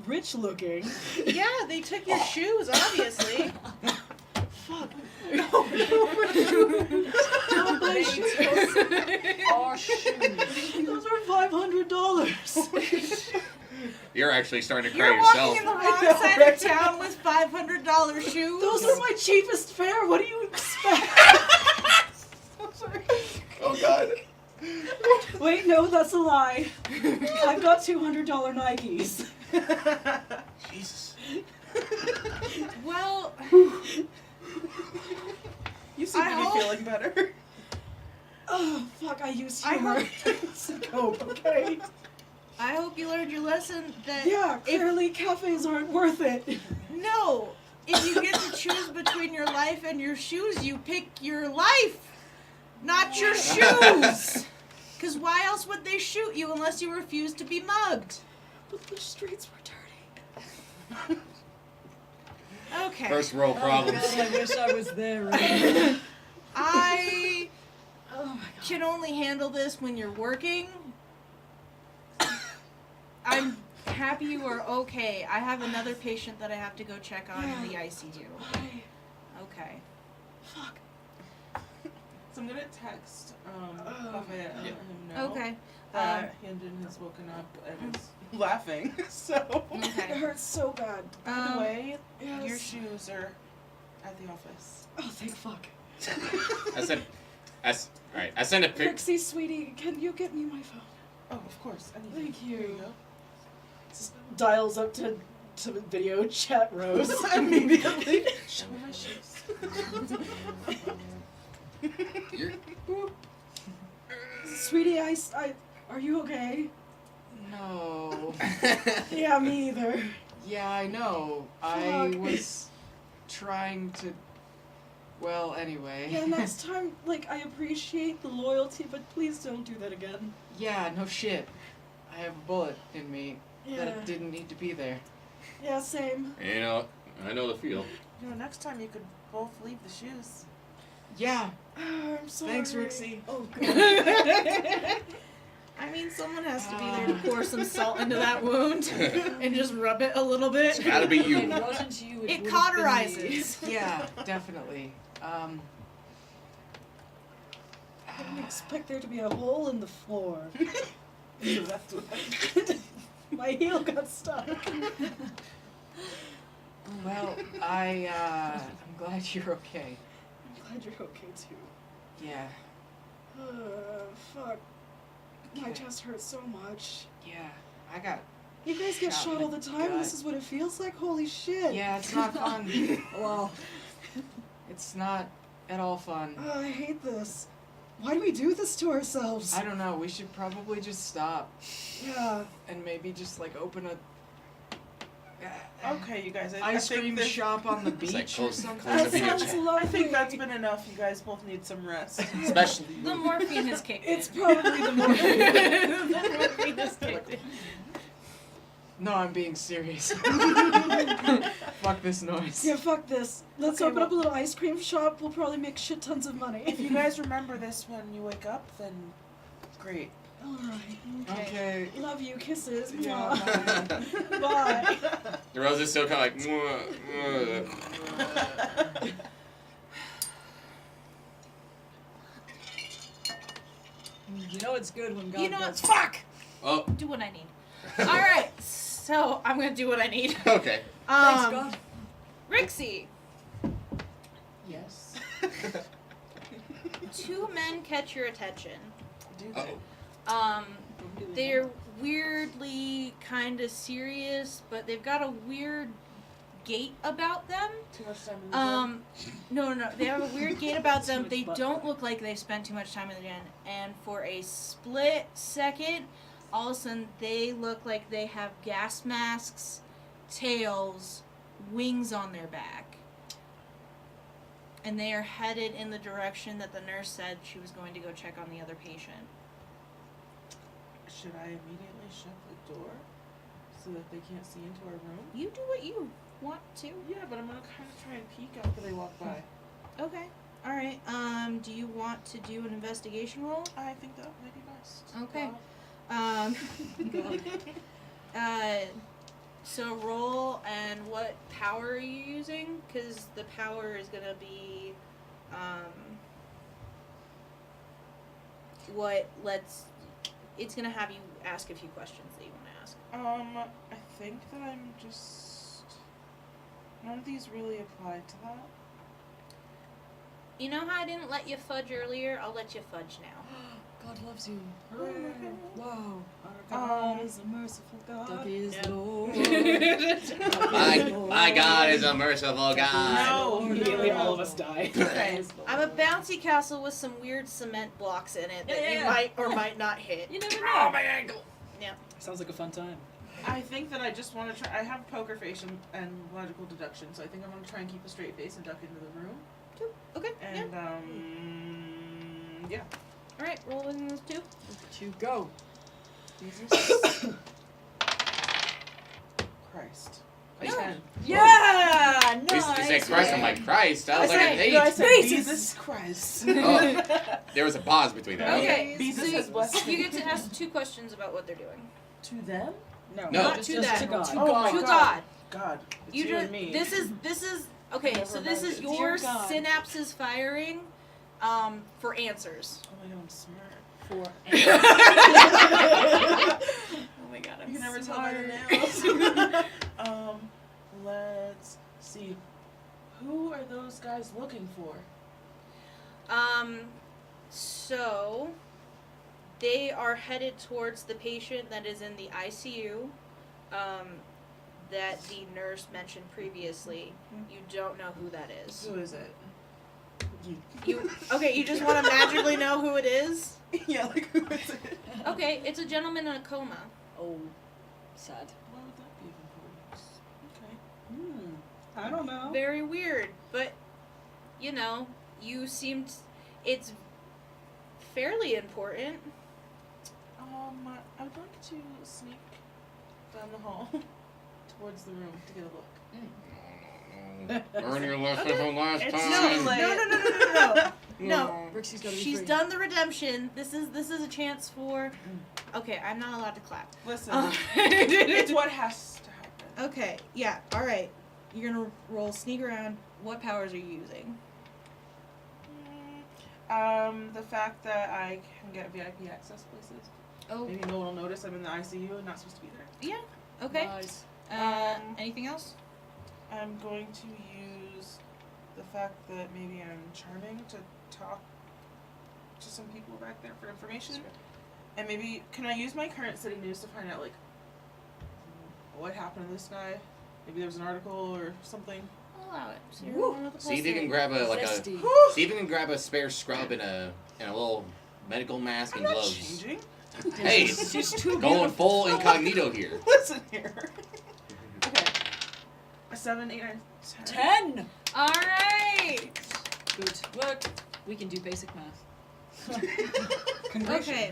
rich looking. Yeah, they took your shoes, obviously. Fuck. Don't my shoes. Our shoes. Those are $500. You're actually starting to cry You're yourself. walking in the wrong side of town with $500 shoes. Those are my cheapest fare. What do you expect? I'm sorry. Oh God. Wait, no, that's a lie. I've got $200 Nikes. Jesus. Well, You seem I to be hope- feeling better. Oh, fuck, I used I humor. It's a cope, okay? I hope you learned your lesson that Yeah, clearly cafes aren't worth it. no, if you get to choose between your life and your shoes, you pick your life, not your shoes. Because why else would they shoot you unless you refuse to be mugged? But the streets were dirty. Okay. First world problems. I wish I was there. I Oh my god. can only handle this when you're working. I'm happy you are okay. I have another patient that I have to go check on in the ICU. Why? Okay. Fuck. So I'm gonna text Buffett and let him know Okay. that Hyunjin has woken up and is laughing. So It Okay. hurts so bad. by the way, Yes. your shoes are at the office. Oh, thank fuck. I sent a pic. Pixie, sweetie, can you get me my phone? Oh, of course. Anything. Thank Here you you. go. Just dials up to video chat Rose. Immediately. Show me my shoes. Sweetie, I, are you okay? No. Yeah, me either. Yeah, I know. I was trying to. Well, anyway. Yeah, next time, like, I appreciate the loyalty, but please don't do that again. Yeah, no shit. I have a bullet in me Yeah. that didn't need to be there. Yeah, same. You know, I know the feel. You know, next time you could both leave the shoes. Yeah. I'm sorry. Thanks, Rixie. Oh, God. I mean, someone has to be there to pour some salt into that wound and just rub it a little bit. Gotta be If you. it wasn't you, It would've cauterizes. Yeah, definitely. I didn't expect there to be a hole in the floor. That's what My heel got stuck. Well, I'm glad you're okay. I'm glad you're okay, too. Yeah. Fuck. My Okay. chest hurts so much. Yeah. I got. You guys get Shot shot in all the the time, gut. this is what it feels like? Holy shit. Yeah, it's not fun. Well, It's not at all fun. Oh, I hate this. Why do we do this to ourselves? I don't know. We should probably just stop Yeah. and maybe just like open Okay, you guys. I Ice think cream this- shop on the beach like or close- something. close That the beach. sounds lovely. I think that's been enough. You guys both need some rest. Especially. The morphine has kicked in. It's probably the more. The morphine has kicked in. No, I'm being serious. Fuck this noise. Yeah, fuck this. Let's Okay, open up a little ice cream shop. We'll probably make shit tons of money. If you guys remember this when you wake up, then great. Alright. Okay. Love you. Kisses. Yeah, Mwah. Bye. The rose is still kind of like. "Mwah, mwah." You know it's good when God You know does. what? Fuck! Oh. Do what I need. Alright, so I'm gonna do what I need. Okay. Thanks, God. Rixie, Yes. 2 men catch your attention. Do Uh they? oh. They're weirdly kind of serious, but they've got a weird gait about them. Too much time in the gym? No. They have a weird gait about Too them. much They butt don't play. look like they've spent too much time in the gym. And for a split second, all of a sudden, they look like they have gas masks, tails, wings on their back. And they are headed in the direction that the nurse said she was going to go check on the other patient. Should I immediately shut the door so that they can't see into our room? You do what you want to. Yeah, but I'm gonna kind of try and peek after they walk by. Okay. Alright. Do you want to do an investigation roll? I think that might be best. Okay. God. So roll, and what power are you using? Because the power is gonna be, it's gonna have you ask a few questions that you want to ask. I think that I'm just. None of these really apply to that. You know how I didn't let you fudge earlier? I'll let you fudge now. God loves you. Okay. Wow. God is a merciful God. Ducky is Yeah. Lord. My God is a merciful God. No. Immediately all of us die. Okay. I'm a bouncy castle with some weird cement blocks in it that you Yeah. might or might not hit. You never Oh, know. my ankle. Sounds like a fun time. I think that I just want to try. I have poker face and logical deduction, so I think I'm going to try and keep a straight face and duck into the room. Okay, yeah. And, yeah. Alright, roll in those 2. To go. Jesus. Christ. A 10. Yeah! You said Christ, I'm like, Christ. I was like, said- an No, I 8. said Jesus. Jesus Christ. Oh. There was a pause between that. Okay, Jesus so has blessed you me. get to ask 2 questions about what they're doing. To them? No. Not just to to them. God. Oh my To God. God. God. It's You you just and me. this is okay, Never so this is imagined. your Dear God. synapses firing for answers. Oh my God, I'm smart. For Oh my god, You can never tell by the nails. Let's see. Who are those guys looking for? So they are headed towards the patient that is in the ICU, that the nurse mentioned previously. You don't know who that is. Who is it? You just want to magically know who it is? Yeah, like who is it? Okay, it's a gentleman in a coma. Oh, sad. Why would that be of importance? Okay. I don't know. Very weird, but you seemed it's fairly important. I would like to sneak down the hall towards the room to get a look. Learn your lesson from last It's time. too late. No. Rixie's gotta be She's free. done the redemption. This is a chance for. Okay, I'm not allowed to clap. Listen, it's what has to happen. Okay, yeah, all right. You're gonna roll sneak around. What powers are you using? The fact that I can get VIP access places. Oh, Maybe no one will notice I'm in the ICU and not supposed to be there. okay. Nice. Anything else? I'm going to use the fact that maybe I'm charming to talk to some people back there for information. And maybe, can I use my current city news to find out, like, what happened to this guy? Maybe there was an article or something. I'll allow it. So you're Woo. rolling with a See if you +3. can grab a Zesty. see if you can grab a spare scrub and a little medical mask I'm and not gloves. changing. Hey, She's too going beautiful. full incognito here. Listen here. Okay. A 7, 8, 9, 10. 10! All right. Good work. We can do basic math. Okay.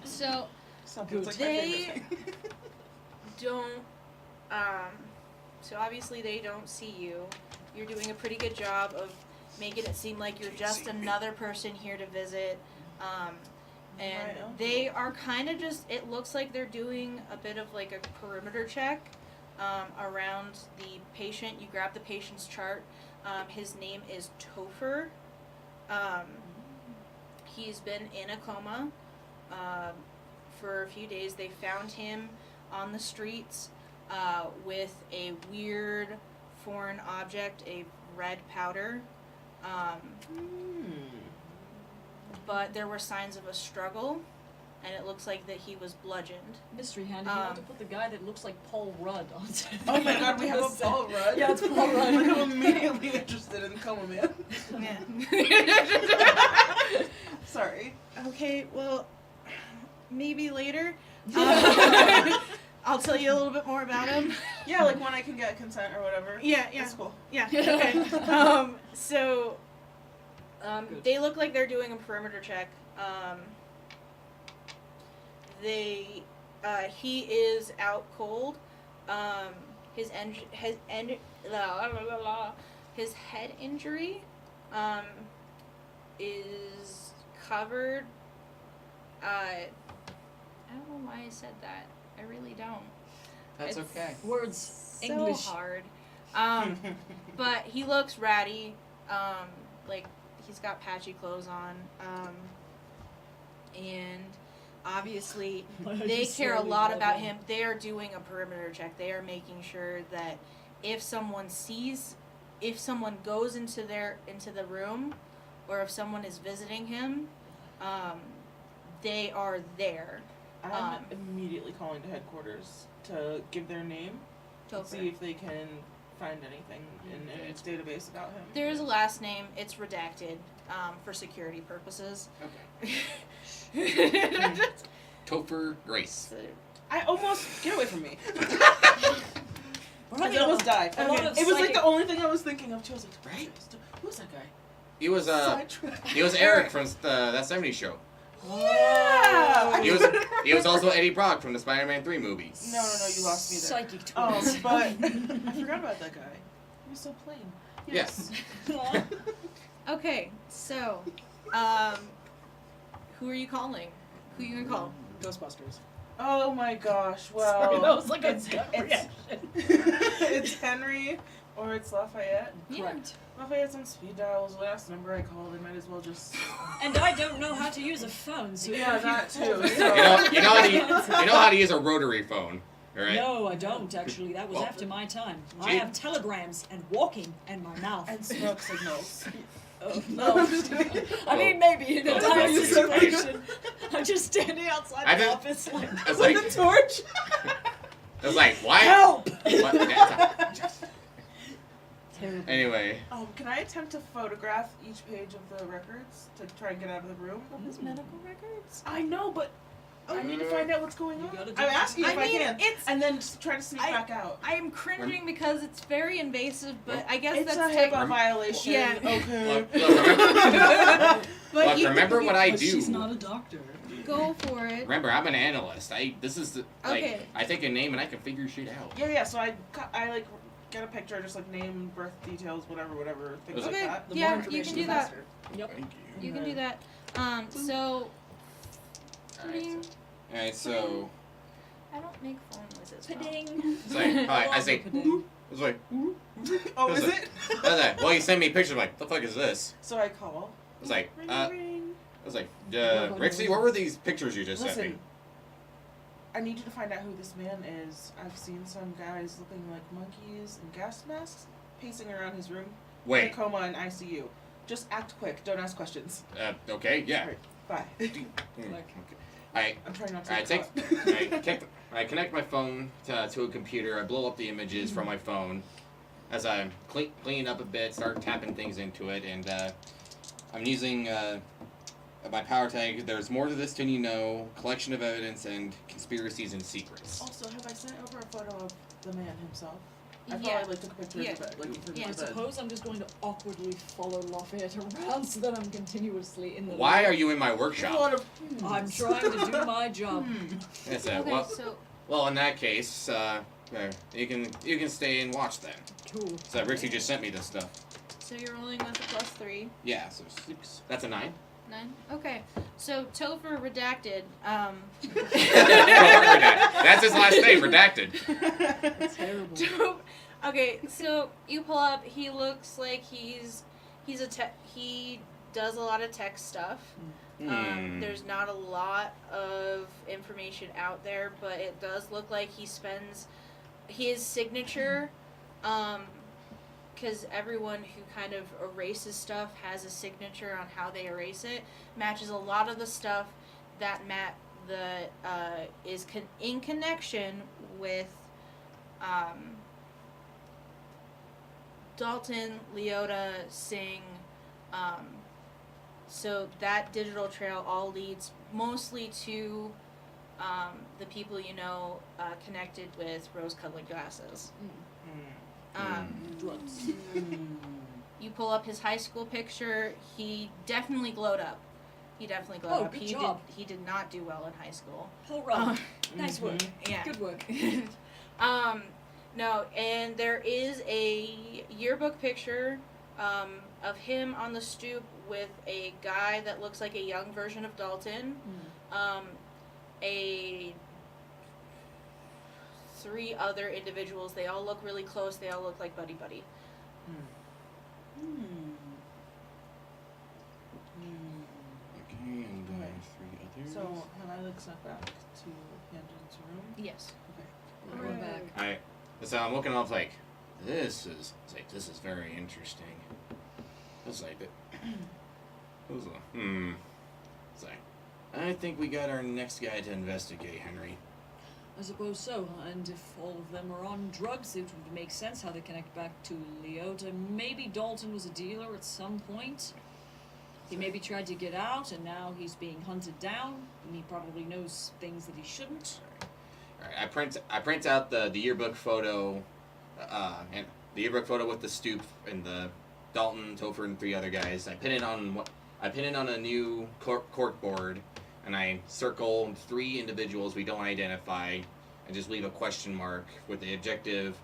So Something's like my They- favorite thing. don't. So obviously they don't see you. You're doing a pretty good job of making it seem like you're just another person here to visit. And Right, okay. they are kind of just. It looks like they're doing a bit of like a perimeter check around the patient. You grab the patient's chart. His name is Topher. He's been in a coma for a few days. They found him on the streets with a weird foreign object, a red powder. But there were signs of a struggle, and it looks like that he was bludgeoned. Mystery hand, you have to put the guy that looks like Paul Rudd on set. Oh my god, we have a Paul Rudd. Yeah, it's Paul Rudd. I'm immediately interested in Coma Man. Yeah. Sorry. Okay, well, maybe later. I'll tell you a little bit more about him. Yeah, like when I can get consent or whatever. Yeah. That's cool. Yeah. Okay. So, Good. they look like they're doing a perimeter check. He is out cold. His head injury, is covered. I don't know why I said that. I really don't. That's It's okay. Words. So English. hard. But he looks ratty. Like he's got patchy clothes on. And obviously they care a lot about him. They are doing a perimeter check. They are making sure that if someone goes into the room, or if someone is visiting him, they are there. I'm immediately calling to headquarters to give their name and see if they can find anything in its database about him. There is a last name. It's redacted for security purposes. Okay. Topher Grace. I almost get away from me. We're I having almost died. a lot of It was like psychic- the only thing I was thinking of too. I was like, Right? Who's that guy? He was Sidetrack. he was Eric from that '70s show. Yeah. He was also Eddie Brock from the Spider-Man 3 movie. No, you lost me there. Psychic twins. But I forgot about that guy. He was so plain. Yes. Okay, so who are you calling? Who are you gonna call? Ghostbusters. Oh my gosh. Sorry, Well, that was like a gut reaction. it's Henry or it's Lafayette. Correct. Lafayette's on speed dial. Was the last number I called. I might as well just. And I don't know how to use a phone, so Yeah, if you that call too. me- So- You know how to use a rotary phone, all right? No, I don't actually. That was Well, after my time. I gee. have telegrams and walking and my mouth. And smoke signals. Oh, no. I mean, maybe in a Oh, dire you situation. I'm just standing outside I the didn't- office like, I was like, With a torch. I was like, why? help! What? Terrible. Anyway, Can I attempt to photograph each page of the records to try and get out of the room? His medical records? I know, but I need to find out what's going You on. gotta do I'm it. asking if I can, it's. and then just try to sneak I- back out. I am cringing because it's very invasive, but I guess It's that's a HIPAA tech- violation. Yeah. Okay. look, remember, But look, you remember what I But do. she's not a doctor. go for it. Remember, I'm an analyst. This is the, like, Okay. I take a name and I can figure shit out. Yeah. So I like get a picture, just like name, birth details, whatever, things Okay. like that. The Yeah, more you information, can do the that. faster. Yep. Thank you. You can do that. So. Alright, alright, so I don't make phone noises. well. Pudding. it's like, I say, Pudding. it's like, Oh, Is is it? it? I was like, well, you send me a picture. I'm like, the fuck is this? So I call. I was like, Ring, I ring. was like, Rixie, what were these pictures you just sent me? Listen, I need you to find out who this man is. I've seen some guys looking like monkeys in gas masks pacing around his room. In a Wait, coma in ICU. Just act quick. Don't ask questions. okay, yeah. Bye. I I'm trying not to. I get take caught. I connect my phone to a computer. I blow up the images from my phone as I'm cleaning up a bit, start tapping things into it, and I'm using my power tag. There's more to this than you know. Collection of evidence and conspiracies and secrets. Also, have I sent over a photo of the man himself? I thought Yeah. I like took a picture of the bed. Like for Yeah. I the bed. suppose I'm just going to awkwardly follow Lafayette around so that I'm continuously in the Why loop. are you in my There's a workshop? lot of I'm trying to do my job. Yes, Okay, well, so well, in that case, you can stay and watch then. Cool. So Rixie just sent me this stuff. you're rolling with a +3. Yeah, so 6. That's a 9. 9. Okay. So Topher redacted. That's his last name, redacted. Terrible. Okay, so you pull up. He looks like he does a lot of tech stuff. There's not a lot of information out there, but it does look like he spends his signature, because everyone who kind of erases stuff has a signature on how they erase it, matches a lot of the stuff that is in connection with Dalton, Leota, Singh. So that digital trail all leads mostly to the people connected with rose-colored glasses. Drugs. You pull up his high school picture. He definitely glowed up. He Good job. He did not do well in high school. Hurrah. Nice work. Yeah. Good work. No, and there is a yearbook picture of him on the stoop with a guy that looks like a young version of Dalton. Three other individuals. They all look really close. They all look like buddy. Okay, and 3 others. So can I like snuck back to Hyunjin's room? Yes. Okay. We're going back. Alright. So I'm looking up like this is very interesting. It's like it's like I think we got our next guy to investigate, Henry. I suppose so, and if all of them are on drugs, it would make sense how they connect back to Leota. Maybe Dalton was a dealer at some point. He maybe tried to get out, and now he's being hunted down, and he probably knows things that he shouldn't. Alright, I print out the yearbook photo, and the yearbook photo with the stoop and the Dalton, Topher, and 3 other guys. I pin it on a new cork board, and I circle 3 individuals we don't identify, and just leave a question mark with the objective,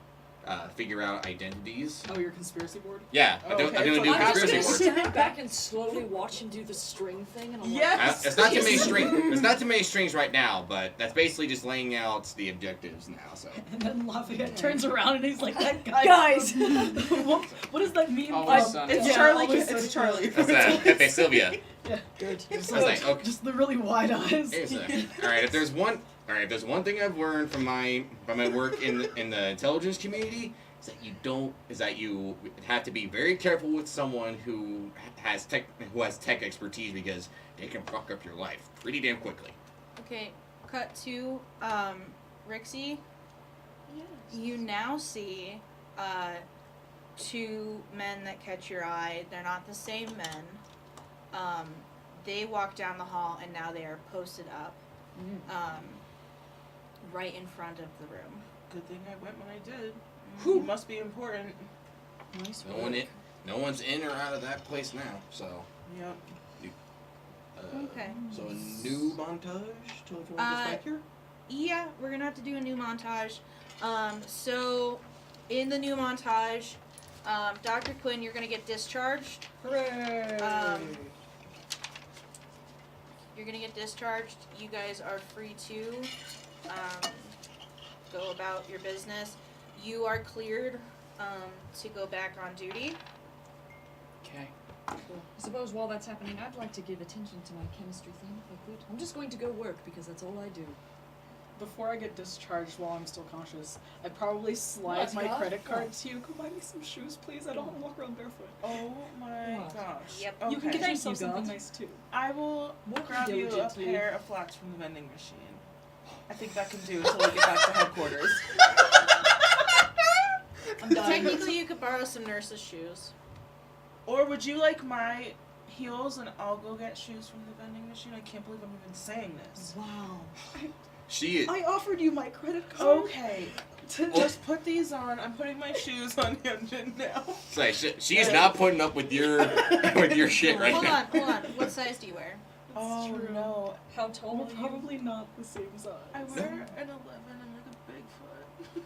figure out identities. Oh, your conspiracy board? Yeah, Oh, I do okay, a so new I'm I'm just conspiracy gonna board. stand back and slowly watch him do the string thing, and I'm Yes! It's not too many strings. There's not too many strings right now, but that's basically just laying out the objectives now. So And then Lafayette turns around and he's like, that guy. Guys! what does that mean? All of a sudden. It's Yeah, Charlie. all of a It's sudden- Charlie. that's Pepe Sylvia. Good. Just, I was like, okay. just the really wide eyes. All right, if there's one thing I've learned from my work in the intelligence community, is that you have to be very careful with someone who has tech expertise, because they can fuck up your life pretty damn quickly. Okay. Cut to Rixie. You now see 2 men that catch your eye. They're not the same men. They walk down the hall, and now they are posted up right in front of the room. Good thing I went when I did. He must be important. Nice No one's in or out of that place now. So Yep. Okay. So a new montage till everyone gets back here. Yeah, we're gonna have to do a new montage. So in the new montage, Dr. Quinn, you're gonna get discharged. Hooray! You're gonna get discharged. You guys are free to go about your business. You are cleared to go back on duty. Okay. I suppose while that's happening, I'd like to give attention to my chemistry thing, if I could. I'm just going to go work, because that's all I do. Before I get discharged while I'm still conscious, I'd probably slide Let's my go. credit card to you. Go buy me some shoes, please. I don't want to walk around barefoot. Oh my What? gosh. Yep. Okay. You can get Thank yourself you, something God. nice too. I will Working grab you a diligently. pair of flats from the vending machine. I think that can do until we get back to headquarters. I'm dying. Technically, you could borrow some nurse's shoes. Or would you like my heels and I'll go get shoes from the vending machine? I can't believe I'm even saying this. Wow. She is. I offered you my credit card. Okay. Just put these on. I'm putting my shoes on Hyunjin now. So she's not putting up with your shit right Hold now. on. What size do you wear? Oh true. no. How tall We're are you? probably not the same size. I wear an 11. I'm like a Bigfoot.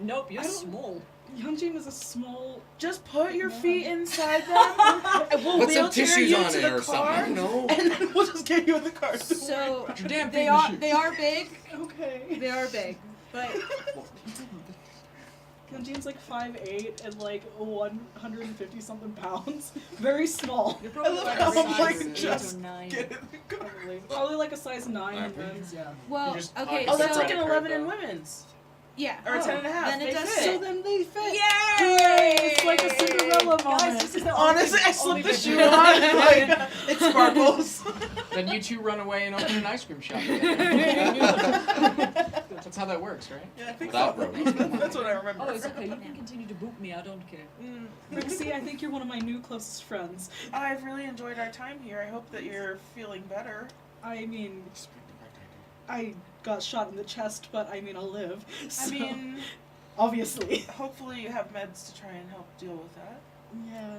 Nope, you're I don't- small. Hyunjin is a small. Just put your feet inside them. And we'll Put some wheelchair tissues you on to it the or something. I car, don't know. and then we'll just get you in the car. So Put your damn feet they in the are shoes. they are big. Okay. They are big, but Hyunjin's like 5'8" and like 150 something pounds. Very small. You're probably I like love a how I'm size like, 8 just or 9. get in the car. Probably like a size 9 Alright. in men's, yeah. well, You just- okay. Oh, that's so like an 11 in women's. yeah. Or a 10 and a half. Then it They does fit. So then they fit. Yay! It's like a Cinderella moment. Guys, this is the Honestly, I only slipped the thing- shoe on. And, like, it sparkles. Then you two run away and open an ice cream shop together. That's how that works, right? Yeah, I think Without so. rope. That's what I remember. Oh, it's okay. You can continue to boot me. I don't care. Rixie, I think you're one of my new closest friends. I've really enjoyed our time here. I hope that you're feeling better. I mean, I got shot in the chest, but I mean, I'll live. I So, mean, obviously. hopefully you have meds to try and help deal with that. Yeah.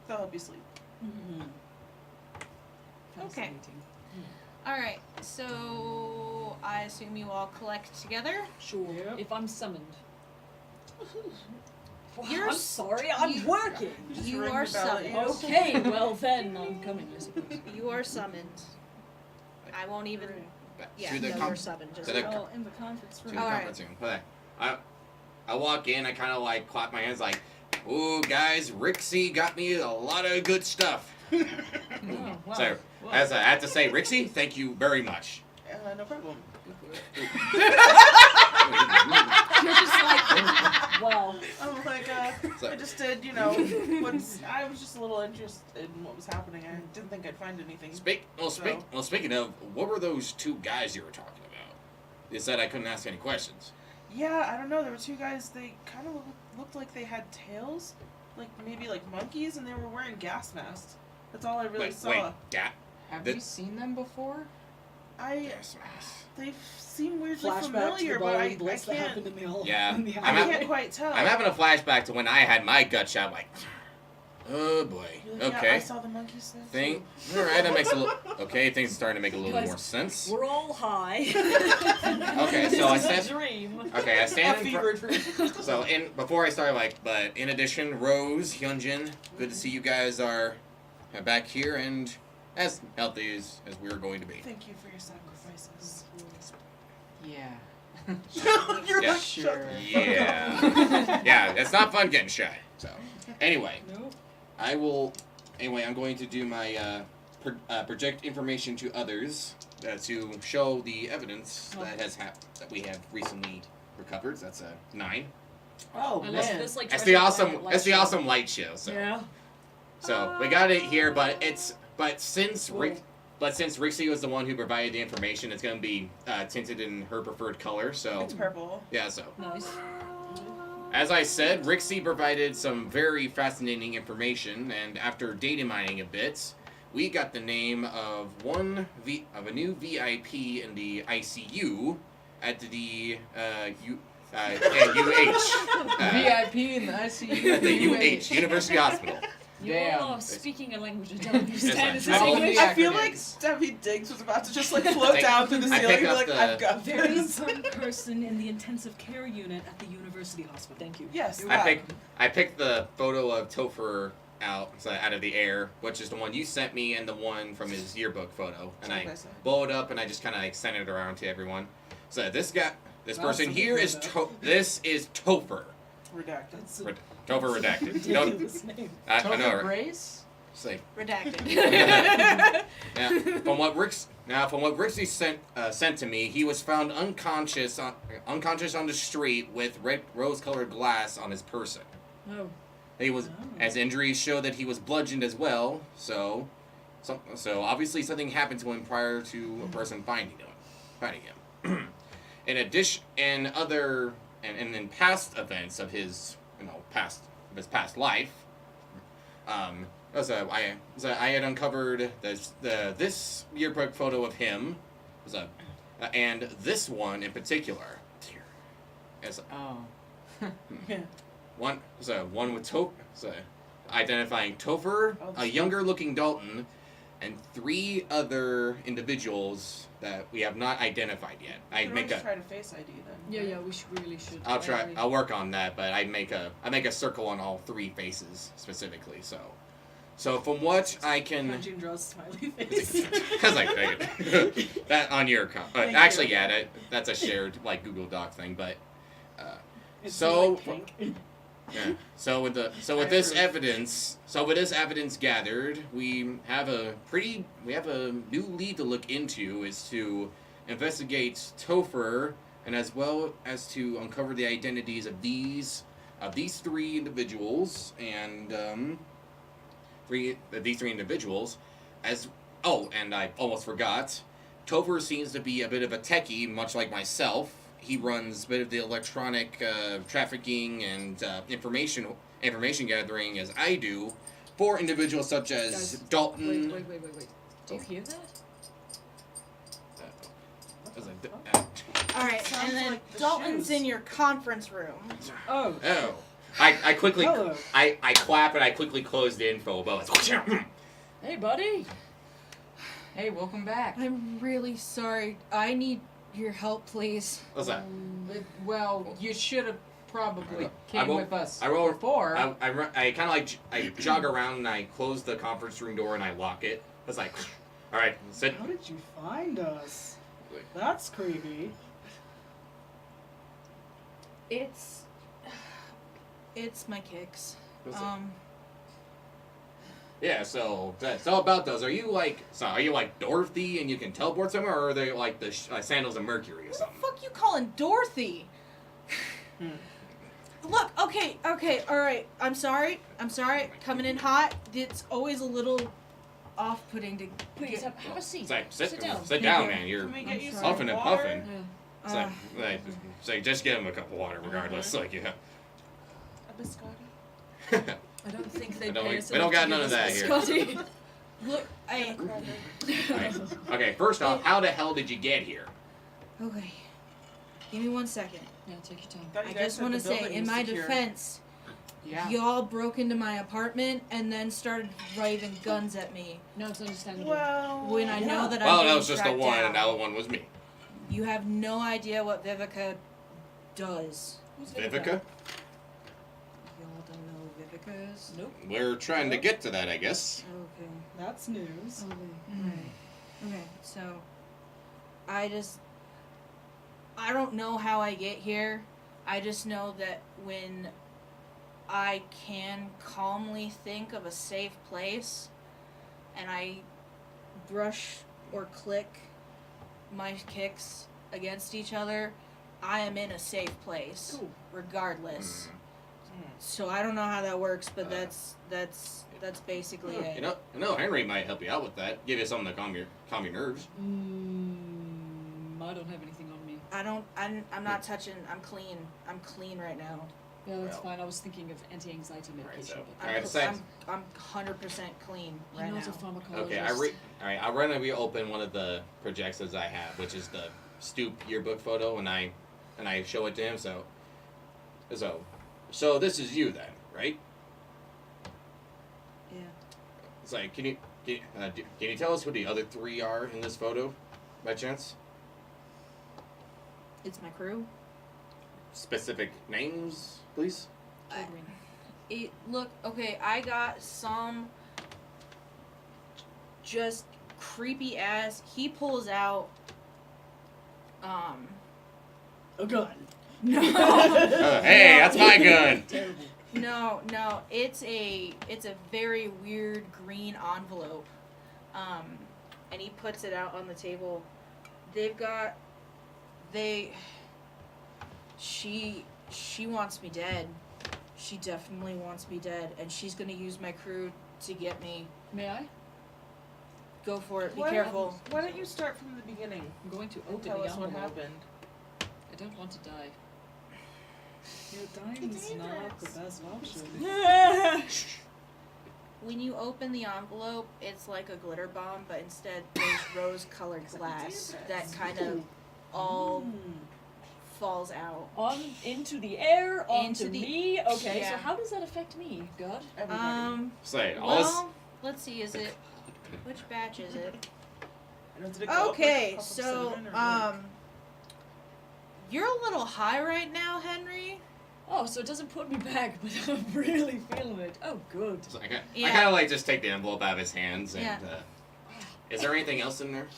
They'll help you sleep. Mm-hmm. Okay. All right. So I assume you all collect together. Sure. Yep. If I'm summoned. Wow, You're I'm sorry. I'm working. Just You ring are the bell at summoned. you. Okay, well then I'm coming, I suppose. You are summoned. I won't even. Yeah, To the no, com- you're summoned. Just to the- Well, in the conference to room. the All right. conference room. Okay. I walk in. I kind of like clap my hands like, "Ooh, guys, Rixie got me a lot of good stuff." Oh, wow. So, Wow. as I have to say, Rixie, thank you very much. No problem. You're just like, wow. I'm like, So- I just did, I was just a little interested in what was happening. I didn't think I'd find anything. Speaking of, what were those two guys you were talking about? You said I couldn't ask any questions. Yeah, I don't know. There were two guys. They kind of looked like they had tails, like maybe like monkeys, and they were wearing gas masks. That's all I really saw. Have The- you seen them before? They seem weirdly Flashback familiar, to the but ballroom I blitz that can't. happened in the hall. Yeah. In the I I'm alley. can't quite tell. I'm having a flashback to when I had my gut shot. Like, oh boy. Yeah, I Okay. saw the monkeys there. Thing. All right, that makes a little. Okay, things are starting to make a little Guys, more sense. We're all high. Okay, so I This is a said. dream. Okay, I A stand in fever front. dream. So before I start, but in addition, Rose, Hyunjin, good to see you guys are back here and as healthy as we are going to be. Thank you for your sacrifices. Yeah. You're Yeah. like, Sure. shut the Yeah. Yeah, it's not fun getting shy. So, anyway, Nope. I'm going to do my project information to others to show the evidence that we have recently recovered. That's a 9. Oh Unless man. this like That's the treasure awesome. planet That's the light awesome light show. So, Yeah. so we got it here, but since Rixie was the one who provided the information, it's going to be tinted in her preferred color. So It's purple. yeah, so. Nice. As I said, Rixie provided some very fascinating information, and after data mining a bit, we got the name of a new VIP in the ICU at the UH. VIP in the ICU. At the UH, University Hospital. You're Damn. speaking a language I don't understand. Is Yes, this I'm- English? I feel acronyms. like Steffi Diggs was about to just like float down through the I ceiling picked and be up like, the- I've got Very this. important person in the intensive care unit at the University Hospital. Thank you. Yes, I picked the photo of Topher out of the air, which is the one you sent me and the one from his yearbook photo, and I blow it up and I just kind of sent it around to everyone. So this person here is this is Topher. redacted. That's a Topher redacted. No, ridiculous name. I Topher know. Right? Grace? It's like, Redacted. yeah. From what Rixie sent to me, he was found unconscious on the street with red rose-colored glass on his person. Oh. He was, as injuries show that he was bludgeoned as well. So obviously something happened to him prior to a person finding him. In addition, in past events of his past life, I had uncovered this yearbook photo of him, and this one in particular. As Oh. one with identifying Topher, a younger-looking Dalton, and 3 other individuals that we have not identified yet. I make try to face ID then. Yeah, we really should. I'll try. I'll work on that, but I make a circle on all 3 faces specifically. So from what I can, June draws smiley face. because I figured that on your actually, yeah, that's a shared like Google Doc thing, but so. Yeah. So with this evidence gathered, we have a new lead to look into, is to investigate Topher, and as well as to uncover the identities of these 3 individuals and these 3 individuals. And I almost forgot, Topher seems to be a bit of a techie, much like myself. He runs a bit of the electronic trafficking and information gathering as I do for individuals such as Dalton. Wait. Do you hear that? Alright, and then like the Dalton's shoes. in your conference room. Oh. Oh. I quickly Hello. I clap and I quickly close the info about Hey, buddy. Hey, welcome back. I'm really sorry. I need your help, please. What's that? Well, you should have probably came roll- with us I roll- before. I kind of like I jog around and I close the conference room door and I lock it. It's like, all right, sit. How did you find us? That's creepy. It's my kicks. What's it? Yeah, so that's all about those. Are you like Dorothy and you can teleport somewhere, or are they like the sandals of Mercury or What the something? fuck you calling Dorothy? Look, okay, alright. I'm sorry. Coming in hot. It's always a little off-putting to Please, get... have a seat. It's like sit down. down, man. You're Can we get you some huffing and water? puffing. Yeah. It's like just give him a cup of water, regardless. Like yeah. A biscotti? I don't think they I don't- pay us we don't enough got to none give of us that here. biscotti. Look, I... Right. Okay, first off, how the hell did you get here? Okay. Give me 1 second. Yeah, take your time. Thought you I guys just said want to the say, building in was my secure. defense, Yeah. y'all broke into my apartment and then started waving guns at me No, it's understandable. Well, when I know that I'm Well, being that was just the tracked one, down. and the other one was me. You have no idea what Vivica does. Who's Vivica? Y'all don't know who Vivica is? Nope. We're trying to get to that, I guess. Okay. That's news. Okay, so I don't know how I get here. I just know that when I can calmly think of a safe place and I brush or click my kicks against each other, I am in a safe place, Cool. regardless. So I don't know how that works, but that's basically it. You know, Henry might help you out with that. Give you something to calm your nerves. I don't have anything on me. I'm not touching. I'm clean. I'm clean right now. Yeah, that's Well. fine. I was thinking of anti-anxiety medication. so- but Alright, so- I'm 100% clean he right knows now. a pharmacologist. Okay, alright, I'll run and reopen one of the projections I have, which is the Stoop yearbook photo, and I show it to him. So this is you then, right? Yeah. It's like, can you tell us who the other 3 are in this photo, by chance? It's my crew. Specific names, please. Look, okay, I got some just creepy ass. He pulls out A gun. no. Hey, that's my gun. Terrible. No, it's a very weird green envelope. And he puts it out on the table. She wants me dead. She definitely wants me dead, and she's gonna use my crew to get me. May I? Go for it. Be Why- careful. Why don't you start from the beginning I'm going to and open tell the us what envelope. happened? I don't want to die. Yeah, dying's not the best option. When you open the envelope, it's like a glitter bomb, but instead there's rose-colored glass that kind of all falls out. Into the air, onto Into the- me. Okay, so yeah. how does that affect me, God? Everybody. Say, all this. Well, let's see. Is it which batch is it? And did it go up, like, a Okay, cup of so cinnamon, or you're a little high right now, Henry. Oh, so it doesn't put me back, but I'm really feeling it. Oh, good. So I Yeah. kind of like just take the envelope out of his hands and. Yeah. Is there anything else in there?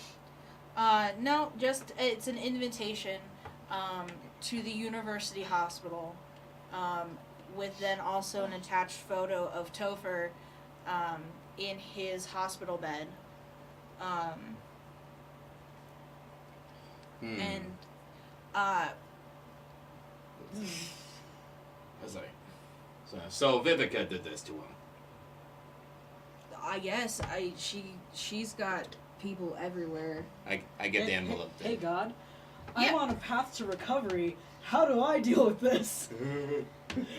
No, just it's an invitation to the university hospital, with then also an attached photo of Topher in his hospital bed. Hmm. And I was like, so Vivica did this to him. I guess she's got people everywhere. I get the envelope. Hey, God. Yeah. I'm on a path to recovery. How do I deal with this?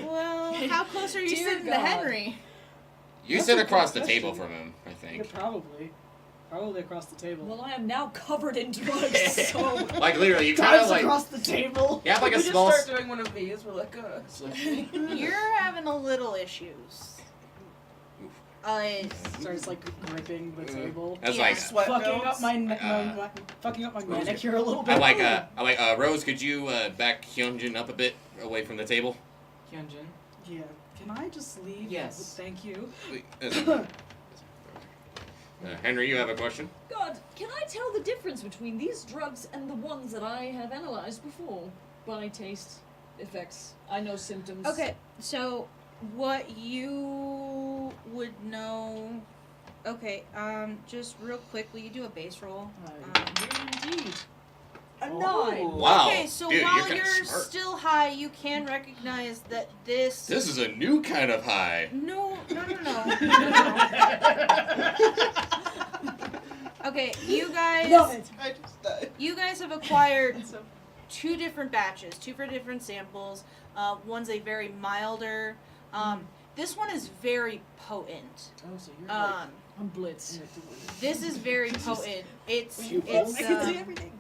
Well, how close are you Dear sitting to God. Henry? You That's sit a across good the table question. from him, I Yeah, think. probably. Probably across the table. Well, I am now covered in drugs, so... Like literally, you kind Dives of like across the table. you have like we a just small. start doing one of these. We're like, It's like- You're having a little issues. Starts like gripping the table. That's Yeah. like sweat Fucking goes. up my fucking up my manicure a little bit. I like Rose. Could you back Hyunjin up a bit away from the table? Hyunjin. Yeah. Can I just leave? Yes. Thank you. Henry, you have a question? God, can I tell the difference between these drugs and the ones that I have analyzed before? By taste, effects, I know symptoms. Okay, so what you would know. Okay, just real quick, will you do a base roll? Indeed. A Oh. 9. Wow. Okay, so dude, while you're kinda you're smart. still high, you can recognize that this. This is a new kind of high. No. Okay, you guys. No. I just died. You guys have acquired two different batches, two for different samples. One's a very milder. This one is very potent. Oh, so you're like, I'm Blitz. This is very potent. It's I can see everything.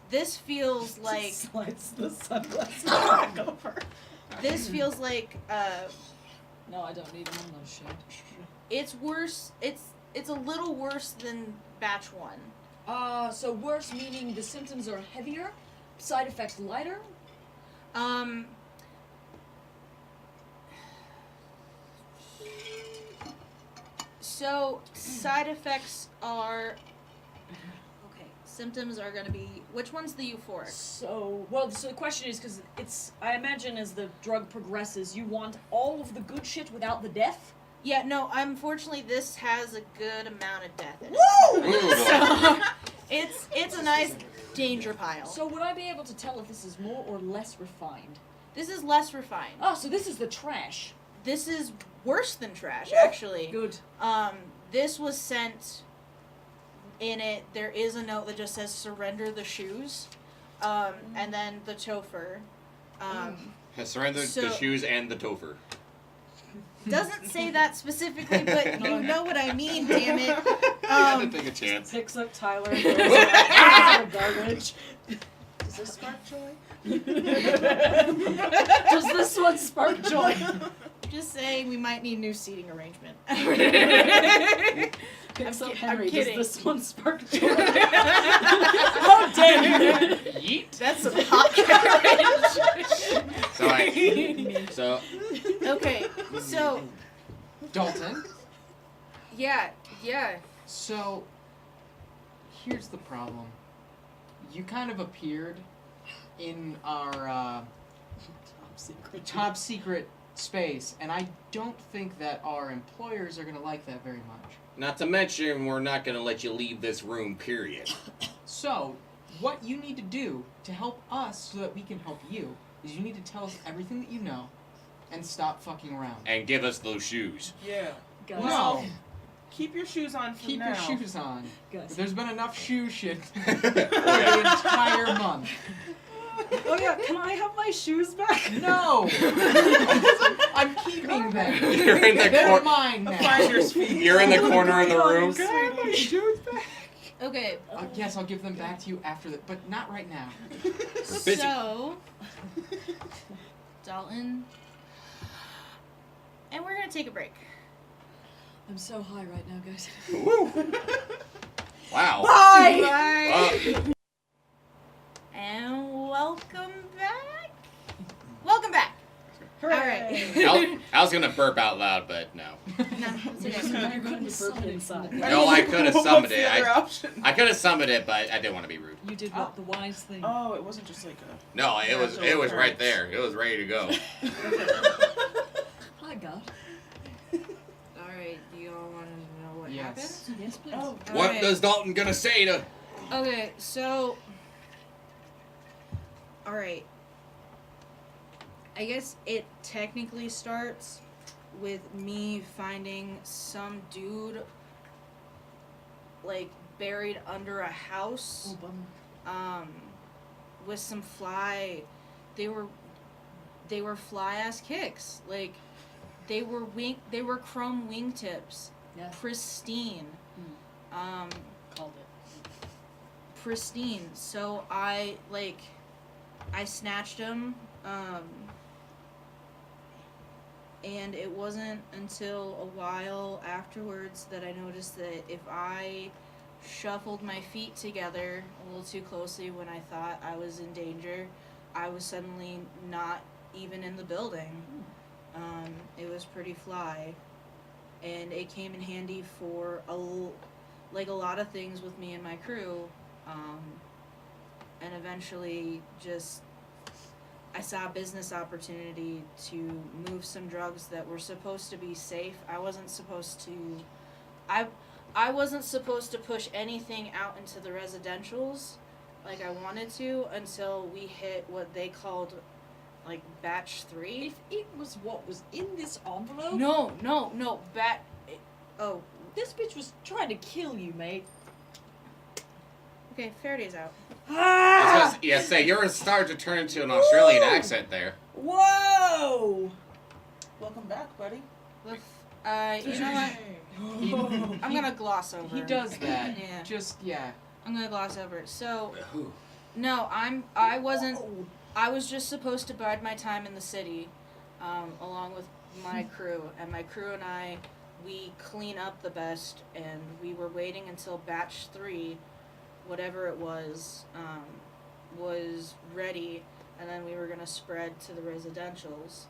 this feels like slides the sunglasses back over. this feels like No, I don't need them. I'm not ashamed. it's worse. It's a little worse than batch one. So worse meaning the symptoms are heavier, side effects lighter. So side effects are okay. Symptoms are gonna be which one's the euphoric? So the question is because it's I imagine as the drug progresses, you want all of the good shit without the death. Yeah, no. Unfortunately, this has a good amount of death in it. Ooh. So it's a nice danger pile. So would I be able to tell if this is more or less refined? This is less refined. Oh, so this is the trash. This is worse than trash, actually. Good. This was sent. In it, there is a note that just says "surrender the shoes," and then the topher. Surrender the So- shoes and the topher. Doesn't say that specifically, but you know what I mean. Damn it. I had to take a chance. Picks up Tyler and throws it out of the garbage. Does this spark joy? Does this one spark joy? Just saying, we might need new seating arrangement. Picks up I'm Henry. kidding. Does this one spark joy? How dare you! Yeet. That's some hot coverage. So Okay, so Dalton. yeah. So, here's the problem. You kind of appeared in our top secret space, and I don't think that our employers are going to like that very much. not to mention, we're not gonna let you leave this room. Period. So, what you need to do to help us so that we can help you is you need to tell us everything that you know and stop fucking around. And give us those shoes. Yeah. Guys, No, Keep your shoes on for keep now. your shoes on. guys. There's been enough shoe shit Oh, the entire month. Oh yeah, can I have my shoes back? No! I'm keeping them. You're in the They're corner. mine now. Finder's fee. You're in the corner of the room. Can I have my shoes back? Okay, Yes, I'll give them back to you after the, but not right now. We're busy. so Dalton, and we're gonna take a break. I'm so high right now, guys. Woo. Wow. Bye. And welcome back. Welcome back. Hooray! All right. I was gonna burp out loud, but no. No, it's okay. You're going to burp inside. No, I could have summoned What's it. the other option? I could have summoned it, but I didn't want to be rude. You did what? The wise thing. Oh, it wasn't just like a. No, it was Natural right occurrence. there. It was ready to go. Hi, God. Alright, do you all want to know what Yes. happened? Yes, please. Oh, What Okay. does Dalton gonna say to? Okay, so. Alright. I guess it technically starts with me finding some dude, like, buried under a house, Oh, bummer. with some fly. They were fly ass kicks. Like, they were chrome wingtips. Yeah. Pristine. Called it. Pristine. So I snatched him, and it wasn't until a while afterwards that I noticed that if I shuffled my feet together a little too closely when I thought I was in danger, I was suddenly not even in the building. It was pretty fly, and it came in handy for a lot of things with me and my crew, and eventually just I saw a business opportunity to move some drugs that were supposed to be safe. I wasn't supposed to push anything out into the residentials like I wanted to until we hit what they called like batch 3. If it was what was in this envelope, No, oh, this bitch was trying to kill you, mate. okay, Faraday's out. Yeah, say you're starting to turn into an Australian accent there. Whoa! welcome back, buddy. Look, you know what? I'm gonna gloss over. He does that. Yeah. Just, yeah. I'm gonna gloss over it. So, Whew. no, I was just supposed to bide my time in the city, along with my crew. And my crew and I, we clean up the best, and we were waiting until batch 3, whatever it was ready, and then we were gonna spread to the residentials.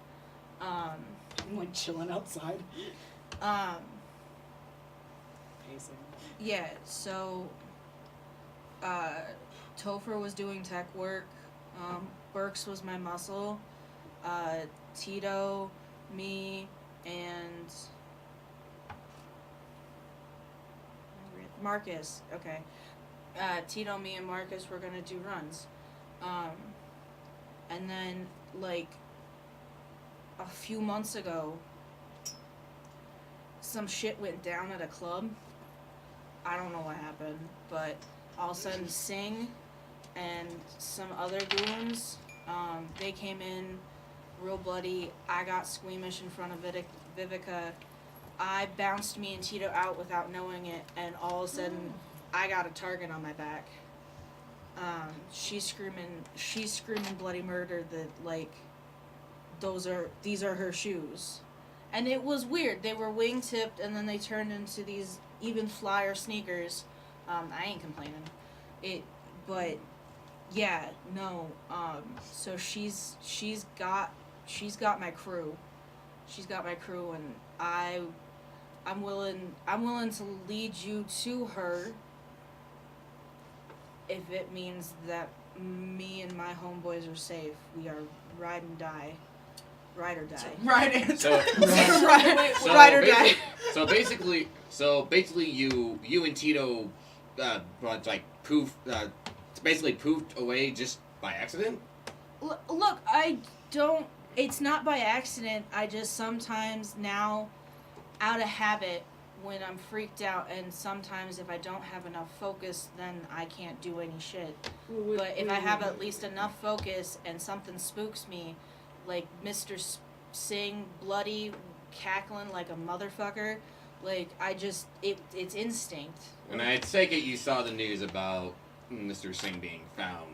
I'm like chilling outside. Pacing. Yeah, so Topher was doing tech work, Burks was my muscle, Tito, me, and Marcus. Okay. Tito, me, and Marcus were gonna do runs. And then, like, a few months ago, some shit went down at a club. I don't know what happened, but all of a sudden Singh and some other goons, they came in real bloody. I got squeamish in front of Vivica. I bounced me and Tito out without knowing it, and all of a sudden I got a target on my back. She's screaming bloody murder that, like, these are her shoes. And it was weird. They were wing-tipped, and then they turned into these even flyer sneakers. I ain't complaining. But yeah, no. So she's got my crew. She's got my crew, and I'm willing to lead you to her if it means that me and my homeboys are safe. We are ride or die. Right answer. Ride or die. So basically, you and Tito, poofed away just by accident. Look, it's not by accident. I just sometimes now, out of habit, when I'm freaked out, and sometimes if I don't have enough focus, then I can't do any shit. But if I have at least enough focus and something spooks me, like Mr. Singh bloody cackling like a motherfucker, Like, it's instinct. And I take it you saw the news about Mr. Singh being found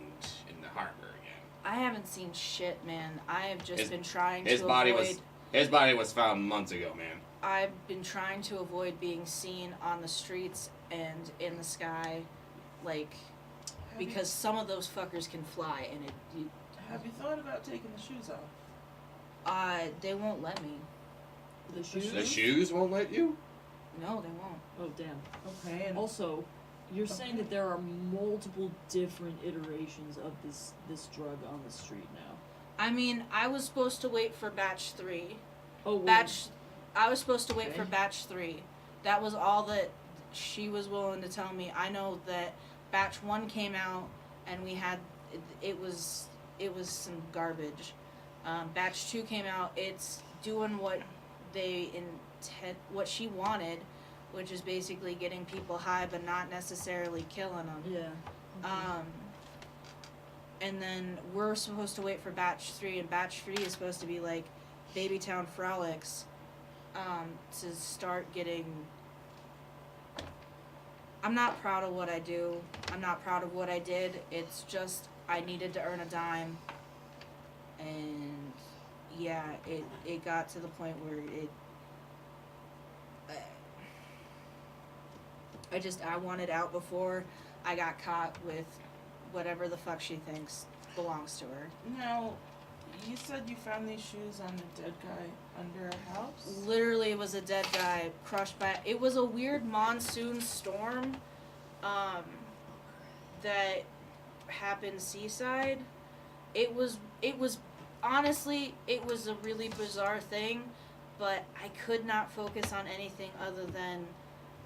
in the harbor again. I haven't seen shit, man. I have just His- been trying His to body avoid. was found months ago, man. I've been trying to avoid being seen on the streets and in the sky, like, because some of those fuckers can fly, and Have you thought about taking the shoes off? they won't let me. The shoes? The shoes won't let you? No, they won't. Oh, damn. Okay. And Also, you're saying that there are multiple different iterations of this drug on the street now. I mean, I was supposed to wait for batch 3. Oh, well, I was supposed to wait for Okay. batch 3. That was all that she was willing to tell me. I know that batch 1 came out and we had it was some garbage. Batch 2 came out. It's doing what what she wanted, which is basically getting people high but not necessarily killing them. yeah. Okay. And then we're supposed to wait for batch 3, and batch 3 is supposed to be like Babytown Frolics, to start getting. I'm not proud of what I do. I'm not proud of what I did. It's just I needed to earn a dime, and yeah, it got to the point where I wanted out before I got caught with whatever the fuck she thinks belongs to her. now, you said you found these shoes on a dead guy under a house. Literally, it was a dead guy crushed by. It was a weird monsoon storm, that happened seaside. It was honestly, it was a really bizarre thing, but I could not focus on anything other than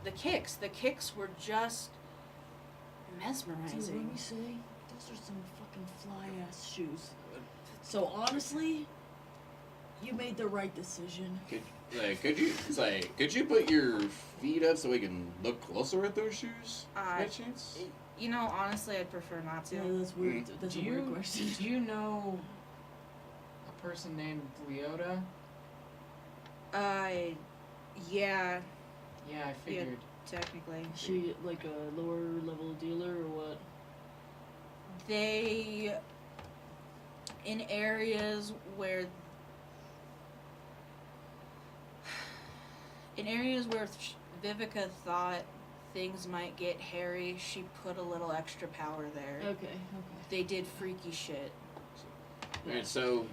the kicks. The kicks were just Dude, let mesmerizing. me say, those are some fucking fly ass shoes. So honestly, you made the right decision. Could you put your feet up so we can look closer at those shoes? By chance? You know, honestly, I'd prefer not to. Yeah, that's weird. That's Do a weird you question. do you know a person named Leota? Yeah, Yeah, I figured. technically. Is she like a lower level dealer or what? They, in areas where Vivica thought things might get hairy, she put a little extra power there. Okay. They did freaky shit. Alright, so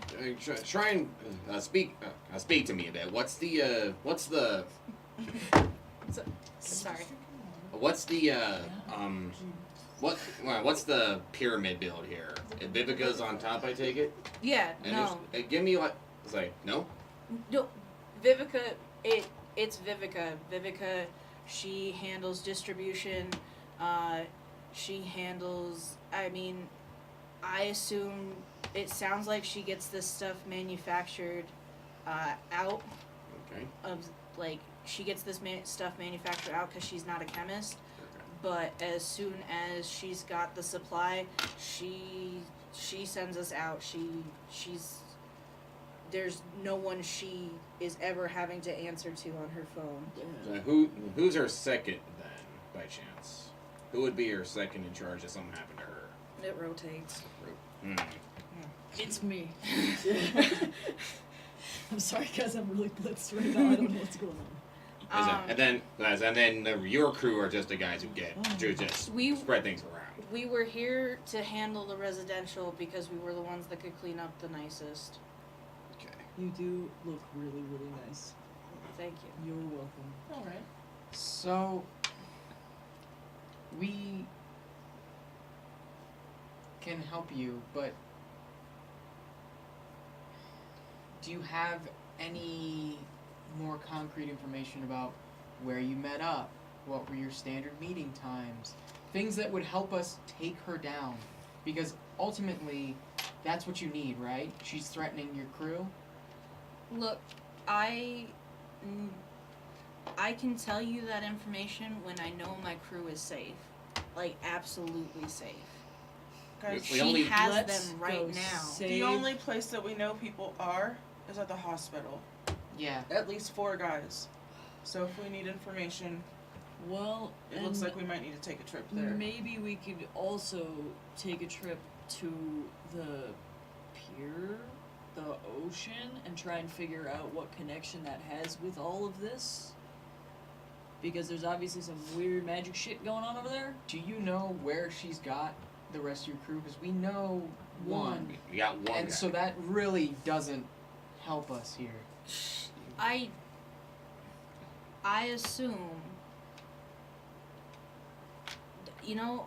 try and speak to me a bit. What's the what's the pyramid build here? If Vivica's on top, I take it. Yeah, And no, give me like it's like no. no, Vivica. It's Vivica. Vivica, she handles distribution. She handles. I mean, I assume it sounds like she gets this stuff manufactured out Okay. of like she gets this stuff manufactured out because she's not a chemist. Okay. But as soon as she's got the supply, she sends us out. She's there's no one she is ever having to answer to on her phone. So who's her second then, by chance? Who would be her second in charge if something happened to her? It rotates. Hmm. It's me. I'm sorry, guys. I'm really blitzed right now. I don't know what's going on. And then your crew are just the guys who get to just We- spread things around. We were here to handle the residential because we were the ones that could clean up the nicest. Okay. You do look really, really nice. Thank you. You're welcome. All right. So we can help you, but do you have any more concrete information about where you met up? What were your standard meeting times? Things that would help us take her down. Because ultimately, that's what you need, right? She's threatening your crew. Look, I can tell you that information when I know my crew is safe. Like, absolutely safe. Guys, We She only- has Let's them right go now. save- the only place that we know people are is at the hospital. Yeah. At least 4 guys. So if we need information, Well, it looks like we might need to take a trip there. maybe we could also take a trip to the pier, the ocean, and try and figure out what connection that has with all of this. Because there's obviously some weird magic shit going on over there. Do you know where she's got the rest of your crew? Because we know one. You got one And guy. so that really doesn't help us here. I assume. You know,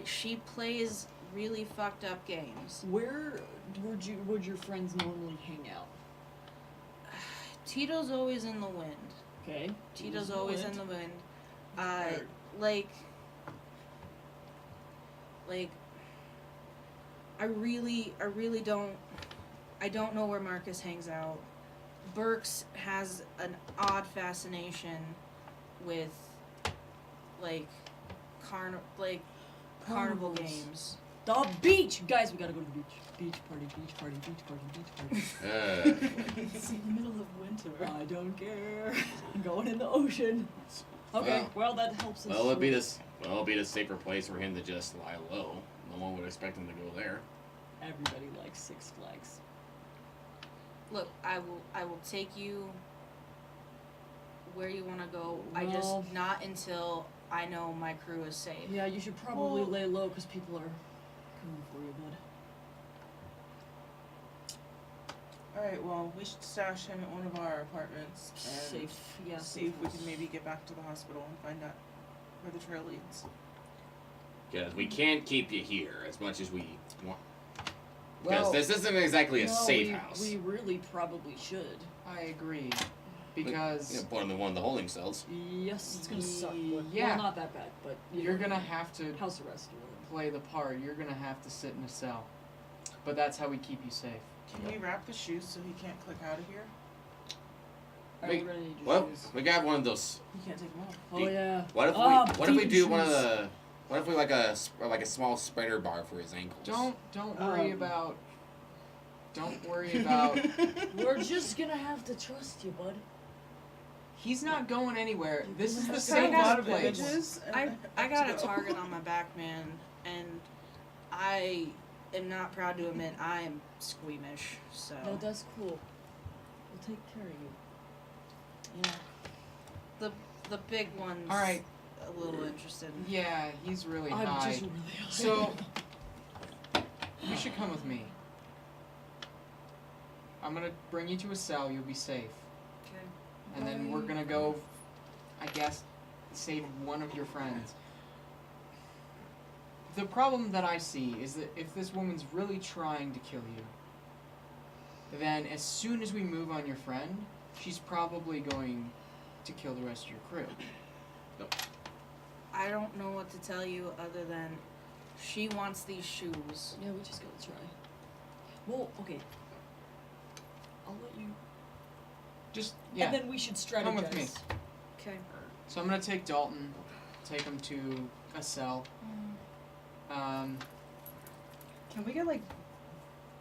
she plays really fucked up games. Where would your friends normally hang out? Tito's always in the wind. Okay. Tito's always in the wind. Or- Like, I really don't know where Marcus hangs out. Burks has an odd fascination with, like, carnival Carnivals. games. The beach! Guys, we gotta go to the beach. Beach party, beach party, beach party, beach party. It's in the middle of winter. I don't care. I'm going in the ocean. Okay, well that helps us. Well, it'd be the safer place for him to just lie low. No one would expect him to go there. Everybody likes Six Flags. Look, I will take you where you want to go. I just Well- not until I know my crew is safe. Yeah, you should probably Well- lay low because people are coming for you, bud. Alright, well, we should stash him at one of our apartments and Safe, yeah. see if we can maybe get back to the hospital and find out where the trail leads. Because we can't keep you here as much as we want. Because Well, this isn't exactly a No, safe we, house. We really probably should. I agree. You Because know, put him in one of the holding cells. Yes, it's gonna suck, but Yeah. well, not that bad, but you're gonna have to house arrest or whatever. play the part. You're gonna have to sit in a cell. But that's how we keep you safe. Can we wrap the shoes so he can't click out of here? Alright, Wait, we're gonna need your Well, shoes. we got one of those. He can't take them off. Oh yeah. What if what if we do one of the? What if we like a small spreader bar for his ankles? Don't worry Um. about. Don't worry about. We're just gonna have to trust you, bud. He's not going anywhere. This is the I same got a lot of place. images. and I got a have to go. target on my back, man, and I am not proud to admit I am squeamish. So No, that's cool. We'll take care of you. Yeah. the big one's All right. a little interested. Yeah, he's really I'm high. just really high. So you should come with me. I'm gonna bring you to a cell. You'll be safe, Okay. and then we're gonna go. I guess save one of your friends. The problem that I see is that if this woman's really trying to kill you, then as soon as we move on your friend, she's probably going to kill the rest of your crew. I don't know what to tell you other than she wants these shoes. Yeah, we just gotta try. Well, okay. I'll let you. Just yeah. And then we should strategize. Come with me. Okay. So I'm gonna take Dalton, take him to a cell. Can we get like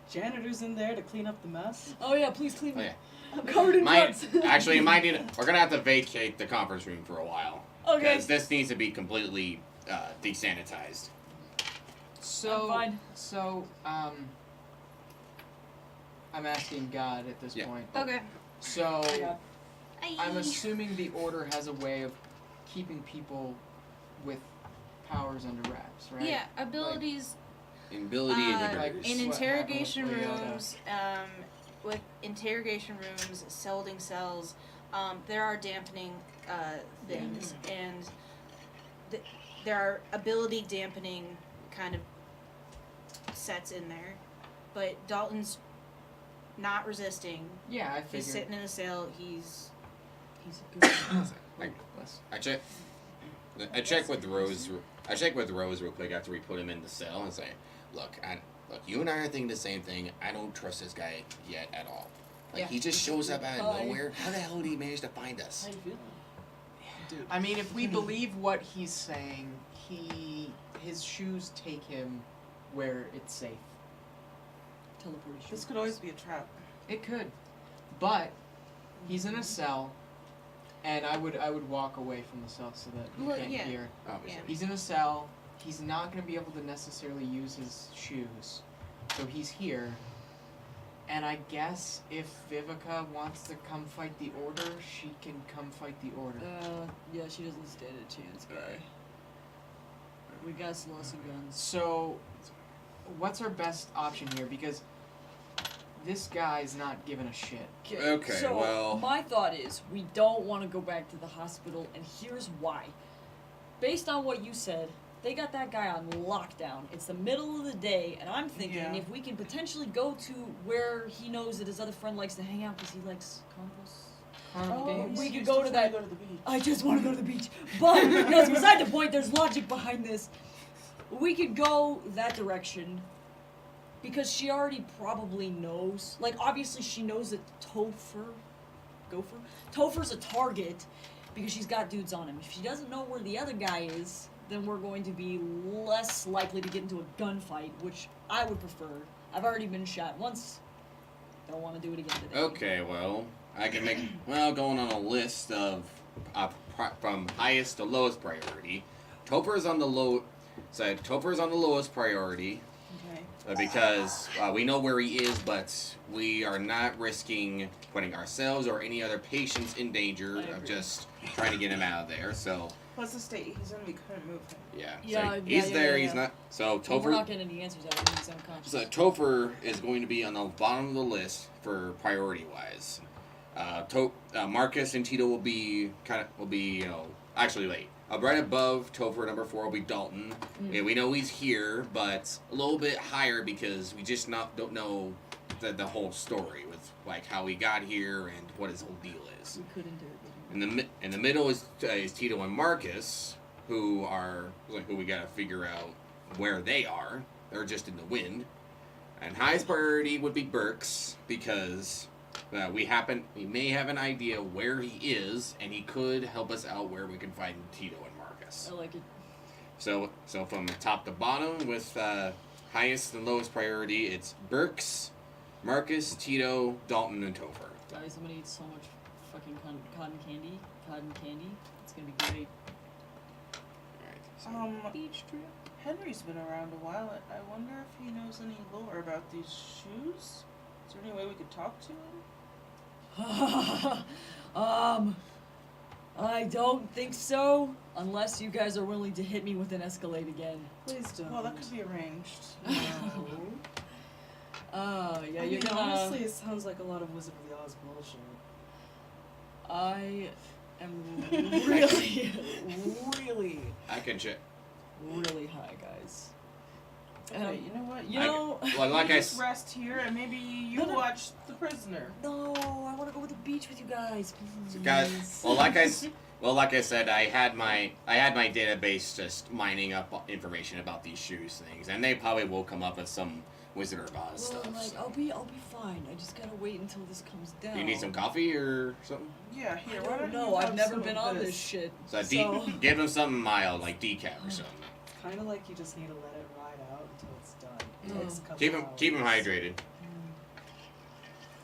janitors in there to clean up the mess? Oh yeah, please clean Oh, me. yeah. I'm covered in guts. Actually, might need. We're gonna have to vacate the conference room for a while. Okay. Because this needs to be completely desanitized. So I'm fine. so I'm asking God at this Yeah. point. Okay. So Yeah. I'm assuming the order has a way of keeping people with powers under wraps, right? Yeah, abilities Ability integrity. like- in What interrogation happened with Leota? rooms, with interrogation rooms, holding cells, there are dampening things, and there are ability dampening kind of sets in there. But Dalton's not resisting. Yeah, I He's figured. sitting in a cell. He's He's a good Like, Bless. I check with Rose. I check with Rose real quick after we put him in the cell and say, "Look, you and I are thinking the same thing. I don't trust this guy yet at all. Like Yeah. he just shows up out of Bye. nowhere. How the hell did he manage to find us?" How you feeling? Dude. I mean, if we believe what he's saying, his shoes take him where it's safe. Teleportation. This could always be a trap. It could, but he's in a cell, And I would walk away from the cell so that he Well, can't yeah. hear. Obviously. He's in a cell. He's not going to be able to necessarily use his shoes. So he's here. And I guess if Vivica wants to come fight the Order, she can come fight the Order. Yeah, she doesn't stand a chance, guy. We got lots of guns. So, what's our best option here? Because this guy's not giving a shit. Okay, so well- my thought is we don't want to go back to the hospital, and here's why. Based on what you said, they got that guy on lockdown. It's the middle of the day, and I'm thinking Yeah. if we can potentially go to where he knows that his other friend likes to hang out because he likes combos. We could go to that. Go to the beach. I just want to go to the beach. But that's beside the point. There's logic behind this. We could go that direction because she already probably knows. Like, obviously, she knows that Topher's a target because she's got dudes on him. If she doesn't know where the other guy is, then we're going to be less likely to get into a gunfight, which I would prefer. I've already been shot once. Don't want to do it again today. Okay, well, I can make, going on a list of, from highest to lowest priority. Topher's on the lowest priority. Okay. Because we know where he is, but we are not risking putting ourselves or any other patients in danger of just trying to get him out of there. So, Plus the state, he's we couldn't move him. so he's there. He's not. So But we're Topher. not getting any answers out of him. He's unconscious. So Topher is going to be on the bottom of the list for priority wise. Marcus and Tito will be actually wait. Right above Topher, number 4 will be Dalton. Yeah, we know he's here, but a little bit higher because we just don't know the whole story with like how he got here and what his whole deal is. We couldn't do it. In the middle is Tito and Marcus, who we gotta figure out where they are. They're just in the wind. And highest priority would be Burks because we may have an idea where he is, and he could help us out where we can find Tito and Marcus. I like it. So from top to bottom, with highest and lowest priority, it's Burks, Marcus, Tito, Dalton, and Topher. Guys, I'm gonna eat so much fucking cotton candy. It's gonna be great. Beach trip. Henry's been around a while. I wonder if he knows any lore about these shoes. Is there any way we could talk to him? I don't think so, unless you guys are willing to hit me with an Escalade again. Please don't. Well, that could be arranged. Yeah, I you're mean, gonna. honestly, it sounds like a lot of Wizard of the Oz bullshit. I am really, really, I can check. really high, guys. Okay, you know what? You know. Well, like I just rest here and maybe you No, no. watch The Prisoner. No, I want to go to the beach with you guys. Guys, please. well, like I said, I had my database just mining up information about these shoes things, and they probably will come up with some Wizard of Oz Well, stuff. like, so. I'll be fine. I just gotta wait until this comes down. Do you need some coffee or something? Yeah, here. I why don't don't know. you I've have never some been of on this shit. So, So give him something mild, like decaf or something. It's kind of like you just need to let it ride out until it's done. It Mm. takes a couple Keep him hours. hydrated.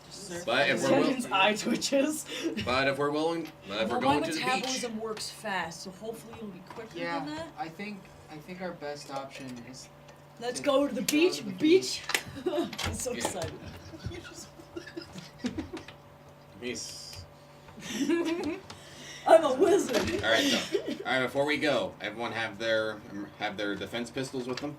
Just But if we're Zed's eye twitches. But if we're willing, if we're well, going my to the beach, metabolism works fast, so hopefully it'll be quicker Yeah, than that. I think our best option is Let's to go to the beach. to the Beach. I'm so Yeah. excited. he's I'm a wizard. all right. Before we go, everyone have their defense pistols with them.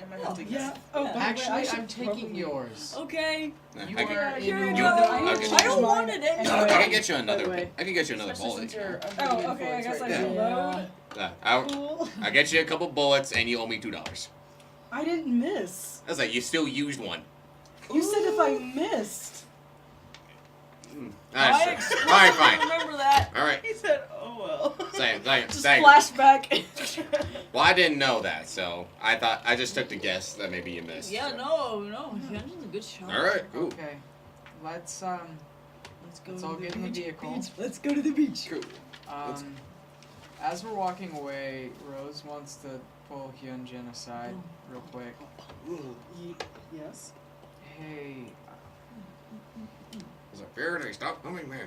Am I helping Yeah. us? Oh, by the way, actually I should I'm taking probably- yours. Okay. You I can, are Here in you your go. Okay. I don't want it Anyway. I can get you By the another. way. I can get you another Especially bullet. since you're under Oh, the okay. I influence guess I right Yeah. should load. I'll get you a couple bullets, and you owe me $2. I didn't miss. That's like you still used one. You said if I missed. That's I true. explicitly All right, fine. remember that. All right. He said, "Oh well." Just Say. flashback. Well, I didn't know that, so I just took the guess that maybe you missed. Yeah, so. no. Hyunjin's a good shot. All right. Cool. Okay. Let's Let's go Let's to all the get in the beach. vehicle. Beach. Let's go to the beach. Cool. as we're walking away, Rose wants to pull Hyunjin aside real quick. Yes. Hey, Faraday, stop moving, man.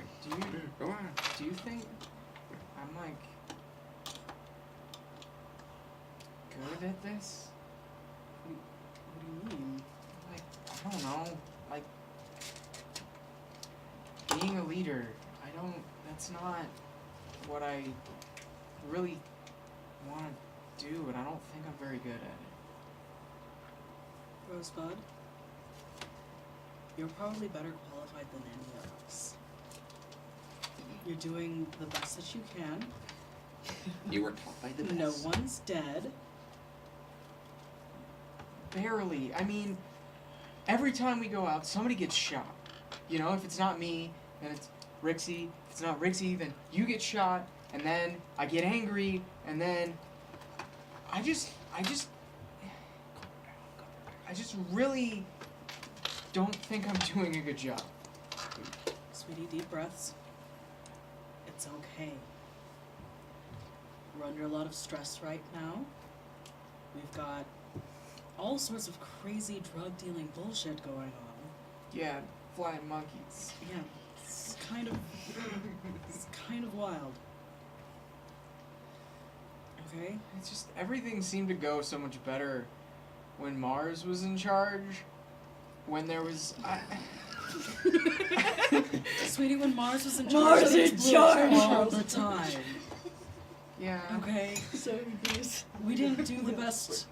Go on. Do you think I'm like good at this? What do you mean? Like, I don't know. Like being a leader, that's not what I really want to do, and I don't think I'm very good at it. Rosebud, you're probably better qualified than any of us. You're doing the best that you can. You were taught by the best. No one's dead. Barely. I mean, every time we go out, somebody gets shot. You know, if it's not me, then it's Rixie. If it's not Rixie, then you get shot, and then I get angry, and then I just really don't think I'm doing a good job. Sweetie, deep breaths. It's okay. We're under a lot of stress right now. We've got all sorts of crazy drug dealing bullshit going on. Yeah, flying monkeys. Yeah, it's kind of wild. Okay? It's just everything seemed to go so much better when Mars was in charge. When there was Sweetie, when Mars was in charge, Mars in things blew charge! all the time. yeah. Okay? So confused. We didn't do the best.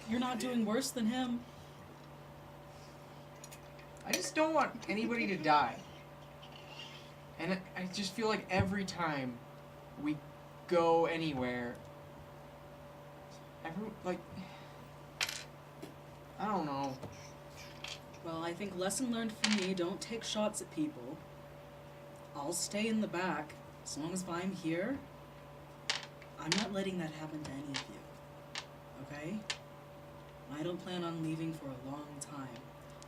You're not doing worse than him. I just don't want anybody to die. And I just feel like every time we go anywhere, I don't know. Well, I think lesson learned for me, don't take shots at people. I'll stay in the back. As long as I'm here, I'm not letting that happen to any of you. Okay? I don't plan on leaving for a long time.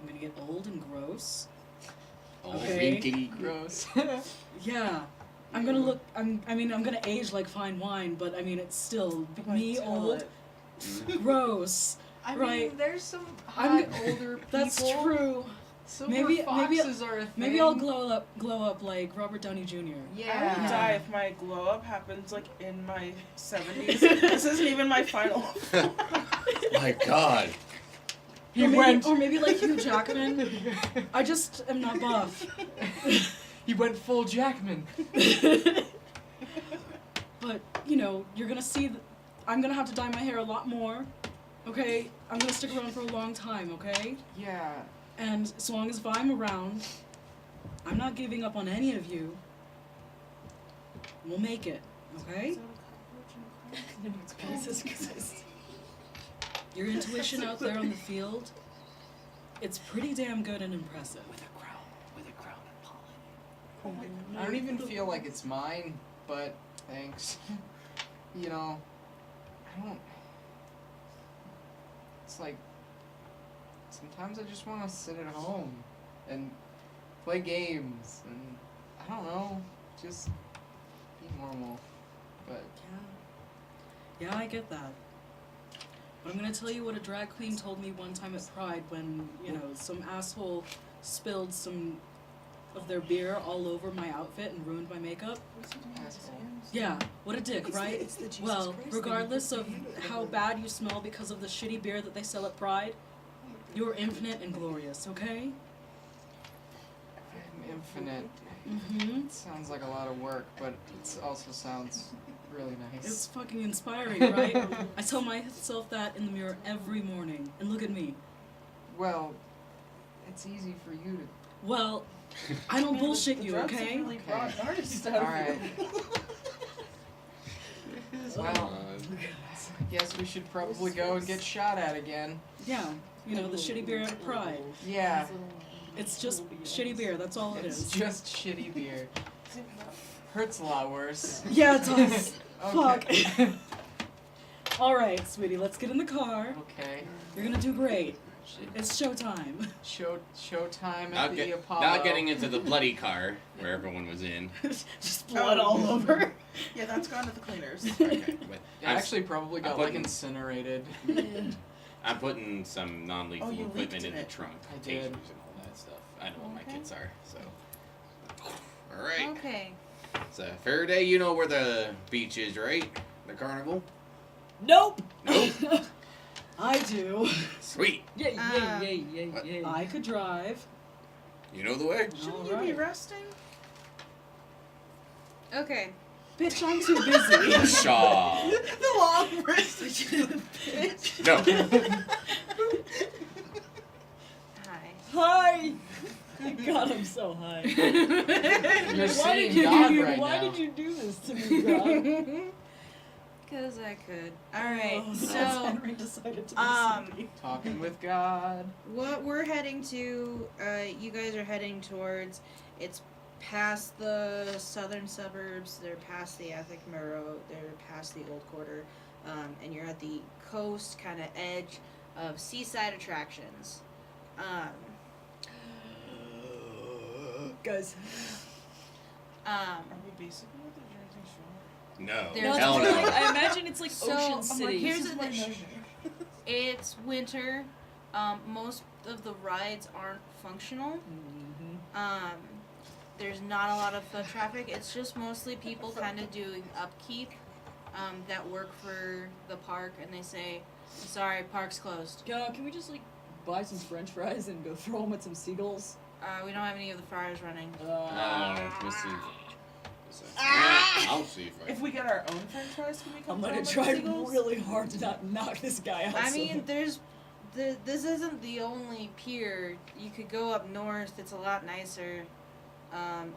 I'm gonna get old and gross. Okay. Winky. Gross. Yeah. I'm gonna I'm gonna age like fine wine, but I mean, it's still me old, gross. I Right. mean, there's some I'm hot older people. That's true. Silver Maybe- foxes are a thing. Maybe I'll glow up like Robert Downey Jr. I would Yeah. die if my glow up happens like in my 70s. This isn't even my final. My God. He or went. maybe like Hugh Jackman. I just am not buff. He went full Jackman. But you know, you're gonna see. I'm gonna have to dye my hair a lot more. Okay, I'm gonna stick around for a long time. Okay, Yeah. and as long as I'm around, I'm not giving up on any of you. We'll make it. Okay. Jesus Christ. Your intuition out there on the field, it's pretty damn good and impressive. With a crown and pollen. I don't even feel like it's mine, but thanks. You know, I don't. It's like sometimes I just want to sit at home and play games and I don't know, just be normal. But Yeah, I get that. But I'm gonna tell you what a drag queen told me one time at Pride when, you know, some asshole spilled some of their beer all over my outfit and ruined my makeup. asshole. Yeah, what a dick, right? Well, regardless of how bad you smell because of the shitty beer that they sell at Pride, you're infinite and glorious, okay? I'm infinite. Mm-hmm. It sounds like a lot of work, but it also sounds really nice. It's fucking inspiring, right? I tell myself that in the mirror every morning. And look at me. Well, it's easy for you to. Well, I don't bullshit you, Drugs have okay? really brought an artist out of Alright. you. Well, I guess we should probably go and get shot at again. Yeah, you know, the shitty beer at Pride. Yeah, It's just shitty beer, that's all it it's is. just shitty beer. Hurts a lot worse. Yeah, it does. Okay. Fuck. Alright, sweetie, let's get in the car. Okay. You're gonna do great. It's showtime. Showtime Not, at the Apollo. not getting into the bloody car where everyone was in. Just blood all over. Yeah, that's gone to the cleaners. Okay, but It I'm, actually probably got I'm like putting- incinerated. I'm putting some non-lethal Oh, you equipment leaked in the it. trunk. I did. Tasers and all that stuff. I know what my Okay. kids are, so. All right. Okay. It's a fair day. You know where the beach is, right? The carnival. Nope. Nope. I do. Sweet. Yay, Um, yay, yay, what? yay, yay. I could drive. You know the way. Shouldn't you be Alright. resting? Okay. Bitch, I'm too busy. Shaw. The long rest. Bitch. No. Hi. Hi. God, I'm so high. You're Why seeing did you God do? right Why now. did you do this to me, God? Because I could. Alright, Oh, so Henry decided to be sleepy. Talking with God. what we're heading to, you guys are heading towards, it's past the southern suburbs, they're past the Ethnic Murrow, they're past the Old Quarter, and you're at the coast kind of edge of seaside attractions. Guys, Are we basically at the Jersey Shore? No. There's No, Hell it's no. like, I imagine it's like So, Ocean I'm like, City. here's This the is my thing. measure. It's winter. Most of the rides aren't functional. There's not a lot of foot traffic. It's just mostly people kind of doing upkeep that work for the park, and they say, "Sorry, park's closed. can we just like buy some French fries and go throw them at some seagulls? We don't have any of the fryers running." Let me see. I'll see if I. If we get our own French fries, can we come I'm gonna throw try them with seagulls? really hard to not knock this guy out. I so mean, this isn't the only pier. You could go up north. It's a lot nicer.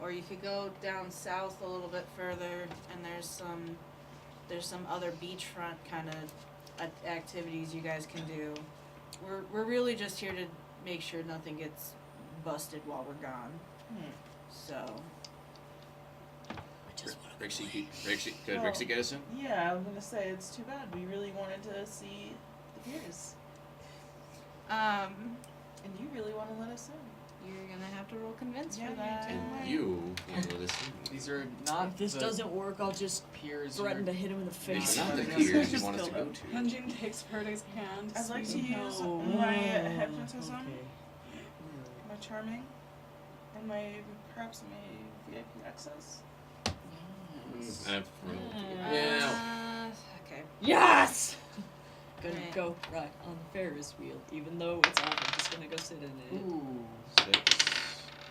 Or you could go down south a little bit further, and there's some other beachfront kind of activities you guys can do. We're really just here to make sure nothing gets busted while we're gone. So Rixie, could Well- Rixie get us in? Yeah, I was gonna say it's too bad. We really wanted to see the piers, and you really want to let us in. you're gonna have to roll convince Yeah, for you that. do. And you want to listen? These are not if this the doesn't work, I'll just peers. threaten to you're- hit him in the face. Not the Just piers you want us to kill go him. to. Hunjin takes Perde's hand. I'd like to sweet. use No. my hypnotism, Okay. my charming, and perhaps my VIP access. Yeah. Okay. Yes! Gonna Right. go right on the Ferris wheel, even though it's off. I'm just gonna go sit in it. Ooh. 6.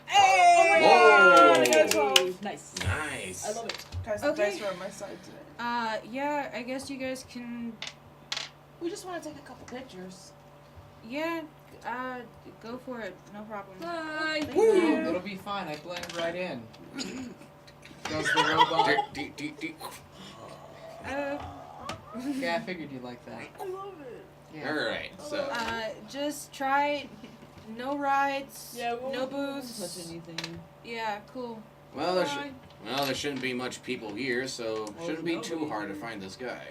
Hey! Oh my God, I got 12. Nice. Nice. I love it. Guys, the Okay. dice are on my side today. Yeah, I guess you guys can. We just want to take a couple pictures. Yeah, go for it. No problem. Bye. Thank Ooh, you. it'll be fine. I blend right in. Does the robot? Yeah, I figured you'd like that. I love it. Yeah. Alright, so. Just try. No rides. Yeah, no touch booths. anything. Yeah, cool. Well, there shouldn't be much people here, so Well, shouldn't be too nobody hard to here. find this guy.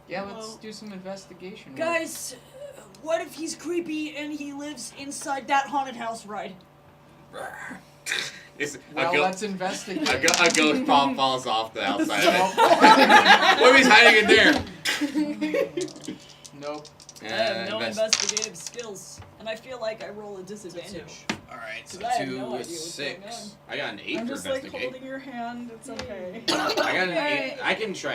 Yeah, let's Well- do some investigation. Guys, what if he's creepy and he lives inside that haunted house ride? Well, let's investigate. a ghost bomb falls off the outside of it. What if he's hiding in there? Nope. I have no investigative skills, and I feel like I roll a disadvantage. Alright, so 'Cause I have 2 no idea is what's going 6. I got an 8 I'm for just like investigate. holding your hand. It's okay. I got an 8. Alright. I can try,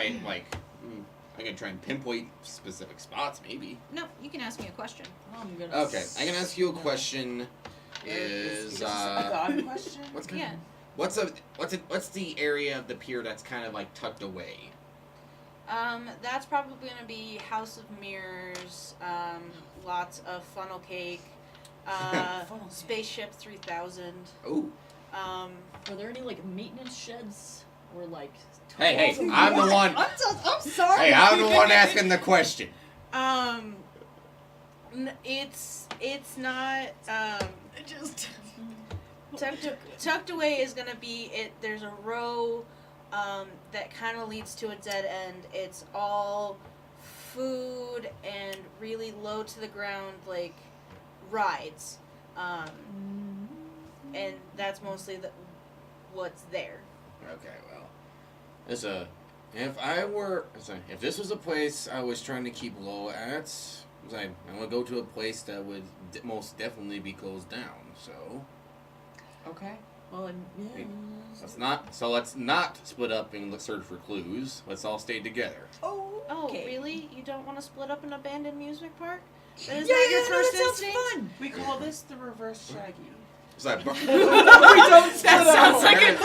I can try and pinpoint specific spots, maybe. No, you can ask me a question. I'm gonna. Okay, I can ask you a question. Is a God question? Yeah. What's the area of the pier that's kind of like tucked away? That's probably gonna be House of Mirrors. Lots of funnel cake. Spaceship 3000. Oh, Are there any like maintenance sheds or like? hey, tools? I'm the one. I'm sorry. Hey, I'm the one asking the question. It's not. Just. Tucked away is gonna be it. There's a row that kind of leads to a dead end. It's all food and really low to the ground like rides, and that's mostly what's there. Okay, well, if this was a place I was trying to keep low at, I want to go to a place that would most definitely be closed down. So, Okay. Well, yeah. Let's not split up and let's search for clues. Let's all stay together. Oh, Oh, okay. really? You don't want to split up an abandoned amusement park? That is Yeah, not your no, first that sounds instinct? fun. We call this the reverse Shaggy. It's like We don't split That sounds like a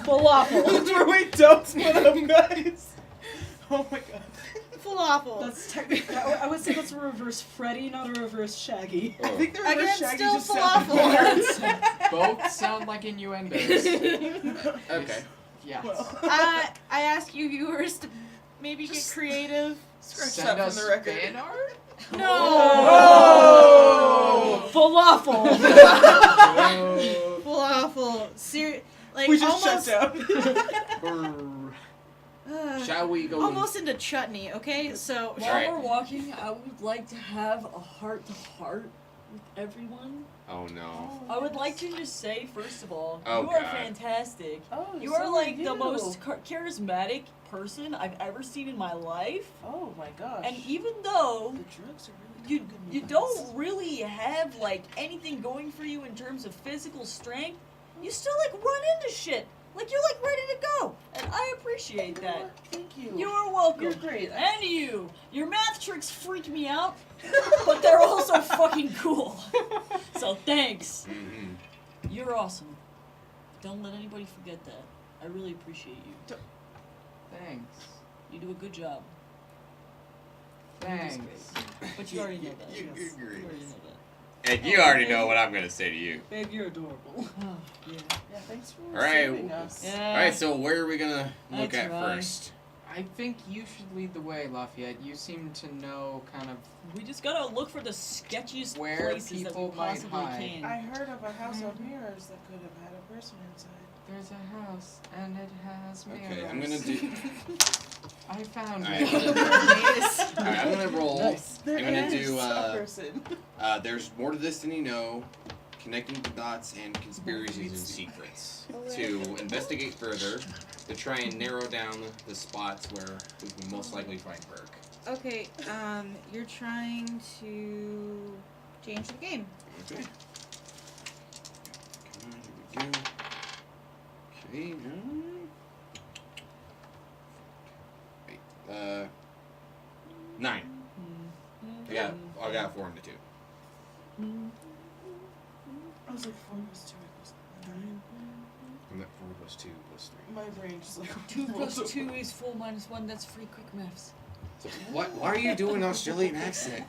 Falafel? That's where we don't split up, guys. Oh my god. Falafel. That's technically. I would say that's a reverse Freddy, not a reverse Shaggy. I think the Again, reverse Shaggy still just sounds falafel. Both sound like innuendos. okay. Yeah. Well, I ask you viewers to maybe get creative. scratch Send that us from the record. fan art? No. Oh! Falafel. Falafel. Like We just almost, shut down. Brr. Shall we go? almost into chutney. Okay, so While Alright. we're walking, I would like to have a heart-to-heart with everyone. Oh no. I would like to just say, first of all, Oh, you are God. fantastic. Oh, You so are like you. the most charismatic person I've ever seen in my life. Oh my gosh. And even though the drugs are really you good you with don't us. really have like anything going for you in terms of physical strength, you still like run into shit. Like you're like ready to go. And I appreciate that. Thank you. You are welcome. You're great. And you. Your math tricks freak me out, but they're also fucking cool. So thanks. Mm-hmm. You're awesome. Don't let anybody forget that. I really appreciate you. Thanks. You do a good job. Thanks. But you already know that. You Yes. agree. You already know that. And you already know what I'm gonna say to you. Babe, you're adorable. Oh, yeah. Yeah, thanks for All right. saving us. Yeah. All right. So where are we gonna I look at try. first? I think you should lead the way, Lafayette. You seem to know kind of We just gotta look for the sketchiest Where places that we people might possibly hide. can. I heard of a house of mirrors that could have had a person inside. there's a house and it has mirrors. Okay, I'm gonna do. I found Alright, it. Alright, I'm gonna roll. There I'm gonna is do. a person. There's more to this than you know. Connecting the dots and conspiracies and secrets. To investigate further, to try and narrow down the spots where we can most likely find Burke. okay, you're trying to change the game. Okay. Come on, here we go. Okay, wait, 9. I got 4 and a 2. I was like 4 plus 2 equals 9. I'm at 4 plus 2 plus 3. My brain just like 2 plus 2 is 4 minus 1. That's free quick maths. So why are you doing an Australian accent?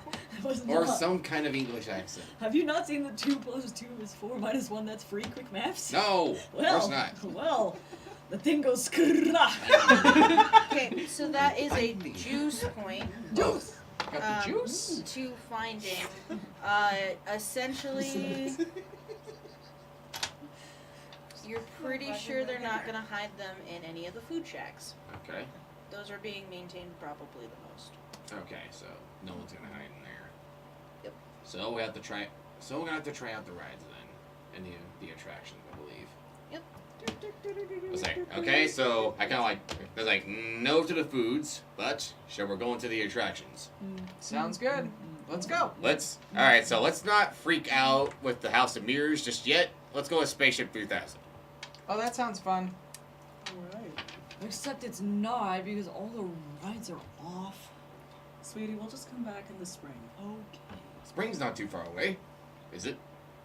Or some kind of English accent? Have you not seen the 2 plus 2 is 4 minus 1? That's free quick maths? No, of course not. Well, the thing goes skrrrah. Okay, so that is a juice point. Juice. Got the juice? To finding. Essentially, you're pretty sure they're not gonna hide them in any of the food shacks. Okay. Those are being maintained probably the most. Okay, so no one's gonna hide in there. Yep. So we have to try. So we're gonna have to try out the rides then, and the attractions, I believe. Yep. It's like, okay, so I kind of like. There's like no to the foods, but shall we go into the attractions? Sounds good. Let's go. Let's. All right, so let's not freak out with the House of Mirrors just yet. Let's go with Spaceship 3000. Oh, that sounds fun. Alright. Except it's not because all the rides are off. Sweetie, we'll just come back in the spring. Okay. Spring's not too far away, is it?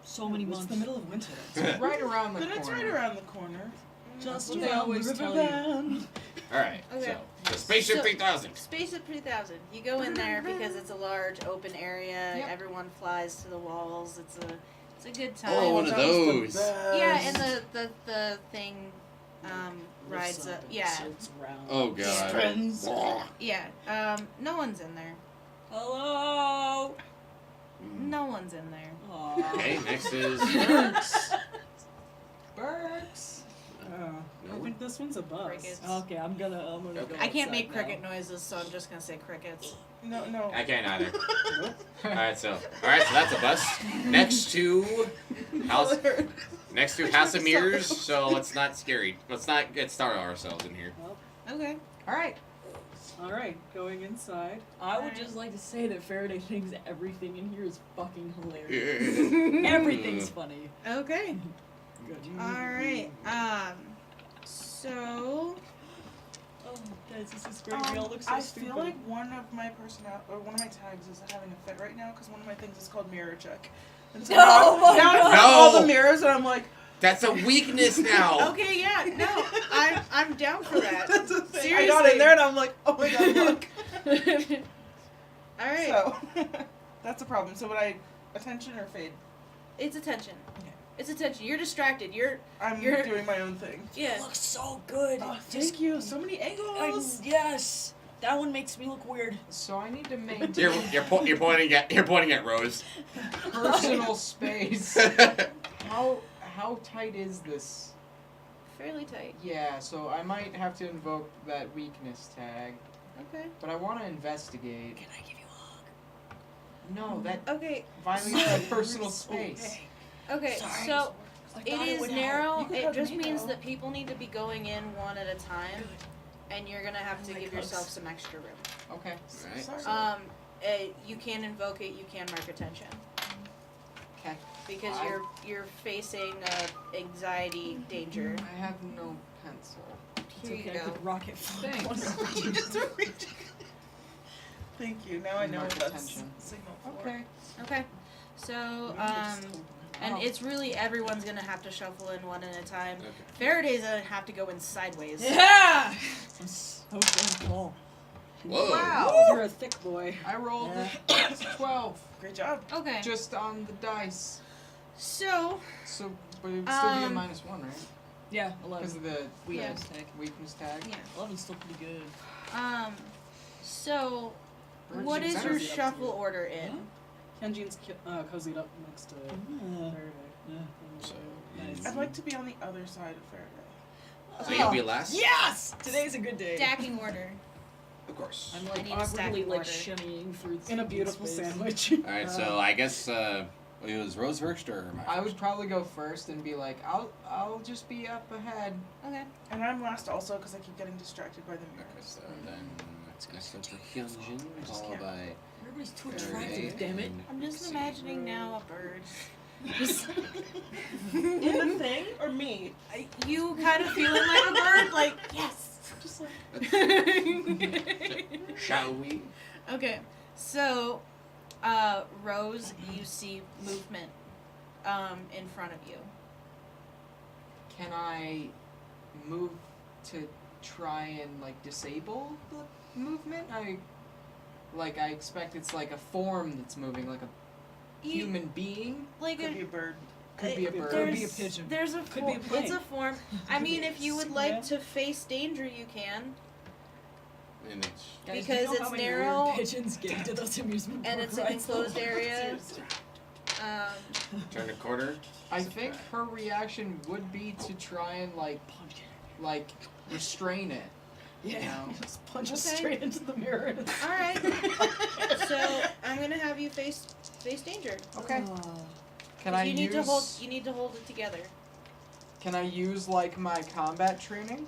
So many It's months. the middle of winter. It's right around the But corner. it's right around the corner. Just What they about always the tell river you. band? All right. Okay. So Spaceship So- 3000. Spaceship 3000. You go in there because it's a large open area. Yep. Everyone flies to the walls. It's a good time. Oh, one of That was the those. best. Yeah, and the thing rides Lifts up. and Yeah. circles around. Oh god. Friends. Yeah. No one's in there. Hello. No one's in there. Aw. Okay, next is. Burks. I think this one's a bus. Crickets. Okay, I'm gonna Okay. go I can't outside make now. cricket noises, so I'm just gonna say crickets. No. I can't either. Alright, so that's a bus. Next to House House of Mirrors, so let's not scary. Let's not get started ourselves in here. Okay. All right. Alright, going inside. I would just like to say that Faraday thinks everything in here is fucking hilarious. Everything's funny. Okay. Good. Alright. So Oh, guys, this is great. We all look so I stupid. feel like one of my tags is having a fit right now because one of my things is called mirror check. And so Oh my now God. I have all No. the mirrors and I'm like, That's a weakness now. okay, yeah, no, I'm down for that. that's a thing. Seriously. I got in there and I'm like, oh my god, look. All right, So that's a problem. So would I attention or fade? it's attention. Okay. It's attention. You're distracted. You're You're doing my own thing. yeah. It looks so good. Oh, thank you. So many angles. Yes. That one makes me look weird. So I need to maintain You're pointing at Rose. personal space. How tight is this? Fairly tight. Yeah, so I might have to invoke that weakness tag, Okay. but I want to investigate. Can I give you a hug? No, that Okay. violates my personal space. Okay. Sorry. So I it thought is would narrow. You can It hug just me, means though. that people need to be going in one at a time, and you're gonna have to like give hugs. yourself some extra room. Okay. Right. Sorry. You can invoke it. You can mark attention Okay. because you're facing anxiety danger. I have no pencil. Here It's you okay, I go. could rocket Thanks. Thank you. Now I know Mark what that's attention. signal for. Okay. Okay. So and it's really everyone's gonna have to shuffle in one at a time. Okay. Faraday's gonna have to go in sideways. Yeah. I'm so damn tall. Whoa. Wow, you're a thick boy. I rolled Yeah. 12 Great job. Okay. just on the dice. So So, but it would still be a Um, -1, right? Yeah, Because 11. of the Weakness tag. weakness tag. yeah. 11's still pretty good. So Or what is should your we- shuffle order in? Kenji's cozied up next to Faraday. So, I'd like to be on the other side of Faraday. so you'll be last? Yes! Today's a good day. Stacking order. Of course. I'm I like need a awkwardly stacking like order. shimmying through In a beautiful space. sandwich. Alright, so I guess it was Rose first or am I I would first? probably go first and be like, I'll just be up ahead. Okay. And I'm last also because I keep getting distracted by the Okay, mirrors. so then it's gonna start to Hyunjin, just followed can't. by Everybody's too Faraday, attractive, damn it. and I'm just let's see. imagining now a bird. In the thing or me? You kind of feeling like a bird, like yes. Just like Shall we? Okay, so Rose, you see movement in front of you. Can I move to try and like disable the movement? I expect it's like a form that's moving, like a You- human being. like could be a bird. Could be a bird. Could be a there's- pigeon. There's a Could be a it's plane. a form. I mean, if you would like Yeah. to face danger, you can, And it's Guys, Because do you know it's how many narrow weird pigeons get into those amusement and park it's an rides? enclosed area. turn a quarter. I think her reaction would be to try and like restrain it. Yeah, No. just punch it Okay. straight into the mirror. All right. So I'm gonna have you face danger. Okay. Can 'Cause I you need use? to hold it together. Can I use like my combat training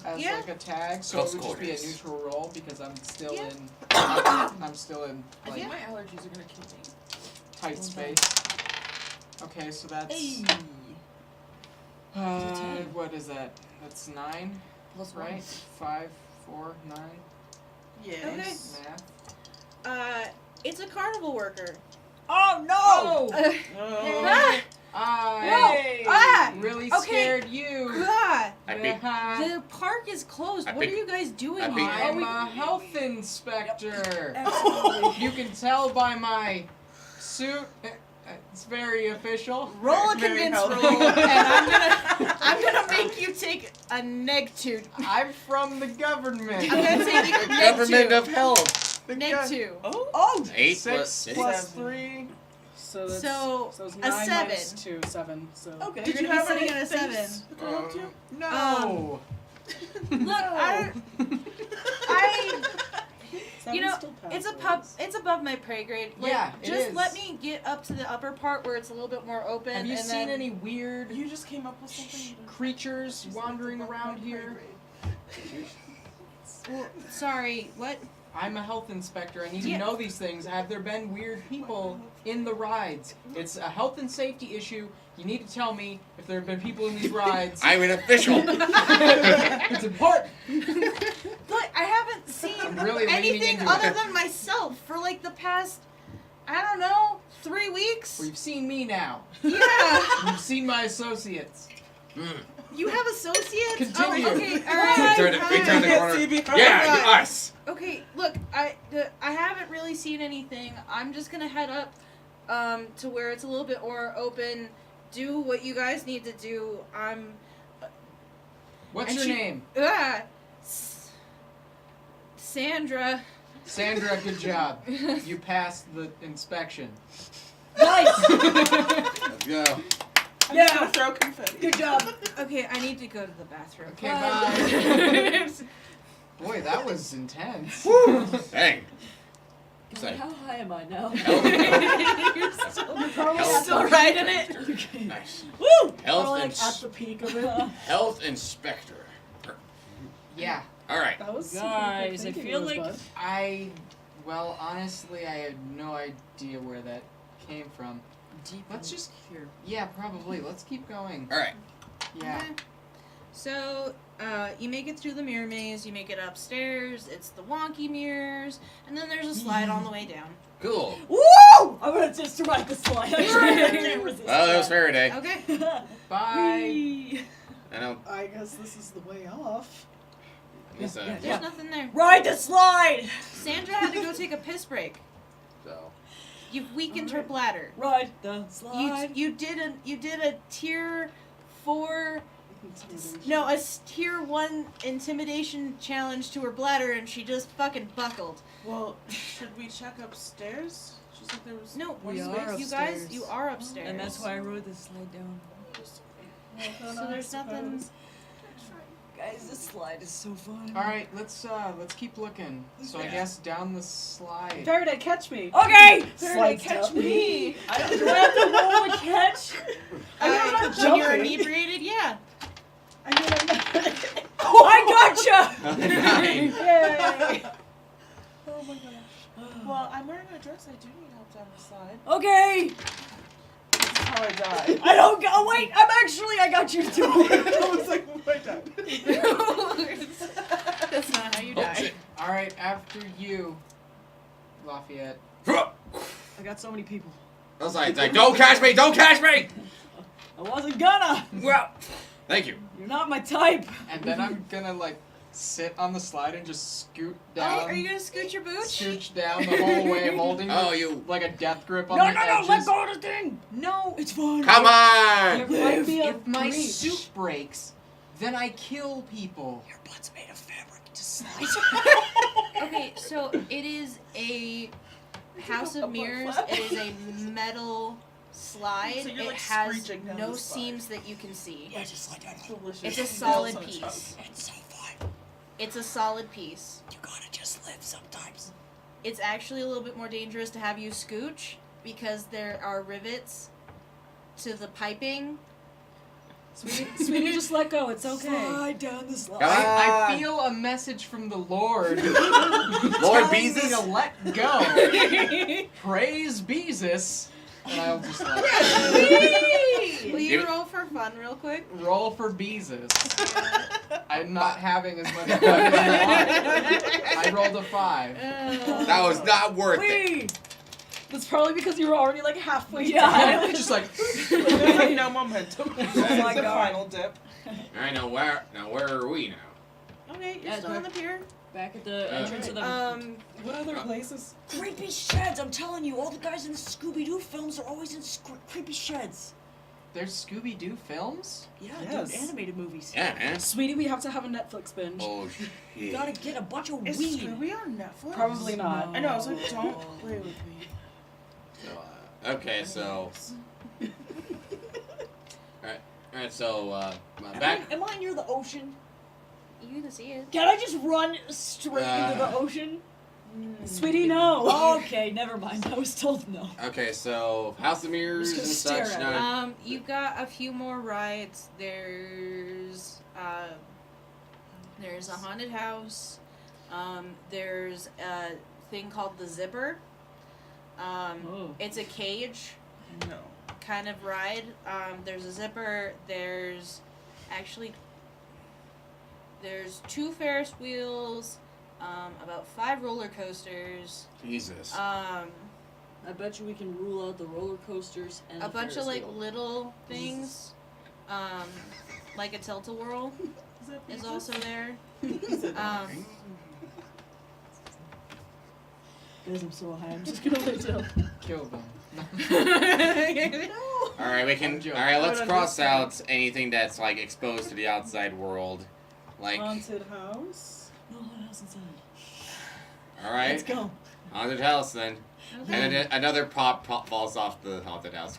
as Yeah. like a tag? So Close it would just be a quarters. neutral roll because I'm still Yeah. in. I'm still in I like think my allergies are gonna kill me. tight space. Okay, so that's. Hey. What is that? That's 9, Plus one. right? 5, 4, 9. Yes. Math. It's a carnival worker. Oh no! Oh. I Ah! really Okay. scared you. God, I beat. the park is closed. I What are pick- you guys doing I pick- here? I'm a health inspector. Absolutely. You can tell by my suit. It's very official. Roll a Very convince healthy. roll, and I'm gonna make you take a neg-2. I'm from the government. I'm gonna take a Government neg-2. of Health. Neg-2. Oh. 8 6 plus 6. plus 3. So that's So, it's a 9 7. minus 2, 7. So Okay. You're Did you gonna have be sitting any at a things 7. to go up to? No. Look, I you know, still it's above my pay grade. Like, Yeah, it just is. let me get up to the upper part where it's a little bit more open. Have you and seen then, any weird You just came up with something. creatures wandering around here? Well, sorry, what? I'm a health inspector. I need Yeah. to know these things. Have there been weird people in the rides? It's a health and safety issue. You need to tell me if there have been people in these rides. I'm an official. It's important. Look, I haven't seen I'm really leaning anything into other it. than myself for like the past, I don't know, 3 weeks. Well, you've seen me now. Yeah. You've seen my associates. You have associates? Continue. Oh, okay, We alright. turn the alright. corner. Yeah, us. Okay, look, I haven't really seen anything. I'm just gonna head up to where it's a little bit more open. Do what you guys need to do. What's And your she- name? Sandra. Sandra, good job. You passed the inspection. Nice! Let's go. I'm Yeah. just gonna throw confetti. Good job. Okay, I need to go to the bathroom. Okay, Bye. bye. Boy, that was intense. Dang. God, how high am I now? You're still Health- still riding it. Okay. Nice. Woo! Health Or like ins- at the peak of it. Health inspector. Yeah, All right. That was Guys, super I quick feel thinking, like- well, honestly, I had no idea where that came from. Deep Let's just, here. yeah, probably. Let's keep going. All right. Yeah. Okay. So, you make it through the mirror maze, you make it upstairs, it's the wonky mirrors, and then there's a slide on the way down. Cool. Woo! I'm gonna just ride the slide. I can't resist. Well, it was Faraday. Okay. Bye. Whee! I know. I guess this is the way off. It's, Yeah, There's yeah. nothing there. Ride the slide! Sandra had to go take a piss break. So. You've weakened her bladder. Ride the slide. You did a tier 4 Intimidation. no, a tier 1 intimidation challenge to her bladder and she just fucking buckled. Well, should we check upstairs? She said there was No, more We space. are you guys, upstairs. you are upstairs. And that's why I rode the slide down. So there's nothing. Guys, this slide is so fun. All right, let's keep looking. So I Yeah. guess down the slide. Faraday, catch me. Okay! Faraday, Slides catch down. me! Do I have to roll a catch? I'm not When you're jumping. inebriated, yeah. I mean, I'm not. I gotcha! Yay! Oh my gosh. Well, I'm wearing a dress. I do need help down the slide. Okay! This is how I died. I don't go. Oh, wait, I got you too. I was like, oh my god. That's not how you Oh, die. shit. All right, after you, Lafayette. I got so many people. I was like, don't catch me! Don't catch me! I wasn't gonna. Well, thank you. You're not my type. And then I'm gonna like sit on the slide and just scoot Oh, down. are you gonna scoot your booch? Scooch down the whole way, holding Oh, you. like a death grip on No, the no, no, edges. let go of the thing. No, It's fine. Come on! It might be a if my breach. suit breaks, then I kill people. Your butt's made of fabric. Just slide. Okay, so it is a House of Mirrors. It is a metal slide. So you're, it like, has screeching down no the slide. seams that you can see. Yeah, just slide down. Delicious. It's a solid Delicious. piece. It's so fun. It's a solid piece. You gotta just live sometimes. It's actually a little bit more dangerous to have you scooch because there are rivets to the piping. Sweetie, just let go. It's okay. Slide down the slide. I feel a message from the Lord. Lord telling me Beezus? to let go. Praise Beezus. And I'll just like Will you Give it- roll for fun real quick? roll for Beezus. I'm not having as much fun as I want. I rolled a 5. That was not worth it. Whee! That's probably because you were already like halfway Yeah. down. Just like There's like no momentum. my It's the God. final dip. Alright, now where are we now? Okay, you're Yeah, still on the pier. Back at the entrance of the What other places? creepy sheds. I'm telling you, all the guys in the Scooby-Doo films are always in creepy sheds. there's Scooby-Doo films? Yeah, Yes. dude, animated movies. Yeah, man. Sweetie, we have to have a Netflix binge. Oh, You shit. gotta get a bunch of Is weed. Scooby on Netflix? Probably not. I know, I was like, don't play with me. So, okay, so. Alright, so, back. Am I near the ocean? You can see it. Can I just run straight into the ocean? Sweetie, no. Okay, never mind. I was told no. Okay, so House of Mirrors I'm and just gonna such. stare at Now, You've got a few more rides. There's a haunted house. There's a thing called the zipper. Oh. It's a cage No. kind of ride. There's a zipper. There's 2 Ferris wheels, about 5 roller coasters, Jesus. I bet you we can rule out the roller coasters and a the bunch of Ferris like wheel. little things, like a tilt-a-whirl is also there. Guys, I'm so high. I'm just gonna lay down. Kill them. All right, we can. I'm joking. All right, let's What cross understand? out anything that's like exposed to the outside world. Like, all Haunted house. No one else inside. right, Let's go. haunted house then. Okay. And then another pop falls off the haunted house.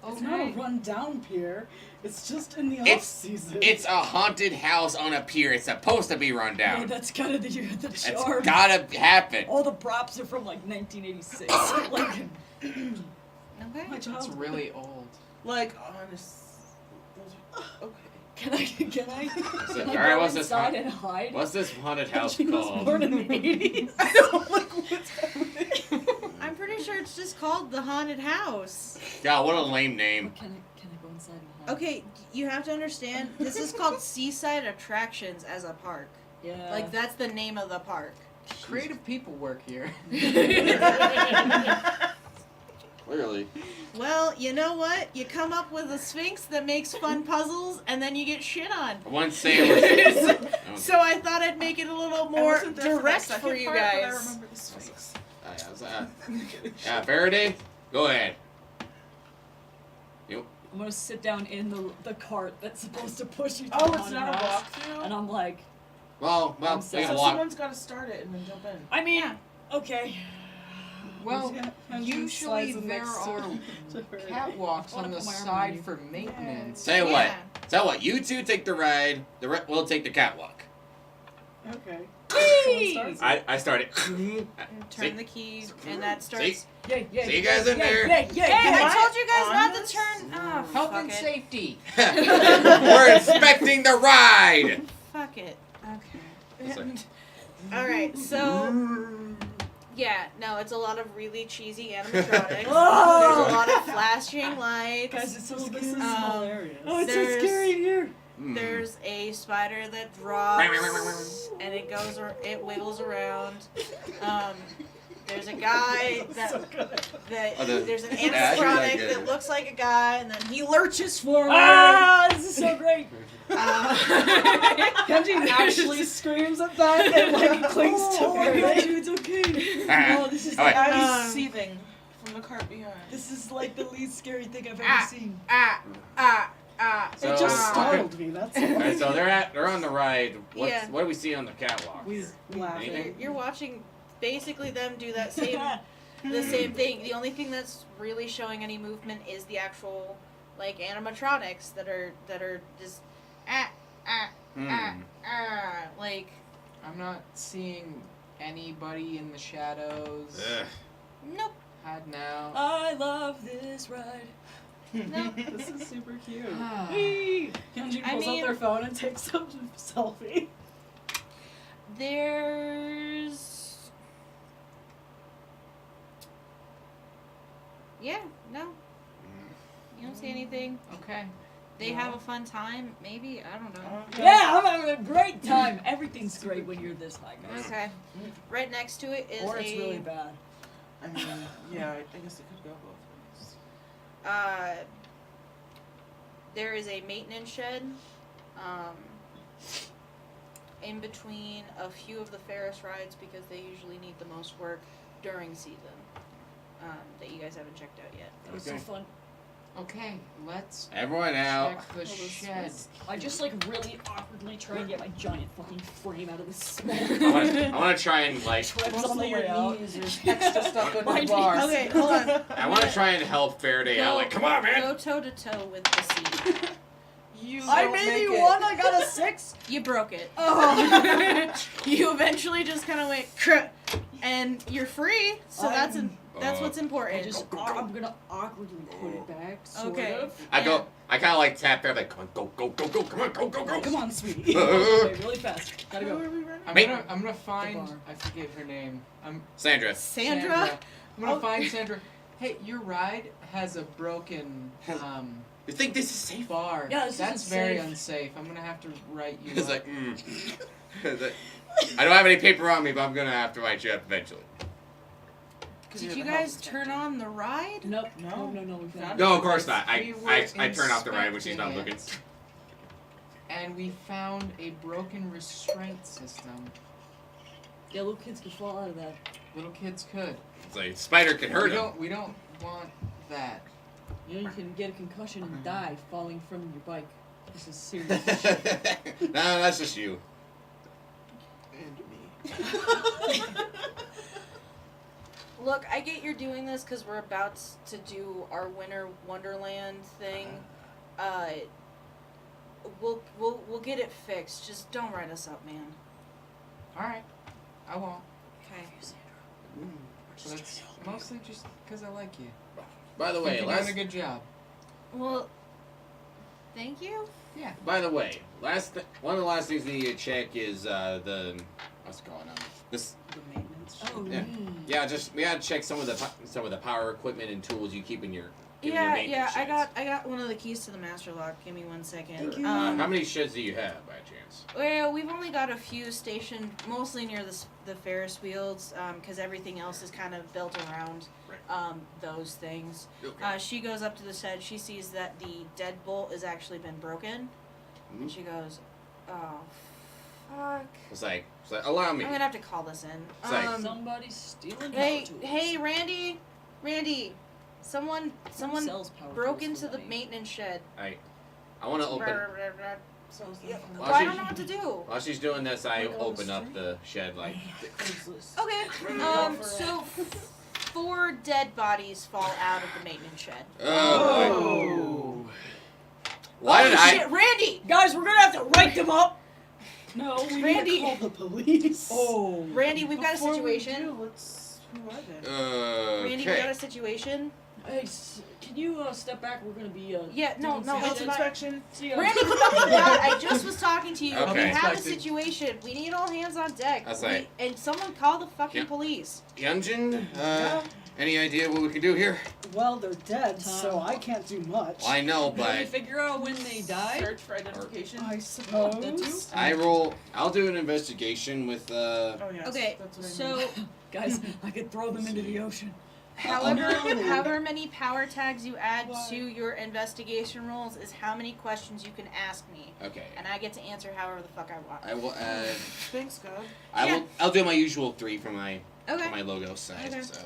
It's not a run-down pier. It's just in the It's- off-season. It's a haunted house on a pier. It's supposed to be run Yeah, down. that's kind of the It's charm. gotta happen. All the props are from like 1986. like, Okay. My That's child. really old. Like, honest. Those are, okay. can I So, can I all right, go what's this? inside and hide? What's this haunted house She was called? born in the 80s. I don't like what's happening. I'm pretty sure it's just called the haunted house. God, what a lame name. Can I go inside and hide? Okay, you have to understand, this is called Seaside Attractions as a park. Yeah. Like, that's the name of the park. Creative people work here. Clearly. Well, you know what? You come up with a sphinx that makes fun puzzles, and then you get shit on. I wouldn't say it was. So I thought I'd make it a little I more wasn't there for that direct second for you part, but I guys. remember the Sphinx. Yeah, Faraday, go ahead. I'm gonna sit down in the cart that's supposed to push you to Oh, the it's haunted not a house, walkthrough? and I'm like, Well, I'm we sorry. can So walk. someone's got to start it and then jump in. I mean, Yeah. okay. Well, And usually slides them there next are to her. catwalks Wanna on the put my arm side around you. for maintenance. Tell you Yeah. what, you two take the ride. We'll take the catwalk. Okay. Whee! Someone starts I started. And turn the key, and that starts. See? Yay, yay, See you guys in yay, there? Yay, yay, Hey, yay. I told you guys not to Honest? turn. Oh, Health fuck and it. safety. We're inspecting the ride. Fuck it. Okay. Sorry. All right. So. Yeah. No, it's a lot of really cheesy animatronics. Oh! There's a lot of flashing lights. Guys, it's so Oh, this scary. is hilarious. Oh, it's so There's- scary in here. Hmm. There's a spider that drops and it wiggles around. There's a guy that Oh, the- there's an Yeah, actually, like, animatronic that looks like a guy, and then he lurches forward. Ah, this is so great. Kenji actually screams at that and like clings to Oh, I her. got you. It's okay. Ah. Oh, this is Oh, wait. like, I'm seething from the cart behind. this is like the least scary thing I've ever Ah. seen. So, It just okay. startled me, that's all. Alright, so they're on the ride. Yeah. What do we see on the catwalk? We're laughing. Anything? You're watching basically them do that the same thing. The only thing that's really showing any movement is the actual like animatronics that are just like I'm not seeing anybody in the shadows. Ugh. nope. Hide now. I love this ride. No. This is super cute. Whee! Kenji I pulls mean- out their phone and takes a selfie. There's yeah, no. You don't see anything. Okay. They have a fun time, maybe? I don't know. Okay. Yeah, I'm having a great time. Everything's great when you're this high, guys. Okay. Right next to it is Or it's a really bad. I mean, yeah, I guess it could go both ways. there is a maintenance shed in between a few of the Ferris rides because they usually need the most work during season that you guys haven't checked out yet. That was Okay. so fun. Okay, let's Everyone out. check the shed. I just like really awkwardly try and get my giant fucking frame out of this small I want to try and like. trips on the Mostly way your out. knees are extra stuck under My the bar. knees. Okay, hold on. I want to try and help Faraday out. Like, come on, man. Go toe to toe with the seat. You I don't maybe make it. won. I got a 6. You broke it. Oh. You eventually just kind of went, "Cruh," and you're free, so that's what's important. I'm gonna awkwardly put it back, sort Okay. of. I Yeah. go. I kind of like tap her like, come on, go, come on, go. Come on, sweetie. Okay, really fast. Gotta Who go. are we running? Mate. I'm gonna find. bar. I forget her name. Sandra. Sandra? I'm gonna find Sandra. Hey, your ride has a broken You think this is safe? bar. Yeah, this That's isn't very safe. unsafe. I'm gonna have to write you. It's up. like, I don't have any paper on me, but I'm gonna have to write you up eventually. Did you guys turn on the ride? Nope. No. No. We found No, of course not. We were I turn off the ride when she's not inspecting looking. it, And we found a broken restraint system. Yeah, little kids can fall out of that. Little kids could. It's like spider can hurt him. We don't want that. You know, you can get a concussion and die falling from your bike. This is serious shit. No, that's just you. And me. Look, I get you're doing this because we're about to do our Winter Wonderland thing. We'll get it fixed. Just don't write us up, man. All right, I won't. Okay. But it's mostly just because I like you. By the way, You're doing a good job. Well, thank you. Yeah. By the way, one of the last things we need to check is the what's going on. This The maintenance. Oh, Yeah. neat. yeah, just we gotta check some of the power equipment and tools you keep in your your Yeah, maintenance I sheds. got one of the keys to the master lock. Give me 1 second. Thank you. How many sheds do you have by chance? Well, we've only got a few stationed, mostly near the Ferris wheels, because everything else is kind of built around those things. Okay. She goes up to the shed. She sees that the deadbolt has actually been broken. Mhm. And she goes, "Oh, fuck! It's like allow me. I'm gonna have to call this in." It's like- Somebody's stealing Hey, power tools. hey, Randy, someone Who sells power broke tools for into the money? maintenance shed. I want to open. So Yeah, Well, I she- don't know what to do. While she's doing this, I Like on the open up street? the shed like. Craigslist. Okay. So 4 dead bodies fall out of the maintenance shed. Oh. Why did Shit, Randy! Guys, we're gonna have to write them up. No, we Randy- need to call the police. Oh. Randy, we've got a Before we situation. do, let's. Who are they? Randy, we got Okay. a situation. Hey, can you step back? We're gonna be Yeah, no, doing no, some it's Health shit. fine. inspection. See ya. Randy, fucking God, I just was talking to you. Okay. We have a Inspected. situation. We need all hands on deck. That's right. And someone call the fucking Yeah. police. Yunjin, any idea what we can do here? Well, they're dead, so I can't do much. Well, I know, Can we but figure out when they died? Search for identification. I That suppose. too? I'll do an investigation with Oh yes. Okay, That's what I so mean. Guys, I could throw them into the ocean. however many power tags you add to your investigation rolls is how many questions you can ask me. okay. And I get to answer however the fuck I want. I will add. Thanks, God. I'll do my usual 3 for my Okay. logo side. Okay. So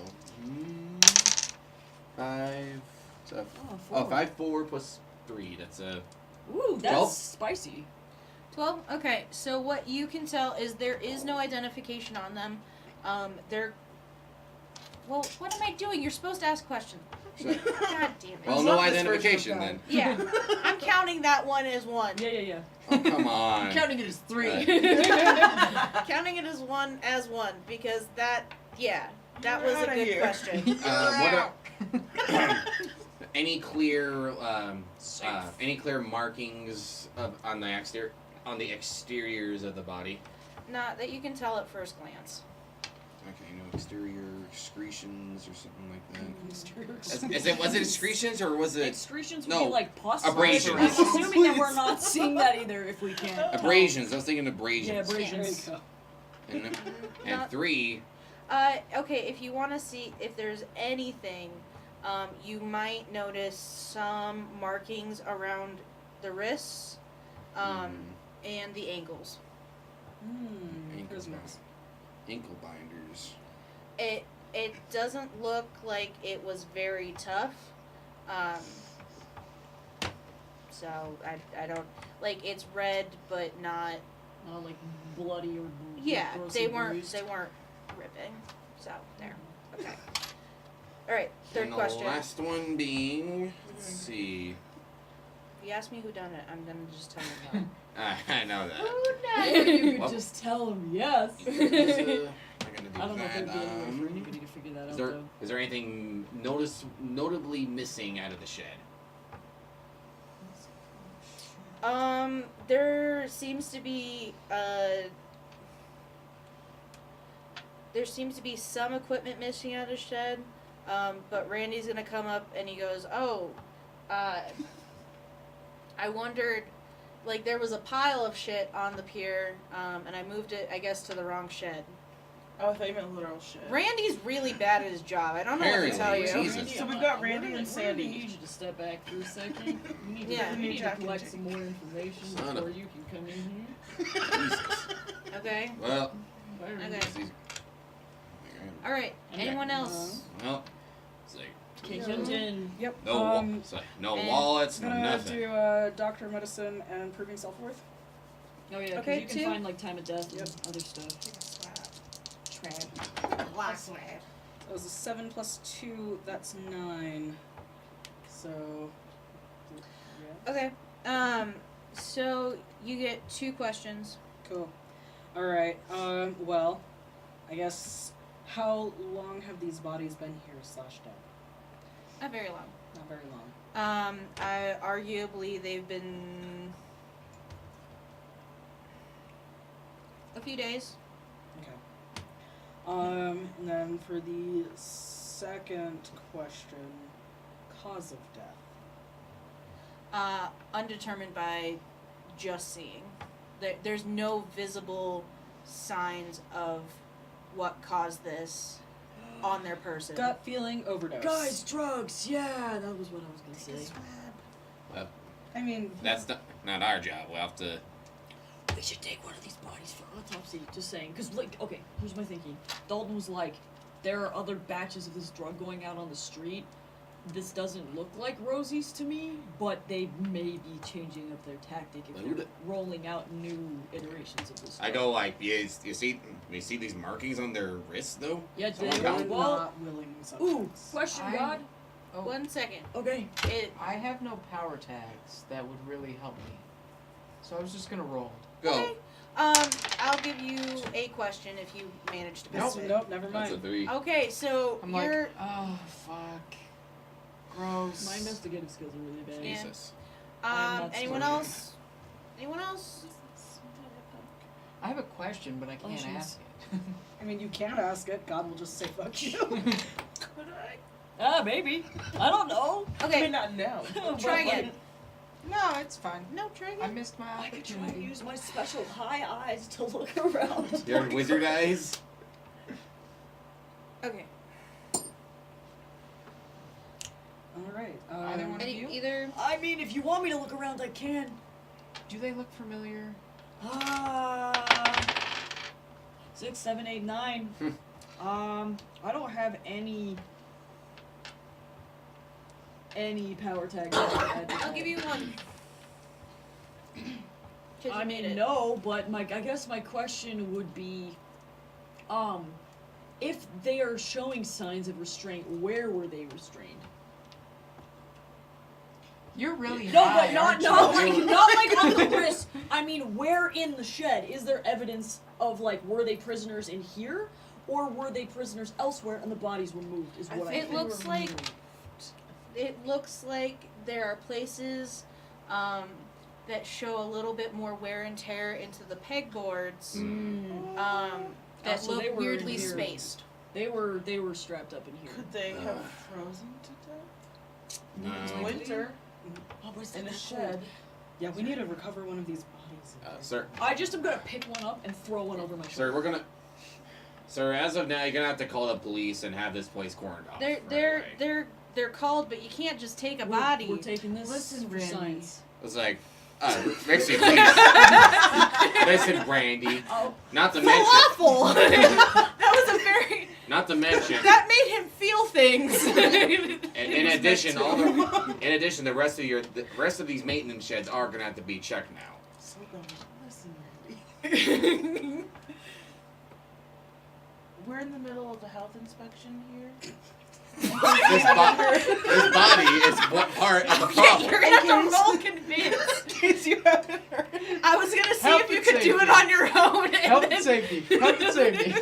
5. So Oh, 5 4 plus 3. That's a. Ooh, that's 12? spicy. 12? Okay, so what you can tell is there is no identification on them. They're... Well, what am I doing? You're supposed to ask questions. So- God damn it. well, It's no not this version of identification God. then. Yeah, I'm counting that one as 1. Yeah. Oh, come on. I'm counting it as 3. Counting it as 1 because that We're was a outta good here. question. What are any clear markings on the exteriors of the body? Not that you can tell at first glance. Okay, no exterior excretions or something like that. Excretions Was it excretions or was it would No, be like pus. abrasions. I'm assuming that we're not seeing that either if we can. abrasions? I was thinking Yeah, abrasions. There you abrasions. go. And Not- 3. Okay, if you want to see if there's anything, you might notice some markings around the wrists, and the ankles. Ankles, ankle binders. It doesn't look like it was very tough. So I don't like it's red, but not. Not like bloody or Yeah, grossly they weren't bruised. ripping. So there. Okay. All right. Third and question. the last one being, let's see. If you ask me who done it, I'm gonna just tell you no. I know that. You could Well- just tell them yes. What am I gonna do I don't know if that. there'd be any way for anybody to figure that out, though. Is there anything notably missing out of the shed? There seems to be some equipment missing out of the shed. But Randy's gonna come up and he goes, "Oh, I wondered, like there was a pile of shit on the pier, and I moved it, I guess, to the wrong shed." Oh, I thought you meant literal shit. Randy's really bad at his job. I don't know what to tell you. Apparently, Jesus. So I'm we've not- got Randy we're and gonna- we're gonna Sandy. need you to step back for a second. We need Yeah. to, we need to Jack and collect Jake. some more information Son before of- you can come in Jesus. Okay. Well, here. Okay. these- All right. Okay. Anyone else? well, it's like Okay, Kenton. Yep. it's like no and wallets, I'm no gonna nothing. do doctor medicine and proving self-worth. Oh yeah, 'cause Okay, you can two. find like time of death Yep. and other stuff. Take a swab. Last one. That was a 7 plus 2, that's 9. So, yeah. Okay. So you get 2 questions. Cool. Alright, well, I guess, how long have these bodies been here / dead? Not very long. Not very long. Arguably they've been a few days. Okay. And then for the second question, cause of death. Undetermined by just seeing. There's no visible signs of what caused this on their person. Gut feeling, overdose. Guys, drugs. Yeah, that was what I was gonna say. Well, I mean, that's not our job. We'll have to. We should take one of these bodies for autopsy. Just saying, because like, okay, here's my thinking. Dalton was like, there are other batches of this drug going out on the street. This doesn't look like Rosie's to me, but they may be changing up their tactic if Load they're it. rolling out new iterations of this. I go like, you see these markings on their wrists though? Yeah, Someone they got we're well. not willing Ooh, subjects. question, I- God. Oh, 1 second. Okay. I have no power tags that would really help me. So I was just gonna roll. Go. Okay. I'll give you a question if you manage to pass it. Nope, never That's a mind. 3. Okay, so I'm you're like, oh fuck. Gross. My investigative skills are really bad. Yeah. Jesus. I'm not anyone smart. else? Anyone else? I have a question, but I can't Functions. ask it. I mean, you can ask it. God will just say fuck you. Could I? Ah, maybe. I don't know. I may Okay, not know. try again. No, it's fine. No, try I again. missed my I could try and opportunity. use my special high eyes to look around. Your wizard eyes. Okay. Alright. Either one of you? Either. I mean, if you want me to look around, I can. Do they look familiar? 6, 7, 8, 9. I don't have any power tags. I'll give you 1. 'Cause I you made mean, it. no, but I guess my question would be, if they are showing signs of restraint, where were they restrained? You're really No, high, but not aren't you? not like on the wrist. I mean, where in the shed is there evidence of like were they prisoners in here, or were they prisoners elsewhere and the bodies were moved? Is what I It think. looks like there are places that show a little bit more wear and tear into the pegboards that so look they were in weirdly here. spaced. They were strapped up in here. Could they have frozen to death? No. It's winter Oh, but it's in not a that shed. cold. Yeah, we need to recover one of these bodies. Sir, I just am gonna pick one up and throw one over my shoulder. sir, we're gonna. Sir, as of now, you're gonna have to call the police and have this place cordoned off. They're called, but you can't just take a We're- body. We're taking this Listen, for Randy. science. It's like, Rixie, please. Listen, Brandy. Oh, Not to mention. Falafel. That was a very. Not to mention. That made him feel things. In addition, the rest of these maintenance sheds are gonna have to be checked now. So listen, we're in the middle of a health inspection here. This body is what part of the problem. You're gonna have to roll convinced. In case you haven't heard. I was gonna see Health if you and could do it safety. on your own. And Health then- and safety. Health and safety.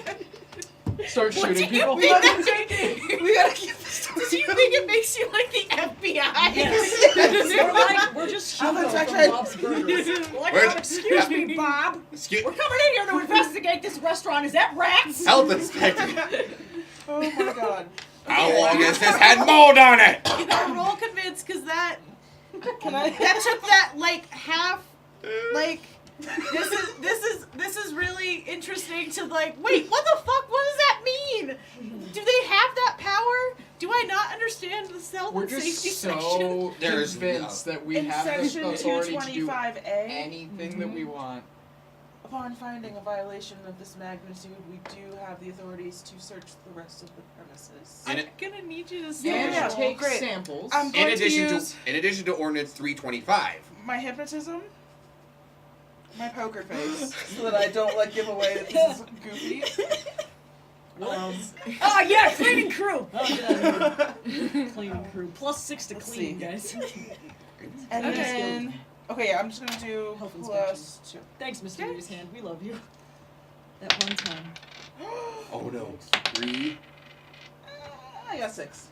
start shooting people. We gotta keep this. Do you think it makes you like the FBI? We're just Hugo Alvin's from actually- Bob's Burgers. We're like, Where- excuse me, Bob. Excuse We're coming in here to investigate this restaurant. Is that rats? Health inspector. Oh my god. How long has this had mold on it? You gotta roll convince, cause that Can I? that took that like half. Like this is really interesting to like. Wait, what the fuck? What does that mean? Do they have that power? Do I not understand the health We're and just safety so section? There's- convinced that we In have the section authority to do 225A, anything that we want. upon finding a violation of this magnitude, we do have the authorities to search the rest of the premises. And I'm gonna need you to And say Yeah, take great. samples. I'm In going to addition use in addition to ordinance 325. my hypnotism, my poker face, so that I don't like give away that this is goofy. Oh yeah, cleaning crew. Oh, yeah, cleaning crew. +6 to Let's clean, see. guys. And Okay. then, okay, yeah, I'm just gonna do Health +2. Thanks, Mr. Reeves Hand. We love you. That one time. Oh no. 3. I got 6.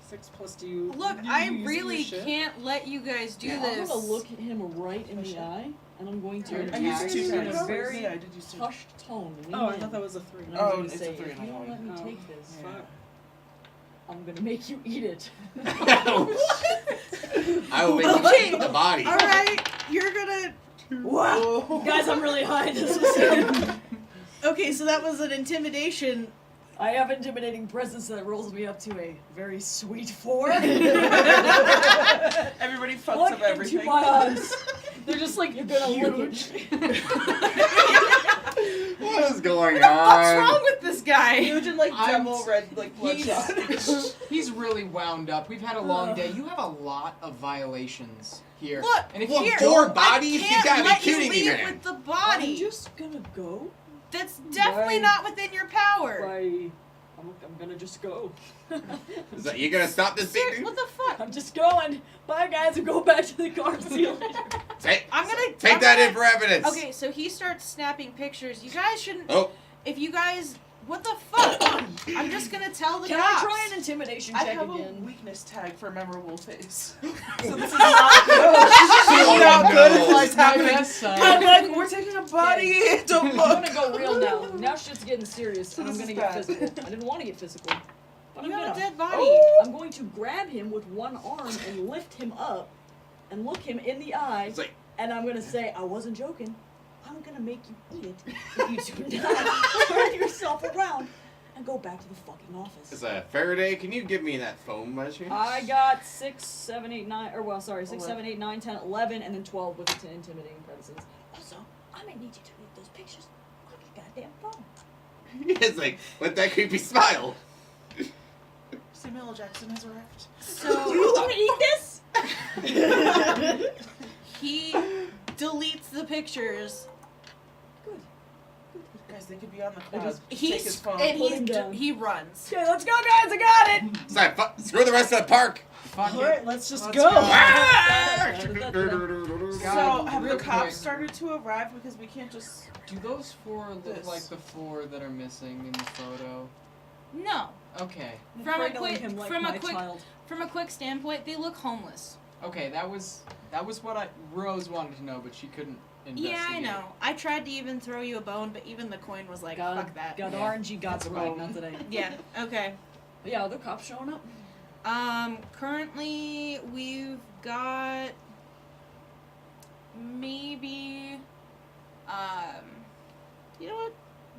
6 plus 2. Look, You I using really your shit? can't let you guys do Yeah. I'm this. gonna look at him right in the eye, and I'm going You're to I used Attack 2 in times. a very Yeah, I did use 2. hushed tone. lean Oh, I in, thought that was a 3. and I'm Oh, gonna it's a say, 3 if and you a don't let me Oh. take this, Yeah. I'm gonna make you eat it. I will make you Okay. eat the body. All right, you're gonna. Wow. Oh. Guys, I'm really high. This is Okay, so that was an intimidation. I have intimidating presence that rolls me up to a very sweet 4. Everybody fucks Look up into everything. my eyes. They're just like, you're gonna look What is going What's on? wrong with this guy? Huge and like I'm- devil red like bloodshot. He's really wound up. We've had a long day. You have a lot of violations here. Look, and if Well, you here, four don't, bodies? I You can't gotta be let you kidding me, leave man. with the I'm body. just gonna go. That's definitely Right. not within your power. I'm gonna just go. Is that, you gonna stop this Sir, thing? what the fuck? I'm just going. Bye, guys, and go back to the car. See you later. Take I'm gonna that gonna- in for evidence. Okay, so he starts snapping pictures. You guys shouldn't. Oh, If you guys, what the fuck? I'm just gonna tell the Can cops. I try an intimidation I check have a again? weakness tag for memorable face. So this is not good. This is Oh, not good no. if it's happening. best I'm side. like, we're taking a body. Don't I'm look. gonna go real now. Now shit's getting serious, So and I'm this gonna is get bad. physical. I didn't want to get physical, but You I'm got a gonna. dead body. Oh. I'm going to grab him with one arm and lift him up, and look him in the eye, it's like and I'm gonna say, I wasn't joking. I'm gonna make you eat it if you do not turn yourself around and go back to the fucking office. it's a Faraday. Can you give me that foam by chance? I got 6, 7, 8, 9, or well, sorry, 6, 11. 7, 8, 9, 10, 11, and then 12 with the intimidating presence. Also, I may need you to leave those pictures on your goddamn phone. It's like with that creepy smile. Samuel L. Jackson has arrived. So Do you want to eat this? he deletes the pictures. Good. Guys, they could be on the cloud. just- Take his He's phone. and Put him down. he runs. Okay, let's go, guys. I got it. It's like, screw the rest of the park. Fuck All it. right, let's just Let's go. go. Ah! So God, have real the cops quick. started to arrive because we can't just. Do those 4 look This. like the 4 that are missing in the photo? No. Okay. From a Cradling quick him like from my a quick child. from a quick standpoint, they look homeless. Okay, that was what Rose wanted to know, but she couldn't investigate. Yeah, I know. I tried to even throw you a bone, but even the coin was like, Got fuck that. Got Yeah. RNG got right, not today. Yeah. Okay. But yeah, are the cops showing up? Currently we've got maybe you know what?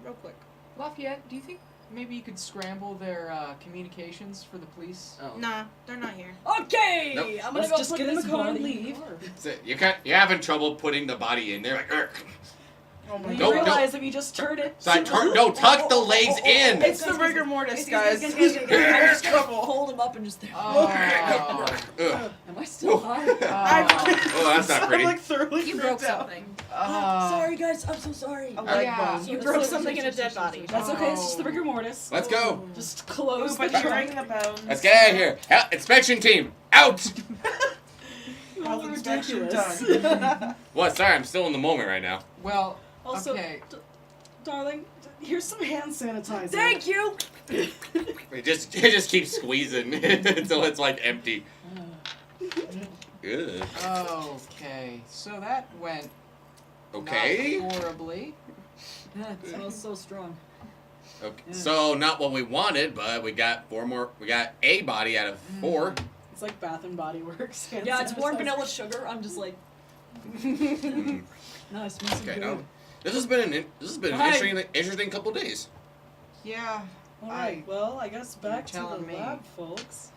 Real quick. Lafayette, do you think maybe you could scramble their communications for the police? Oh. Nah, they're not here. Okay, Nope. I'm gonna Let's go just put get in this the car and body in the leave. car. You're having trouble putting the body in there. Like, "Urgh." Oh my You Nope, god. realize if you just turn it. So I tuck the legs in. It's the rigor mortis, guys. I'm just gonna Trouble. hold him up and just. Oh. Ugh. Am I still high? Oh, that's not pretty. I'm like thoroughly You broke freaked out. something. Sorry, guys. I'm so sorry. A leg Yeah. bone. You broke something in a dead body. That's okay. It's just the rigor mortis. Let's go. Just close Ooh, the but you're trunk. ring the bones. Let's get out of here. Inspection team, out. Health inspection Ridiculous. done. What? Sorry, I'm still in the moment right now. Well, Also, okay. darling, here's some hand sanitizer. Thank you. It just keeps squeezing until it's like empty. Ugh. Okay, so that went Okay. not horribly. It smells so strong. Okay. Yeah. So not what we wanted, but we got 4 more. We got a body out of 4. It's like Bath and Body Works. Yeah, it's warm vanilla sugar. I'm just like, Mm. no, it smells Okay, good. now this has been an Hi. interesting couple days. Yeah. Alright, well, I guess back to the telling me. lab, folks.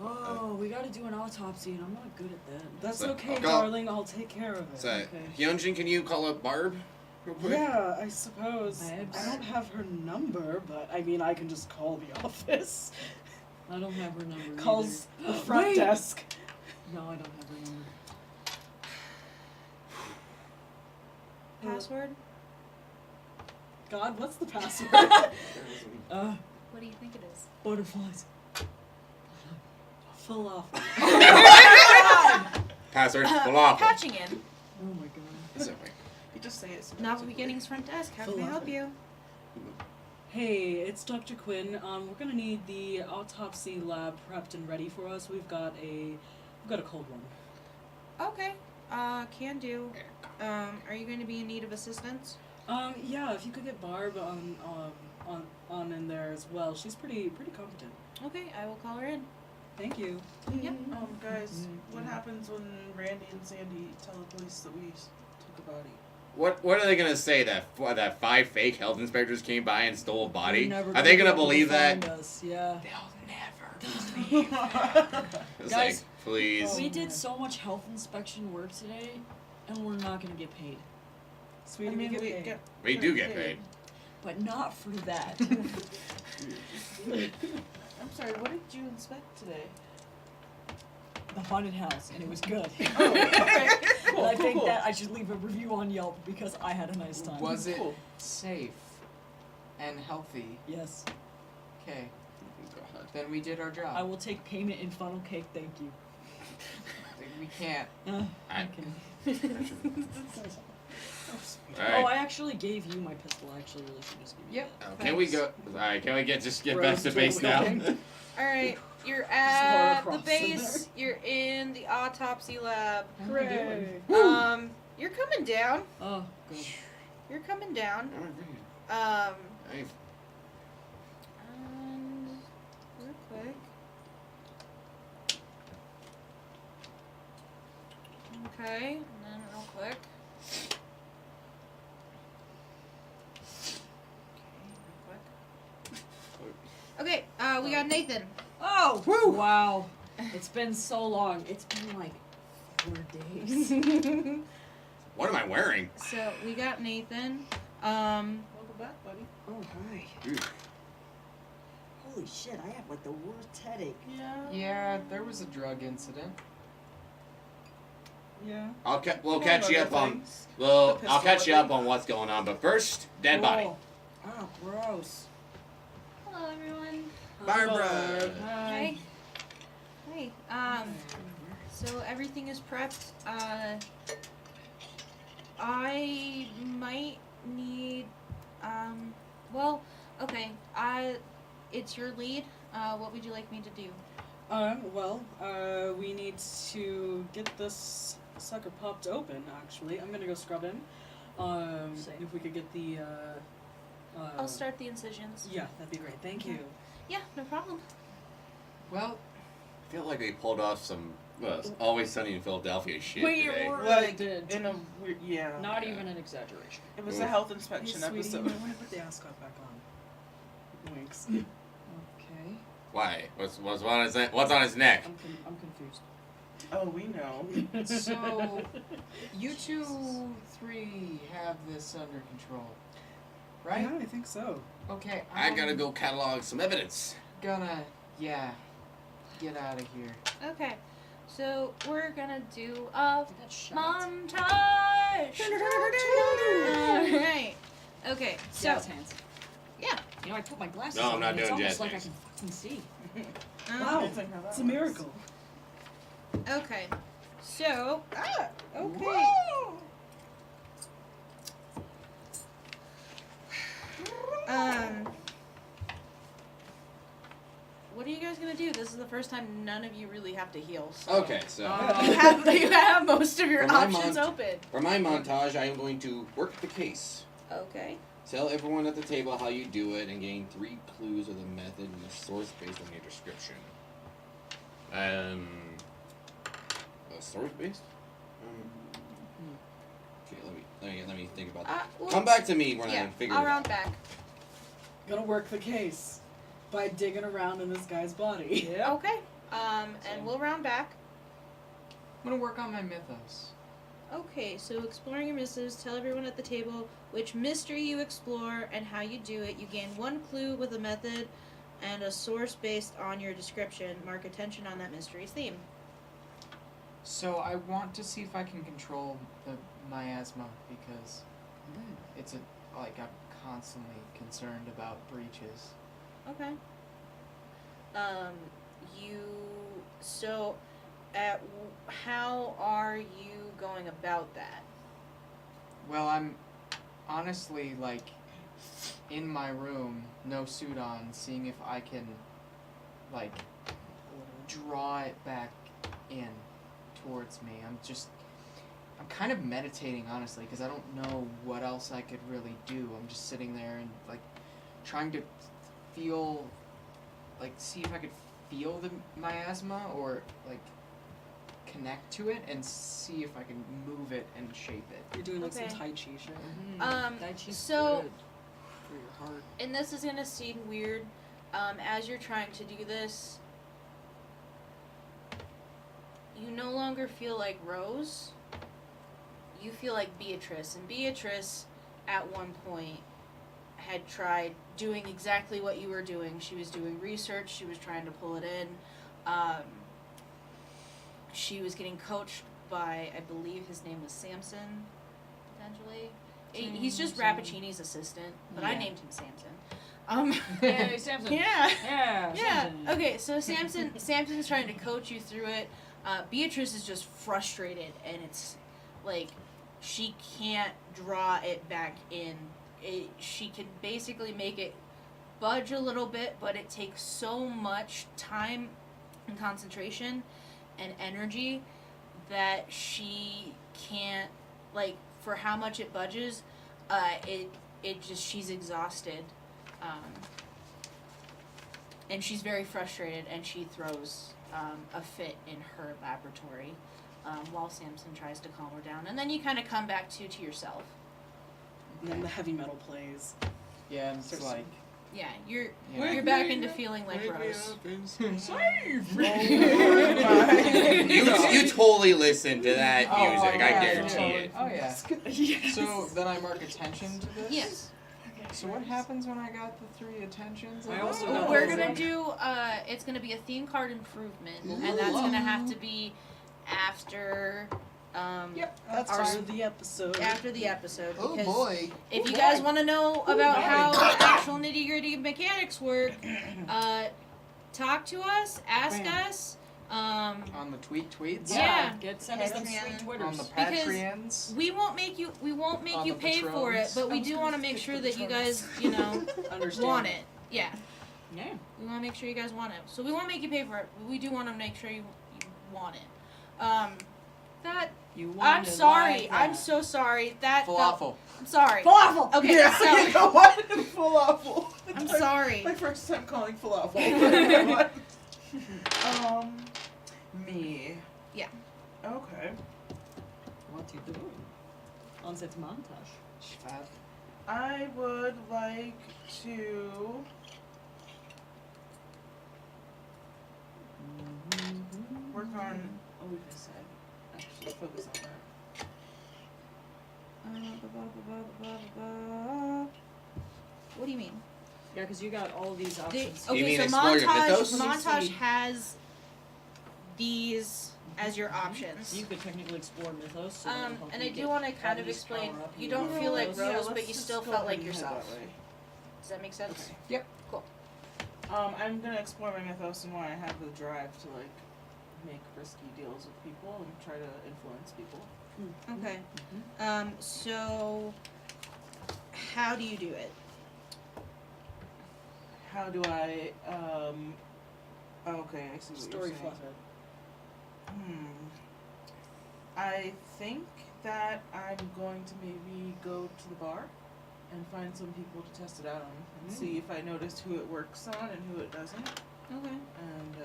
Oh, we gotta do an autopsy, and I'm not good at that. That's So, okay, okay. darling. I'll take care of it. So, Okay. Hyunjin, can you call up Barb? Real quick? Yeah, I suppose. Babs. I don't have her number, but I mean, I can just call the office. I don't have her number. Calls either. the front Wait. desk. No, I don't have her number. Password? God, what's the password? What do you think it is? Butterflies. Full off. Password falafel. Patching in. Oh my god. It's okay. You just say it. Novel Beginnings front desk. How can I help you? Hey, it's Dr. Quinn. We're gonna need the autopsy lab prepped and ready for us. We've got a cold one. Okay. Can do. Are you going to be in need of assistance? Yeah, if you could get Barb on in there as well. She's pretty competent. Okay, I will call her in. Thank you. Yep. Guys, what happens when Randy and Sandy tell the police that we took a body? What are they gonna say that 5 fake health inspectors came by and stole a body? They're never Are they gonna be able to believe find that? us, yeah. They'll never believe that. It's Guys, like, please. We did so much health inspection work today, and we're not gonna get paid. Sweetie, I mean, we we get paid. We do get paid. But not for that. I'm sorry, what did you inspect today? The haunted house, and it was good. Oh, okay. And Cool, I cool, think cool. that I should leave a review on Yelp because I had a nice time. Was it Cool. safe and healthy? Yes. Okay. Then we did our job. I will take payment in funnel cake, thank you. We can't. I- Okay. Oh, Alright. I actually gave you my pistol. I actually really should just give you Yep. that. Can we go? Alright, can we get Bros back to base now? dual-wielding. Alright, you're Laura at the Croft in base. You're in the autopsy lab. How am I doing? Hooray! You're coming down. Oh, good. You're coming down. I've- And real quick. Okay, and then real quick. Okay, we got Nathan. Oh! Woo! Wow. It's been so long. It's been like 4 days. What am I wearing? So we got Nathan. Welcome back, buddy. Oh, hi. Holy shit, I have like the worst headache. Yeah. Yeah, there was a drug incident. Yeah. We'll Among catch you other up on. things. Well, The I'll catch pistol, you I up on what's going on, but first, dead body. Oh. Oh, gross. Hello, everyone. Barbara. Hi. Hey. So everything is prepped. I might need. Well, okay. It's your lead. What would you like me to do? We need to get this sucker popped open, actually. I'm gonna go scrub in. Same. If we could get the, I'll start the incisions. Yeah, that'd be great. Thank you. Yeah, no problem. Well, I feel like they pulled off some Always Sunny in Philadelphia shit We today. were Like, did. in a weird, yeah. Not even an exaggeration. It was a health inspection Hey, sweetie, episode. you might want to put the ascot back on. Winks. Okay. Why? What's on his neck? I'm confused. Oh, we know. so you 2-3 have this under control, right? Yeah, I think so. Okay. I I'm gotta go catalog some evidence. Gonna, yeah, get out of here. Okay. So we're gonna do a I got shot. montage. Alright. Okay. So Jazz hands. yeah. You know, I put my glasses No, I'm on. not and it's doing almost jazz like hands. I can fucking see. Wow, It's like how that it's a works. miracle. Okay. So okay. what are you guys gonna do? This is the first time none of you really have to heal. So. Okay, so You have most of your For my options open. for my montage, I am going to work the case. Okay. Tell everyone at the table how you do it and gain 3 clues of the method and the source based on your description. Source based? Okay, let me think about that. Well, Come back to me when yeah, I figure I'll it out. round back. Gonna work the case by digging around in this guy's body. Yeah. Okay. And we'll round back. I'm gonna work on my mythos. Okay, so exploring your mysteries, tell everyone at the table which mystery you explore and how you do it. You gain 1 clue with a method and a source based on your description. Mark attention on that mystery's theme. So I want to see if I can control the miasma because it's I'm constantly concerned about breaches. Okay. How are you going about that? Well, I'm honestly in my room, no suit on, seeing if I can draw it back in towards me. I'm kind of meditating, honestly, because I don't know what else I could really do. I'm just sitting there and trying to feel, see if I could feel the miasma or connect to it and see if I can move it and shape it. You're doing some Okay. Tai Chi shit. Tai Chi's so- good for your heart. And this is gonna seem weird, as you're trying to do this, you no longer feel like Rose. You feel like Beatrice, and Beatrice, at one point, had tried doing exactly what you were doing. She was doing research. She was trying to pull it in. She was getting coached by, I believe his name was Samson, potentially. He's just Rappaccini's assistant, but I Yeah. named him Samson. Hey, Samson. Yeah. Yeah. Yeah. Samson. Okay, so Samson's trying to coach you through it. Beatrice is just frustrated, and it's like she can't draw it back in. She can basically make it budge a little bit, but it takes so much time and concentration and energy that she can't, for how much it budges, she's exhausted. And she's very frustrated, and she throws a fit in her laboratory while Samson tries to calm her down. And then you kind of come back to yourself. And then the heavy metal plays. Yeah, and it's Yeah, you're Yeah. you're back into feeling like Rose. Save me! You totally listen to that Oh, music, I yeah, guarantee totally. it. Oh yeah. Yes. So then I mark attention to this? Yes. So what happens when I got the 3 attentions? I also Well, got we're those gonna in. do. It's gonna be a theme card improvement, and that's gonna have to be after. Yep, that's Our- fine. the episode. After the episode. Oh because boy. If Oh you guys boy. want to know about how the actual nitty gritty mechanics work, talk to us, ask us. On the tweets? Yeah. Send us them Patreon. sweet Twitters. On the Because- Patreons? We won't make you On the pay for it, Patrons. but we do want to make sure that you guys, Understand. want it. Yeah. Yeah. We want to make sure you guys want it. So we won't make you pay for it, but we do want to make sure you want it. You I'm wanted sorry. like I'm that. so sorry. That Falafel. I'm sorry. Falafel. Okay, Yeah, so you know what? Falafel. I'm sorry. My first time calling falafel. Me. Yeah. Okay. What you do? On cette montage. Schwab. I would like to work on. Oh, we just said. Actually, focus on that. What do you mean? Yeah, because you got all these options. You mean So explore your mythos? montage See. has these as your options. You could technically explore mythos. So that'll help And you I do get want to kind all of these explain. power up You and don't more feel like mythos. Yeah, Rose, let's but you just still go felt ahead like and head yourself. that way. Does that make sense? Yep. Cool. I'm gonna explore my mythos and why I have the drive to make risky deals with people and try to influence people. Okay. So how do you do it? How do I Okay, I see what Story you're saying. flutter. I think that I'm going to maybe go to the bar and find some people to test it out on and see if I noticed who it works on and who it doesn't, Okay. and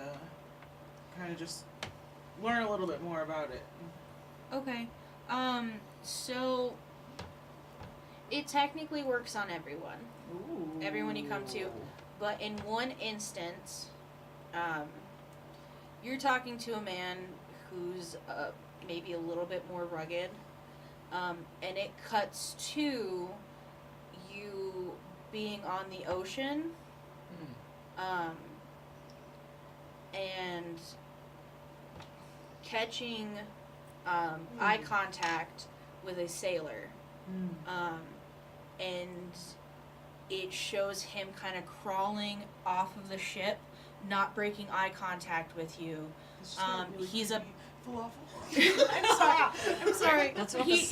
kind of just learn a little bit more about it. Okay. So it technically works on everyone. Ooh. Everyone you come to. But in one instance, you're talking to a man who's maybe a little bit more rugged, and it cuts to you being on the ocean, and catching eye contact with a sailor, and it shows him kind of crawling off of the ship, not breaking eye contact with you. It's just not really He's a falafel. I'm sorry. That's what He's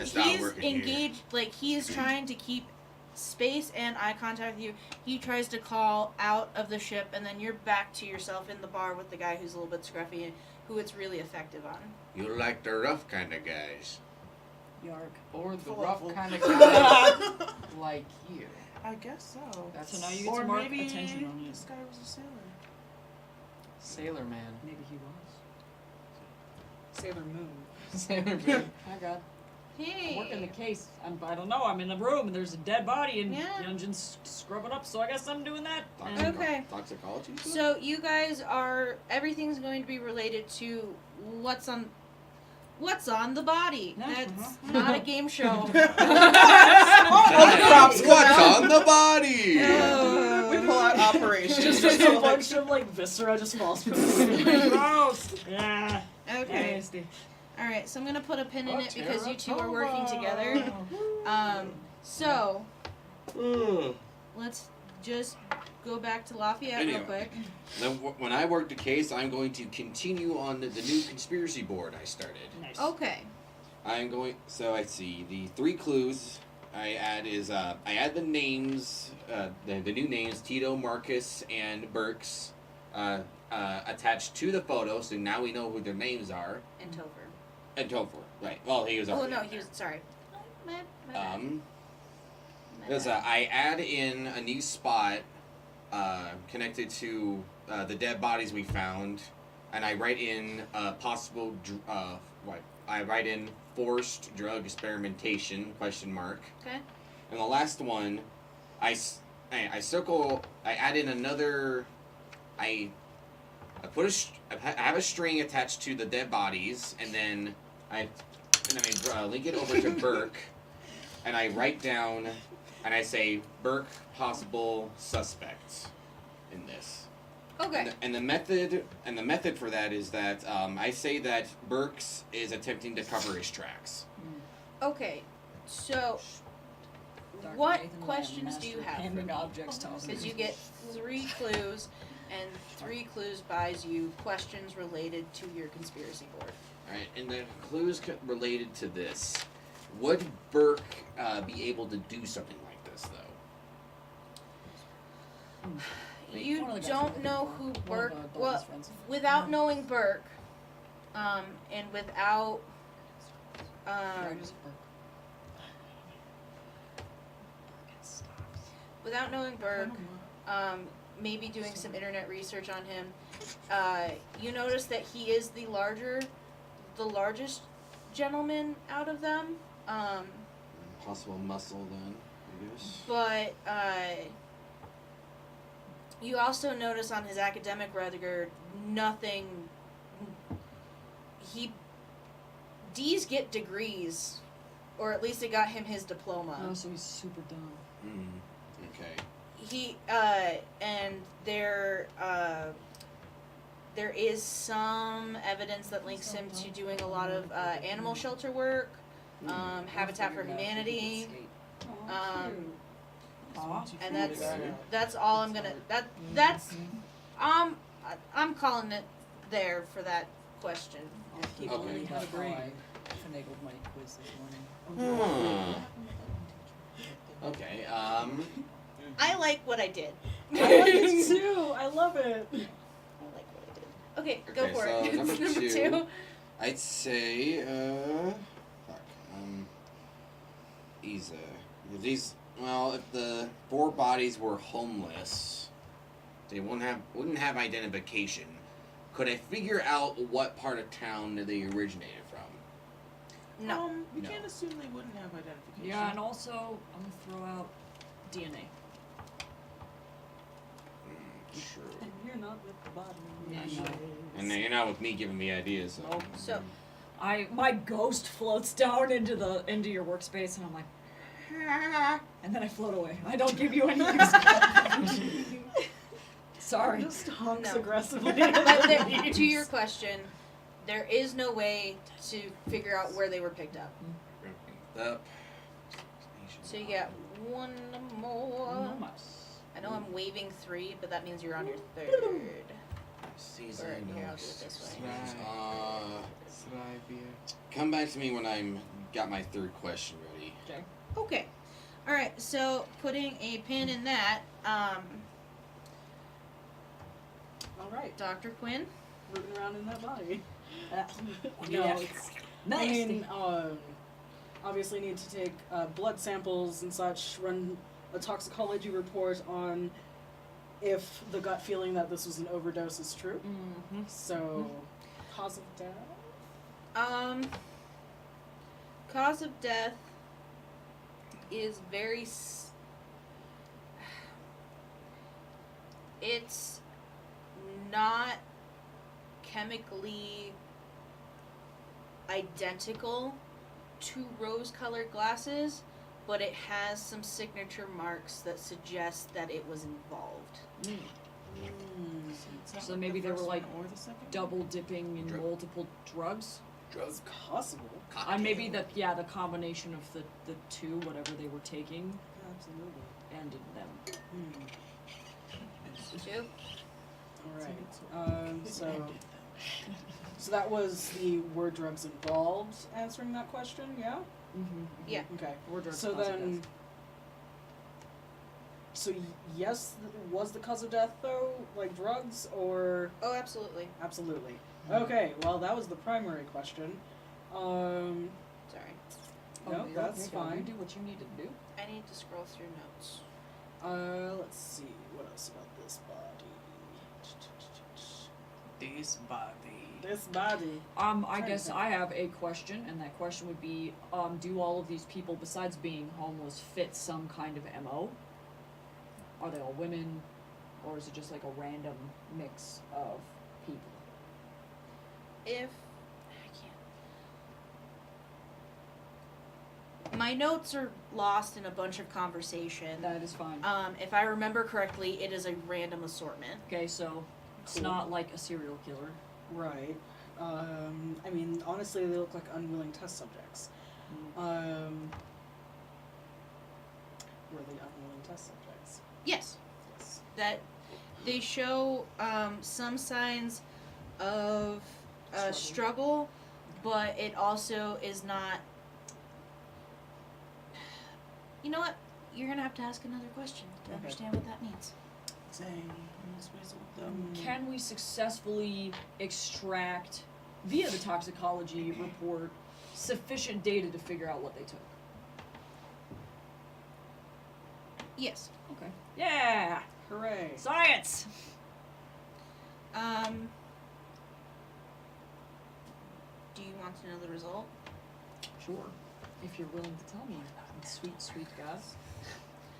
It's not working here. engaged. Like, he is trying to keep space and eye contact with you. He tries to call out of the ship, and then you're back to yourself in the bar with the guy who's a little bit scruffy and who it's really effective on. You like the rough kind of guys. Yarg. Or the Falafel. rough kind of guy like you. I guess so. That's So now you get Or to mark maybe attention on it. this guy was a sailor. Sailor Man. Maybe he was. Sailor Moon. Sailor Man. Hi, God. Hey. I'm working the case. I don't know. I'm in the room and there's a dead body and Yeah. Dungeon's scrubbing up, so I guess I'm doing that. Okay. Toxicology? So you guys are, everything's going to be related to what's on the body. No, That's not a game show. What's on the body? We pull out operation. Just a bunch of like viscera just falls from the gross. Yeah. Okay. Nasty. All right. So I'm gonna put a pin in Oh, it because you two are working Terra together. So Ugh. let's just go back to Lafayette Anyway. real quick. Then when I work the case, I'm going to continue on the new conspiracy board I started. Nice. Okay. I'm going. So I see the 3 clues I add is I add the names, the new names Tito, Marcus, and Burks, attached to the photo. So now we know who their names are. And Topher. And Topher, right? Well, he was. Oh already no, in he there. was sorry. My bad. My Because bad. I add in a new spot connected to the dead bodies we found, and I write in possible. I write in forced drug experimentation ? Okay. And the last one, I circle. I add in another. I have a string attached to the dead bodies, and then I link it over to Burke, and I write down, and I say Burke possible suspect in this. Okay. And the method for that is that I say that Burks is attempting to cover his tracks. Okay. So Dr. what Nathan Lamb, questions do you master of have for handing me? objects to others. Because you get 3 clues, and 3 clues buys you questions related to your conspiracy board. Alright, and the clues related to this. Would Burke be able to do something like this, though? You One of the guys don't from know the- who one of Burke. Dalton's Well, friends. without knowing Burke, and without, Charges of Burke. without knowing Burke, maybe doing some internet research on him, you notice that he is the largest gentleman out of them. Possible muscle, then, I guess. But you also notice on his academic record nothing. D's get degrees, or at least it got him his diploma. Oh, so he's super dumb. Okay. He and there is some evidence that links him to doing a lot of animal shelter work, Habitat for Humanity, and that's all I'm gonna that's I'm calling it there for that question. I'll keep Okay. learning how to How brain. I finagled my quiz this morning. Okay, I like what I did. I like it too. I love it. I like what I did. Okay, go Okay, for so it. number Number two. two. I'd say, Isa. These, well, if the 4 bodies were homeless, they wouldn't have identification. Could I figure out what part of town they originated from? No. We No. can't assume they wouldn't have identification. Yeah, and also I'm gonna throw out DNA. True. And you're not with the body. Yeah, no. And then you're not with me giving me ideas. So. Nope. So, My ghost floats down into your workspace, and I'm like, "Ah," and then I float away. I don't give you any use. Sorry. Just honks No. aggressively. but to your question, there is no way to figure out where they were picked up. Up. So you get one more. Nice. I know I'm waving 3, but that means you're on your 3rd. Season. Or, here, I'll do it this way. Come back to me when I'm got my 3rd question ready. Okay. Okay. All right. So putting a pin in that, Alright, Dr. Quinn. rooting around in that body. Yeah. It's, Nice. I mean, obviously need to take blood samples and such, run a toxicology report on if the gut feeling that this was an overdose is true. Mm-hmm. So, cause of death? Cause of death is very. It's not chemically identical to rose-colored glasses, but it has some signature marks that suggest that it was involved. It's not So like maybe the they were first like one or the second one? double dipping in Drug. multiple drugs. It's possible. Maybe the combination of the 2, whatever they were taking, Absolutely. and in them. Two. Alright. So that was the were drugs involved answering that question, yeah? Mm-hmm. Yeah. Okay. Or drugs So cause of then, death. so yes, was the cause of death though like drugs or Oh, absolutely. absolutely? Okay, well that was the primary question. Sorry. No, you're that's okay, darling. fine. You do what you need to do. I need to scroll through notes. Let's see what else about this body. This body. This body. I Trying to guess think. I have a question, and that question would be, do all of these people, besides being homeless, fit some kind of MO? Are they all women, or is it just like a random mix of people? If I can't. My notes are lost in a bunch of conversation. That is fine. If I remember correctly, it is a random assortment. Okay, so it's Cool. not like a serial killer. Right. I mean, honestly, they look like unwilling test subjects. Were they unwilling test subjects? Yes, Yes. that they show some signs of struggle, but it also is not. You know what? You're gonna have to ask another question to Okay. understand what that means. Dang, I must whistle them. Can we successfully extract, via the toxicology report, sufficient data to figure out what they took? Yes. Okay. Yeah! Hooray. Science! Do you want to know the result? Sure. If you're willing to tell me. Sweet, sweet guys.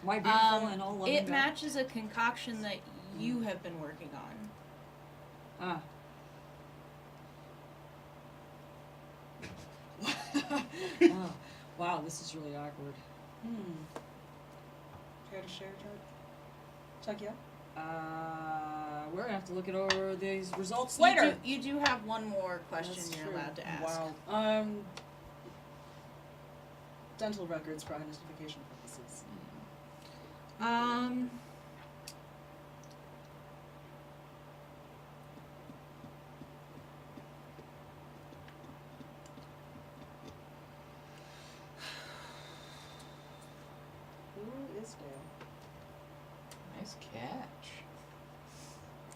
My beautiful and all loving It guy. matches a concoction that you have been working on. Ah. Oh, wow, this is really awkward. Care to share, Chuck? Chuck, yeah? We're gonna have to look at over these results later. You do have one more question That's you're true. allowed to ask. Wow. Dental records for identification purposes. Who is Dale? Nice catch.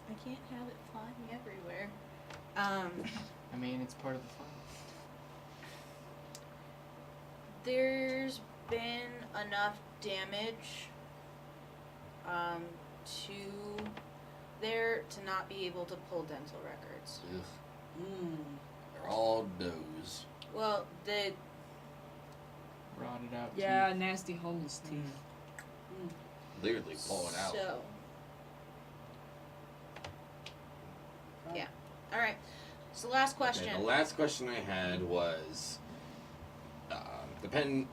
I can't have it flying everywhere. I mean, it's part of the fun. There's been enough damage to there to not be able to pull dental records. Ugh, Mm. they're all nose. Well, the Rotted out. Yeah, nasty homeless teeth. Literally pull it out. So yeah. All right. So last question. Okay, the last question I had was, depending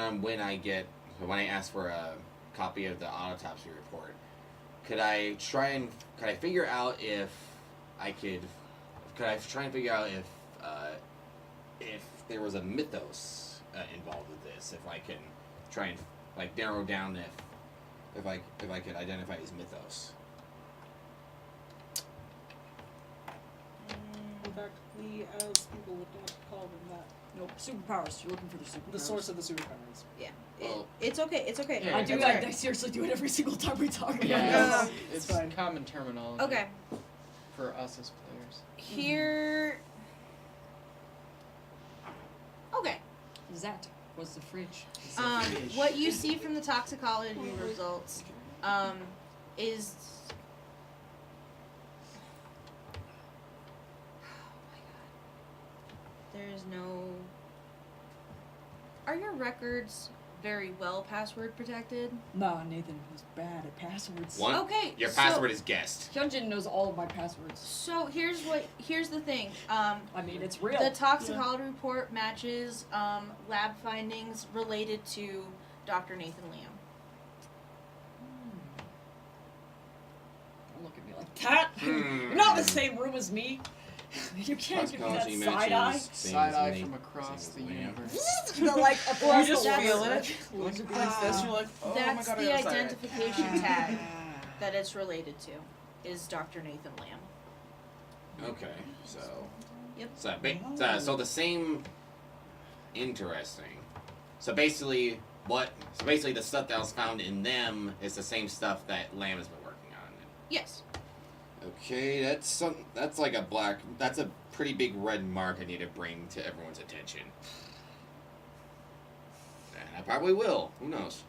on when I ask for a copy of the autopsy report, could I figure out if there was a mythos involved with this, if I can try and like narrow down if I could identify his mythos. In fact, we as people would not call them that. Nope, superpowers. You're looking for the superpowers. The source of the superpowers. Yeah. Well- It's okay. It's okay. Yeah, I do. It's I alright. seriously do it every single time we talk about Yeah, it. it's fine. common terminology Okay. for us as players. Here. Okay. That was the fridge. What you see from the toxicology results is. Oh my god. There is no. Are your records very well password protected? Nah, Nathan was bad at passwords. One, Okay. your so- password is guessed. Hyunjin knows all of my passwords. So here's the thing. I mean, it's real. The toxicology report matches lab findings related to Dr. Nathan Liam. Don't look at me like that. You're not in the same room as me. You can't give me that Toxicology side eye. matches, same Side as eye me, from across the same as Liam. universe. Like You just feel it. Like, Like this, you're like, oh That's my god, the I got tired. identification tag that it's related to, is Dr. Nathan Lamb. Okay, so. Yep. So the same. Interesting. So basically, the stuff that was found in them is the same stuff that Lamb has been working on. Yes. Okay, that's a pretty big red mark I need to bring to everyone's attention. And I probably will. Who knows?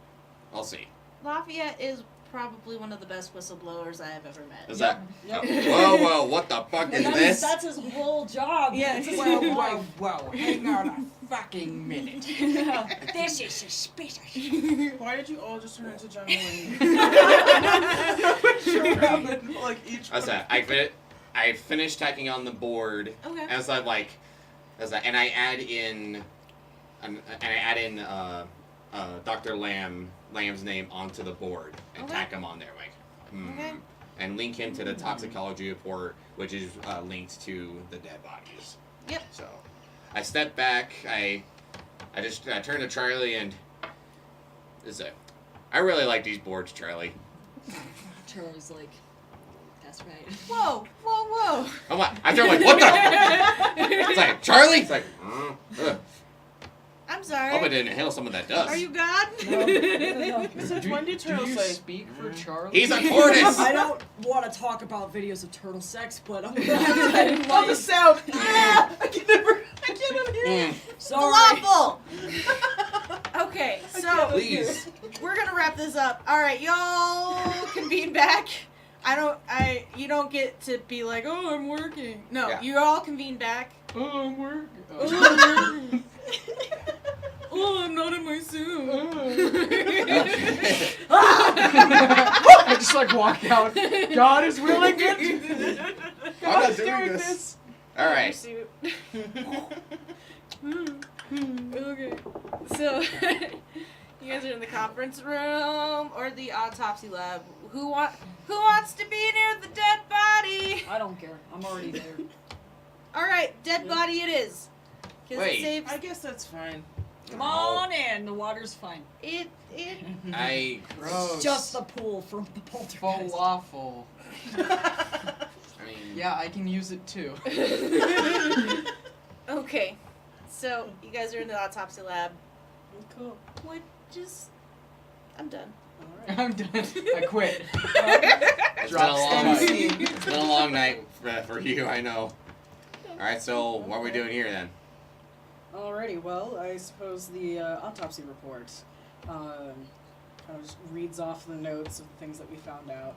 I'll see. Lafayette is probably one of the best whistleblowers I have ever met. Is that? Yep. Oh, whoa! What the fuck is this? That's his whole job. Yeah, It's his Whoa, whole whoa, life. whoa! Hang on a fucking minute. This is suspicious. Why did you all just turn into John Wayne? Like each That's one. that. I finished tacking on the board. Okay. As I add in, Dr. Lamb's name onto the board and Okay. tack him on there, Okay. and link him to the toxicology report, which is linked to the dead bodies. Yep. So, I step back. I turn to Charlie and I really like these boards, Charlie. Charlie's like, that's right. Whoa, whoa, whoa. I'm like, I feel like, what the? It's like, Charlie? It's like, I'm hope I sorry. didn't inhale some of that dust. Are you God? Since when do Do turtles you say? speak for Charlie? He's a tortoise! I don't want to talk about videos of turtle sex, but I'm gonna Love the sound. Ah! I can't unhear it. Sorry. Falafel! Okay, so Please. we're gonna wrap this up. Alright, y'all convene back. You don't get to be like, oh, I'm working. No, Yeah. you all convene back. Oh, I'm working. Oh, I'm not in my suit. I just like walk out. God is willing it. I'm not God's doing this. Alright. Okay. So, you guys are in the conference room or the autopsy lab. Who wants to be near the dead body? I don't care. I'm already there. Alright, dead body it is. 'Cause Wait. it saves I guess that's fine. Come on in. The water's fine. it. Gross. Just the pool from the poltergeist. Falafel. I mean, Yeah, I can use it too. Okay. So, you guys are in the autopsy lab. Cool. I'm done. All right. I'm done. I quit. It's been a long Drops night. in. It's been a long night for you, I know. Alright, so what are we doing here then? Alrighty, well, I suppose the autopsy report kind of just reads off the notes of the things that we found out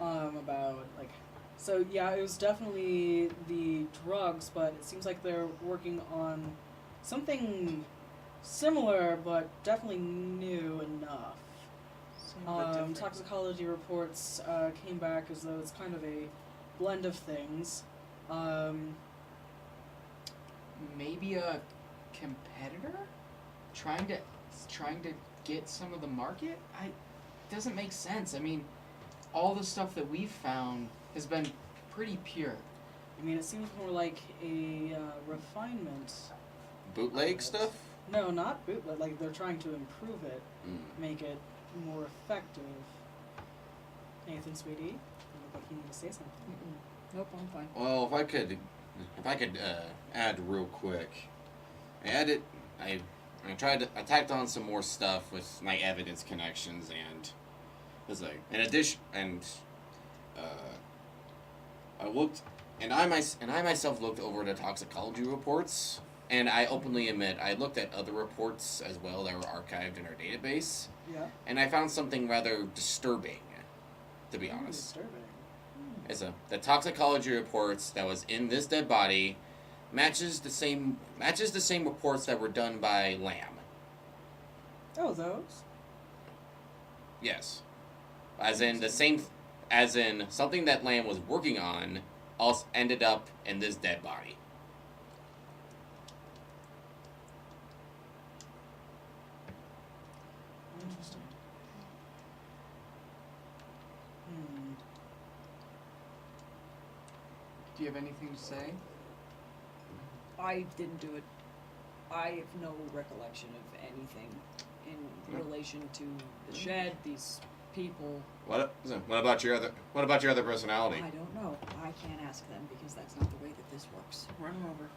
about, like, so yeah, it was definitely the drugs, but it seems like they're working on something similar, but definitely new enough. Toxicology reports came back as though it's kind of a blend of things. Maybe a competitor trying to get some of the market. Doesn't make sense. I mean, all the stuff that we've found has been pretty pure. I mean, it seems more like a refinement. Bootleg stuff? No, not bootleg. Like they're trying to improve it, make it more effective. Nathan, sweetie, you look like you need to say something. Nope, I'm fine. Well, if I could add real quick. I tacked on some more stuff with my evidence connections and in addition I myself looked over the toxicology reports, and I openly admit I looked at other reports as well that were archived in our database, Yeah. and I found something rather disturbing, to be honest. Disturbing. The toxicology reports that was in this dead body matches the same reports that were done by Lamb. Oh, those? Yes. As in something that Lamb was working on also ended up in this dead body. Interesting. Do you have anything to say? I didn't do it. I have no recollection of anything in relation to the shed, these people. What about your other personality? I don't know. I can't ask them because that's not the way that this works. Run them over.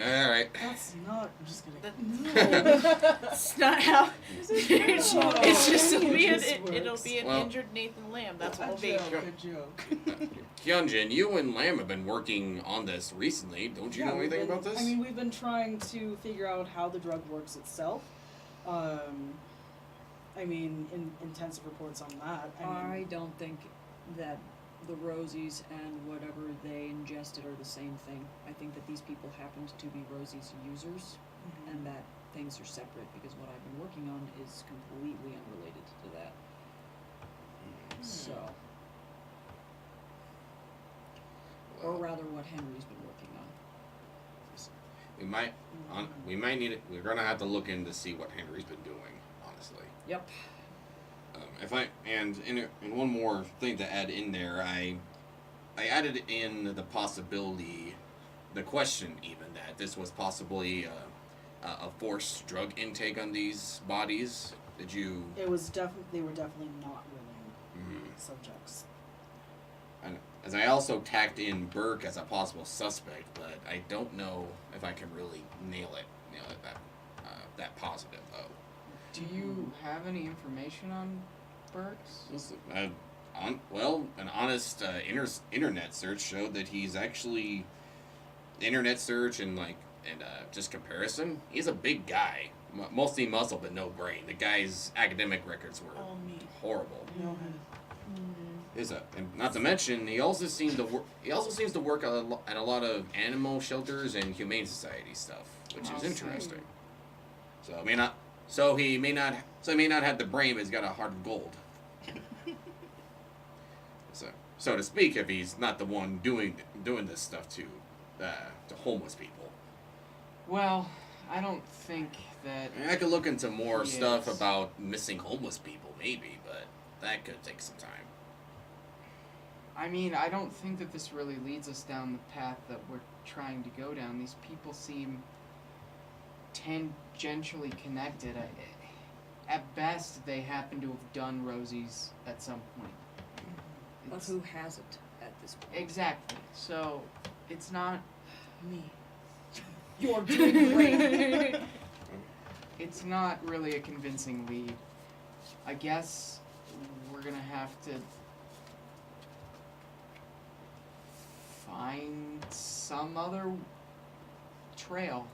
All right. That's not. I'm just kidding. It's not how. It's just it'll be an Well- injured Nathan Lamb. That's what Good it'll be. joke. Good joke. Hyunjin, you and Lamb have been working on this recently. Don't you know we've anything been- about this? I mean, we've been trying to figure out how the drug works itself. I mean, intensive reports on that. I don't think that the Rosies and whatever they ingested are the same thing. I think that these people happened to be Rosie's users, and that things are separate because what I've been working on is completely unrelated to that. So, or rather, what Henry's been working on. We're gonna have to look in to see what Henry's been doing, honestly. Yep. And one more thing to add in there, I added in the possibility, the question even, that this was possibly a forced drug intake on these bodies. Did you? They were definitely not willing subjects. As I also tacked in Burke as a possible suspect, but I don't know if I can really nail it that positive though. Do you have any information on Burks? An honest internet search showed that he's actually internet search and just comparison. He's a big guy, mostly muscle but no brain. The guy's academic records were All meat. horrible. No. And not to mention, he also seems to work at a lot of animal shelters and humane society stuff, which is interesting. So he may not have the brain, but he's got a heart of gold. So to speak, if he's not the one doing this stuff to homeless people. Well, I don't think that. I could look into more Yes. stuff about missing homeless people, maybe, but that could take some time. I mean, I don't think that this really leads us down the path that we're trying to go down. These people seem tangentially connected. At best, they happen to have done Rosie's at some point. But It's- who hasn't at this point? Exactly. So, it's not. Me. You're doing great. It's not really a convincing lead. I guess we're gonna have to find some other trail.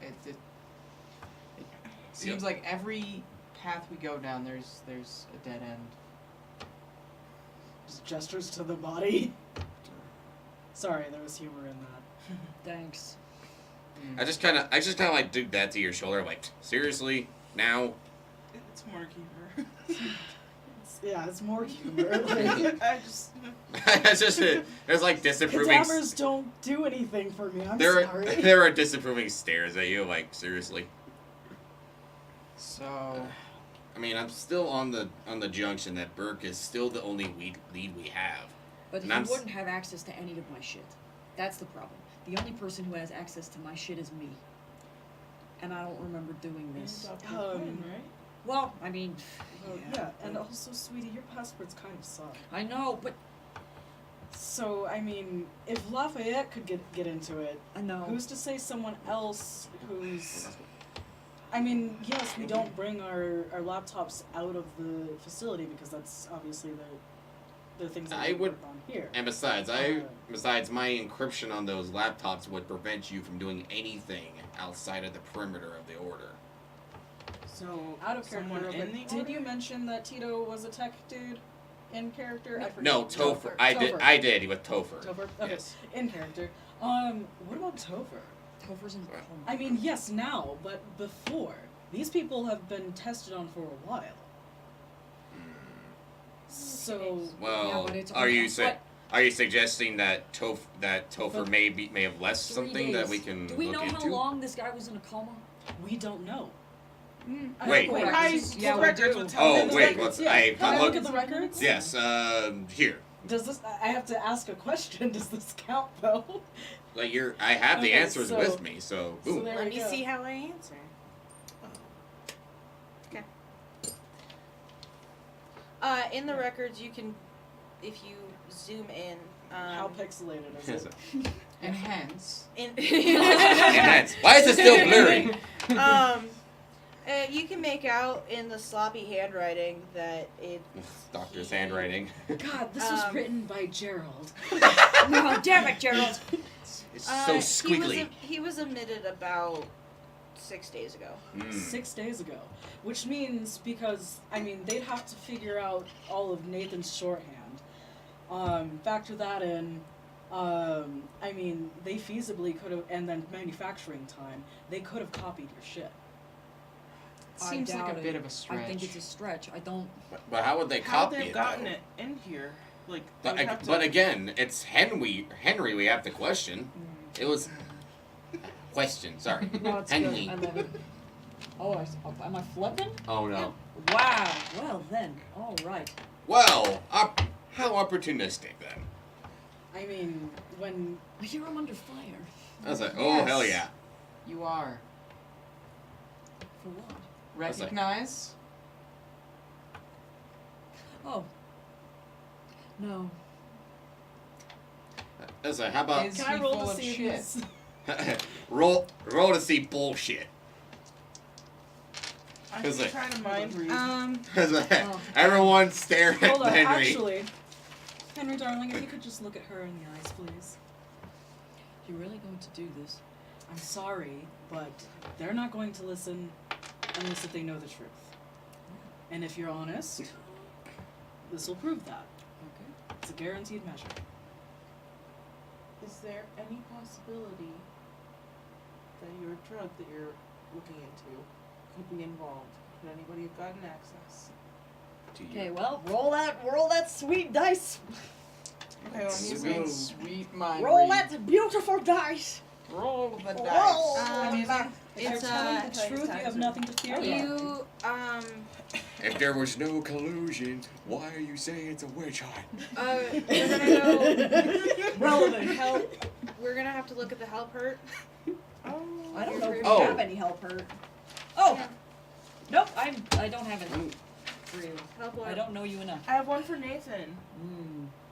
It seems like every path we go down, there's a dead end. Just gestures to the body. Sorry, there was humor in that. Thanks. I just kind of like did that to your shoulder, like seriously now. It's more humor. It's more humor. Like, I just. It's just there's like disapproving. cadavers don't do anything for me. I'm There sorry. there are disapproving stares at you, like seriously. So, I mean, I'm still on the junction that Burke is still the only lead we have. But And he I'm s- wouldn't have access to any of my shit. That's the problem. The only person who has access to my shit is me. And I don't remember doing this. Right? Well, I mean, Yeah, and also, sweetie, your passwords kind of suck. I know, but So, I mean, if Lafayette could get into it, I know. who's to say someone else who's... I mean, yes, we don't bring our laptops out of the facility because that's obviously the things that I we would- work on here. And besides, besides my encryption on those laptops would prevent you from doing anything outside of the perimeter of the order. So, Out of someone character, in the but did order? you mention that Tito was a tech dude in character? I forget. No, Topher. I did with Topher. Topher? Okay, Yes. in character. What about Topher? Topher's in the coma. I mean, yes, now, but before. These people have been tested on for a while. So, Well, Yeah, but it's are only- you what? are you suggesting that Topher may have left 3 something that days. we can Do we look know into? how long this guy was in a coma? we don't know. Wait. Wait, Records. the records would tell Oh me. wait, records, what's yeah. I Can I look? look at the records? Yes. Here. Does this? I have to ask a question. Does this count though? Like I have the Okay, answers so- with me, so so boom. there Let we me go. see how I answer. Okay. In the records, you can, if you zoom in. How pixelated is it? and hence, in Enhance. Why is it still blurry? You can make out in the sloppy handwriting that it. Doctor's handwriting. God, this was Um, written by Gerald. No, damn it, Gerald. It's so squiggly. He was admitted about 6 days ago. 6 days ago, which means because I mean they'd have to figure out all of Nathan's shorthand. Factor that in. I mean, they feasibly could have, and then manufacturing time, they could have copied your shit. I seems like doubt a it. bit of a stretch. I think it's a stretch. I don't. But how would they How copy they've it? gotten though? it in here? Like, they would have to- But again, it's Henry. Henry, we have to question. It was question. Sorry. No, it's Henry. good. I love it. Oh, am I flipping? Oh no. Wow. Well then, all right. Well, how opportunistic then. I mean, when I hear I'm under fire. I was like, oh Yes. hell yeah. You are. For what? That's like- Recognize? Oh. No. I was like, how about Is can I he roll full to of see shit? this? roll to see bullshit. I'm Is just it- trying to mind read. Oh. Everyone stare at Hold on, Henry. actually, Henry, darling, if you could just look at her in the eyes, please. You're really going to do this? I'm sorry, but they're not going to listen unless if they know the truth. And if you're honest, this will prove that. Okay. It's a guaranteed measure. Is there any possibility that your drug that you're looking into could be involved? Could anybody have gotten access? Do you- Okay. Well, roll that sweet dice. Okay, well, I'm using. Sweet mind Roll read. that beautiful dice. Roll the Roll. dice. I'm using. If you're It's telling the truth, you have nothing to fear. You If there was no collusion, why are you saying it's a witch hunt? we're gonna go Relevant. help. We're gonna have to look at the help hurt. Oh. I don't know if Oh. you have any help hurt. Oh. Yeah. Nope. I don't have any for you. Help I hurt. don't know you enough. I have one for Nathan.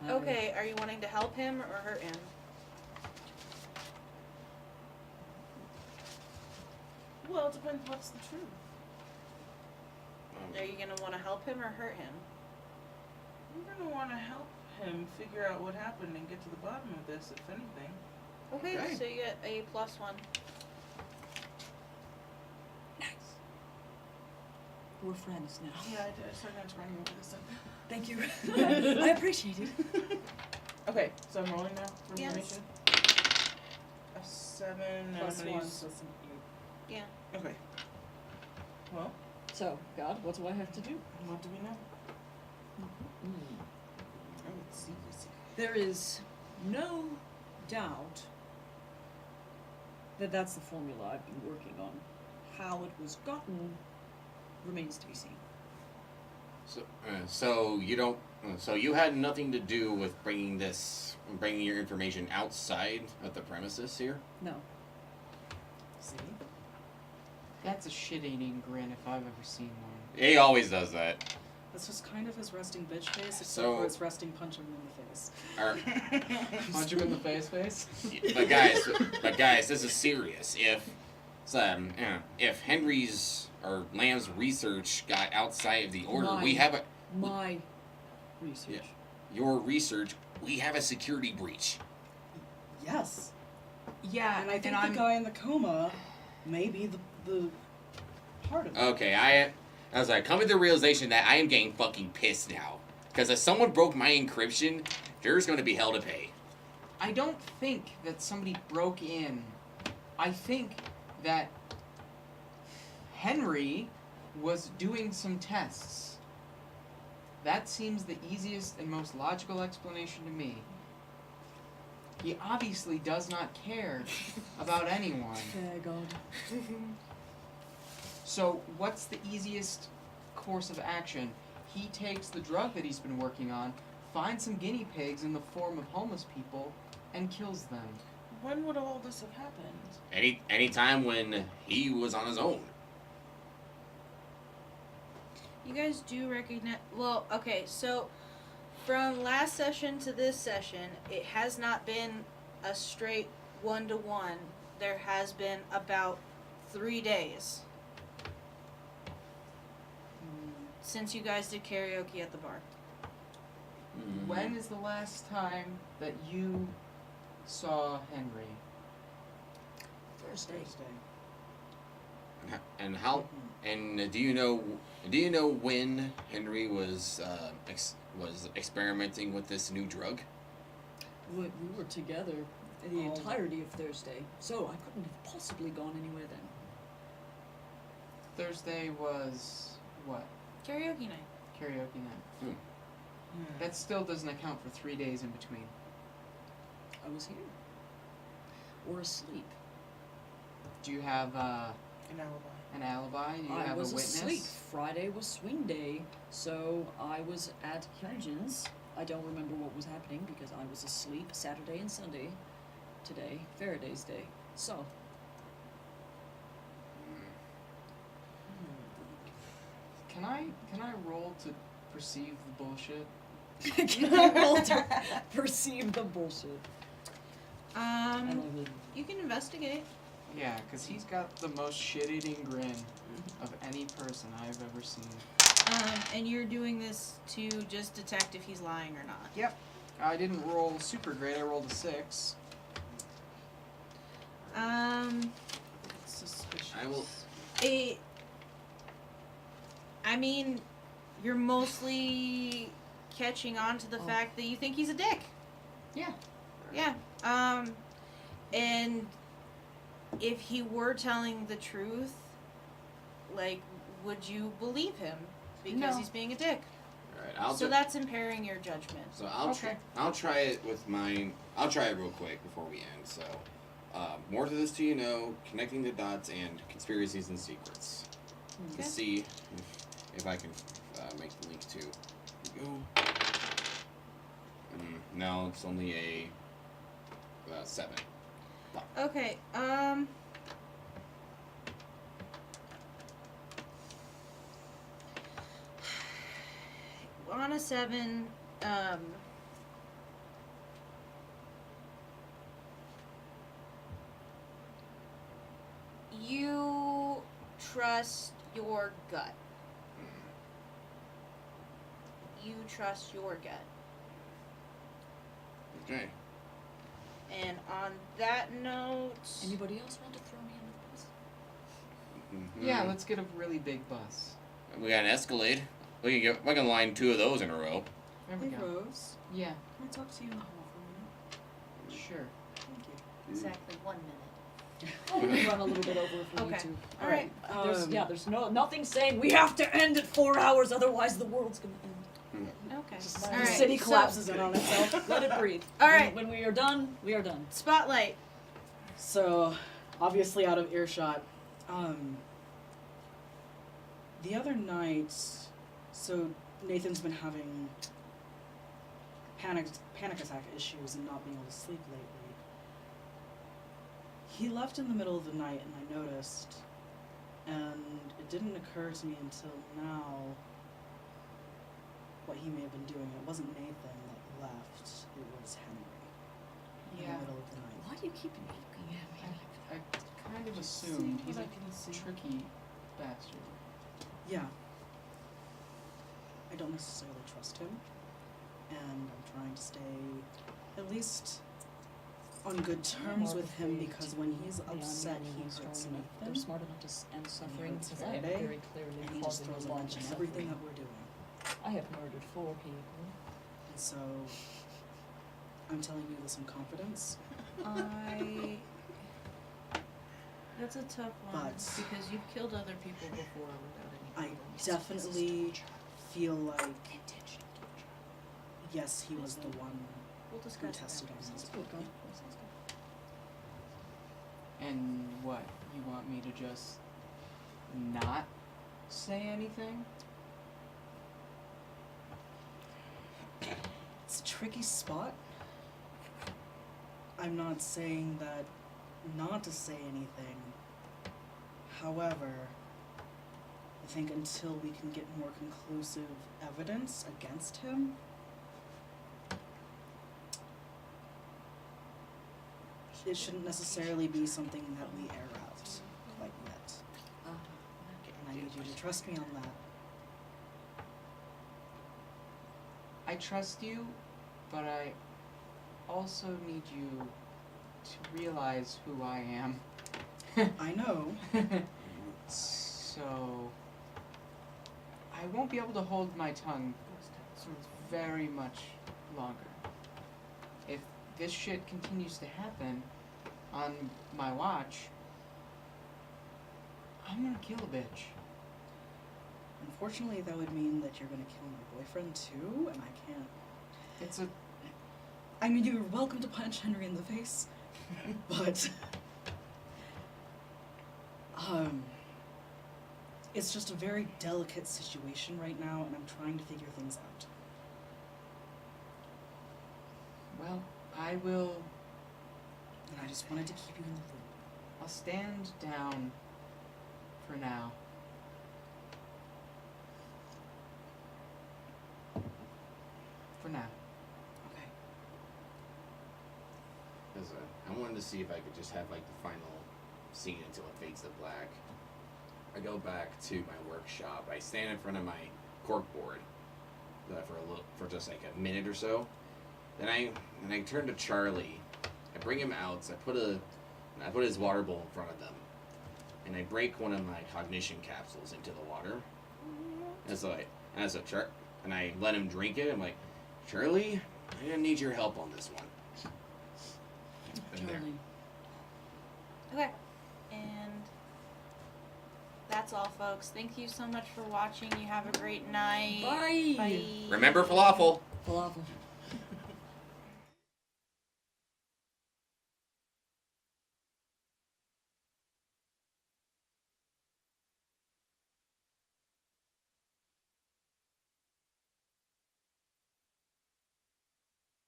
Okay, are you wanting to help him or hurt him? Well, it depends what's the truth. Are you gonna want to help him or hurt him? I'm gonna want to help him figure out what happened and get to the bottom of this, if anything. Okay, Okay. so you get a +1. Nice. We're friends now. Yeah, I did. I started to run over this. Thank you. I appreciate it. Okay, so I'm rolling now for Yes. information. A 7 and Plus I'm gonna one, use. so it's an 8. Okay. Well, So, God, what do I have to do? what do we know? Mm. Oh, let's see. Let's see. There is no doubt that that's the formula I've been working on. How it was gotten remains to be seen. So you don't. So you had nothing to do with bringing your information outside of the premises here. No. See? That's a shit-eating grin if I've ever seen one. He always does that. This was kind of his resting bitch face, except So- for his resting punch him in the face. Punch him in the face. But guys, this is serious. If Henry's or Lamb's research got outside of the order, we Mine. have My research. your research. We have a security breach. Yes. Yeah, And I think I'm the guy in the coma may be the part of it. Okay, as I come to the realization that I am getting fucking pissed now. Because if someone broke my encryption, there's going to be hell to pay. I don't think that somebody broke in. I think that Henry was doing some tests. That seems the easiest and most logical explanation to me. He obviously does not care about anyone. Fair God. So, what's the easiest course of action? He takes the drug that he's been working on, finds some guinea pigs in the form of homeless people, and kills them. When would all this have happened? Any time when he was on his own. You guys do recognize. Well, okay, so from last session to this session, it has not been a straight 1-to-1. There has been about 3 days since you guys did karaoke at the bar. When is the last time that you saw Henry? Thursday. And how? And do you know when Henry was experimenting with this new drug? We were together the entirety of Thursday, so I couldn't have possibly gone anywhere then. Thursday was what? Karaoke night. Karaoke night. That still doesn't account for 3 days in between. I was here. Or asleep. Do you have An alibi. an alibi? Do you I have was a witness? asleep. Friday was swing day, so I was at Hyunjin's. I don't remember what was happening because I was asleep Saturday and Sunday. Today, Faraday's day. So, Can I roll to perceive the bullshit? can I roll to perceive the bullshit? I don't really. You can investigate. Yeah, because he's got the most shit-eating grin of any person I've ever seen. And you're doing this to just detect if he's lying or not. Yep. I didn't roll super great. I rolled a 6. It's suspicious. I will. I mean, you're mostly catching on to the fact that you think he's a dick. Yeah. Yeah. And if he were telling the truth, like, would you believe him? Because No. he's being a dick. All right, So that's impairing your judgment. So I'll try it with mine. I'll try it real quick before we end. So, more to this, you know, connecting the dots and conspiracies and secrets. Okay. To see if I can make the link to. Here we go. No, it's only a 7. Okay, on a 7, you trust your gut. You trust your gut. Okay. And on that note, Anybody else want to throw me under the bus? Yeah, let's get a really big bus. We got an Escalade. We can line 2 of those in a row. There we Hey, go. Rose. Yeah, Can I talk to you in the hall for a minute? sure. Thank you. exactly 1 minute. We can run a little bit over if we Okay. need to. All right. There's nothing saying we have to end at 4 hours, otherwise the world's gonna end. Okay. Just All the right. city so- collapses in on itself. Let it breathe. All right. When we are done, we are done. Spotlight. So, obviously out of earshot. The other night, so Nathan's been having panic attack issues and not being able to sleep lately. He left in the middle of the night and I noticed, and it didn't occur to me until now what he may have been doing. It wasn't Nathan that left, it was Henry. In Yeah. the middle of the night. Why do you keep looking at me? I kind of assumed he's what a I can see. tricky bastard. Yeah. I don't necessarily trust him, and I'm trying to stay at least on good terms with him because when he's upset, he hurts They're Nathan, smart enough to end suffering hurts because I am Friday, very clearly and he just causing throws a a lot wrench of in everything suffering. that we're doing. I have murdered 4 people. And so, I'm telling you this in confidence, That's a tough one But- because you've killed other people before without any I problems. definitely feel like, yes, he was the one We'll who discuss tested that. him. Sounds good, God. Sounds good. And what? You want me to just not say anything? It's a tricky spot. I'm not saying that not to say anything. However, I think until we can get more conclusive evidence against him, it shouldn't necessarily be something that we air out quite yet. And I need you to trust me on that. I trust you, but I also need you to realize who I am. I know. So, I won't be able to hold my tongue for very much longer. If this shit continues to happen on my watch, I'm gonna kill a bitch. Unfortunately, that would mean that you're gonna kill my boyfriend too, and I can't. It's a I mean, you're welcome to punch Henry in the face, but it's just a very delicate situation right now, and I'm trying to figure things out. well, I will. And I just wanted to keep you in the loop. I'll stand down for now. For now. Okay. Because I wanted to see if I could just have like the final scene until it fades to black. I go back to my workshop. I stand in front of my corkboard for just like a minute or so. Then I turn to Charlie. I bring him out. So I put his water bowl in front of them, and I break one of my cognition capsules into the water. And I let him drink it. I'm like, Charlie, I'm gonna need your help on this one. And there. Charlie. Okay. And that's all, folks. Thank you so much for watching. You have a great night. Bye. Bye. Remember falafel. Falafel.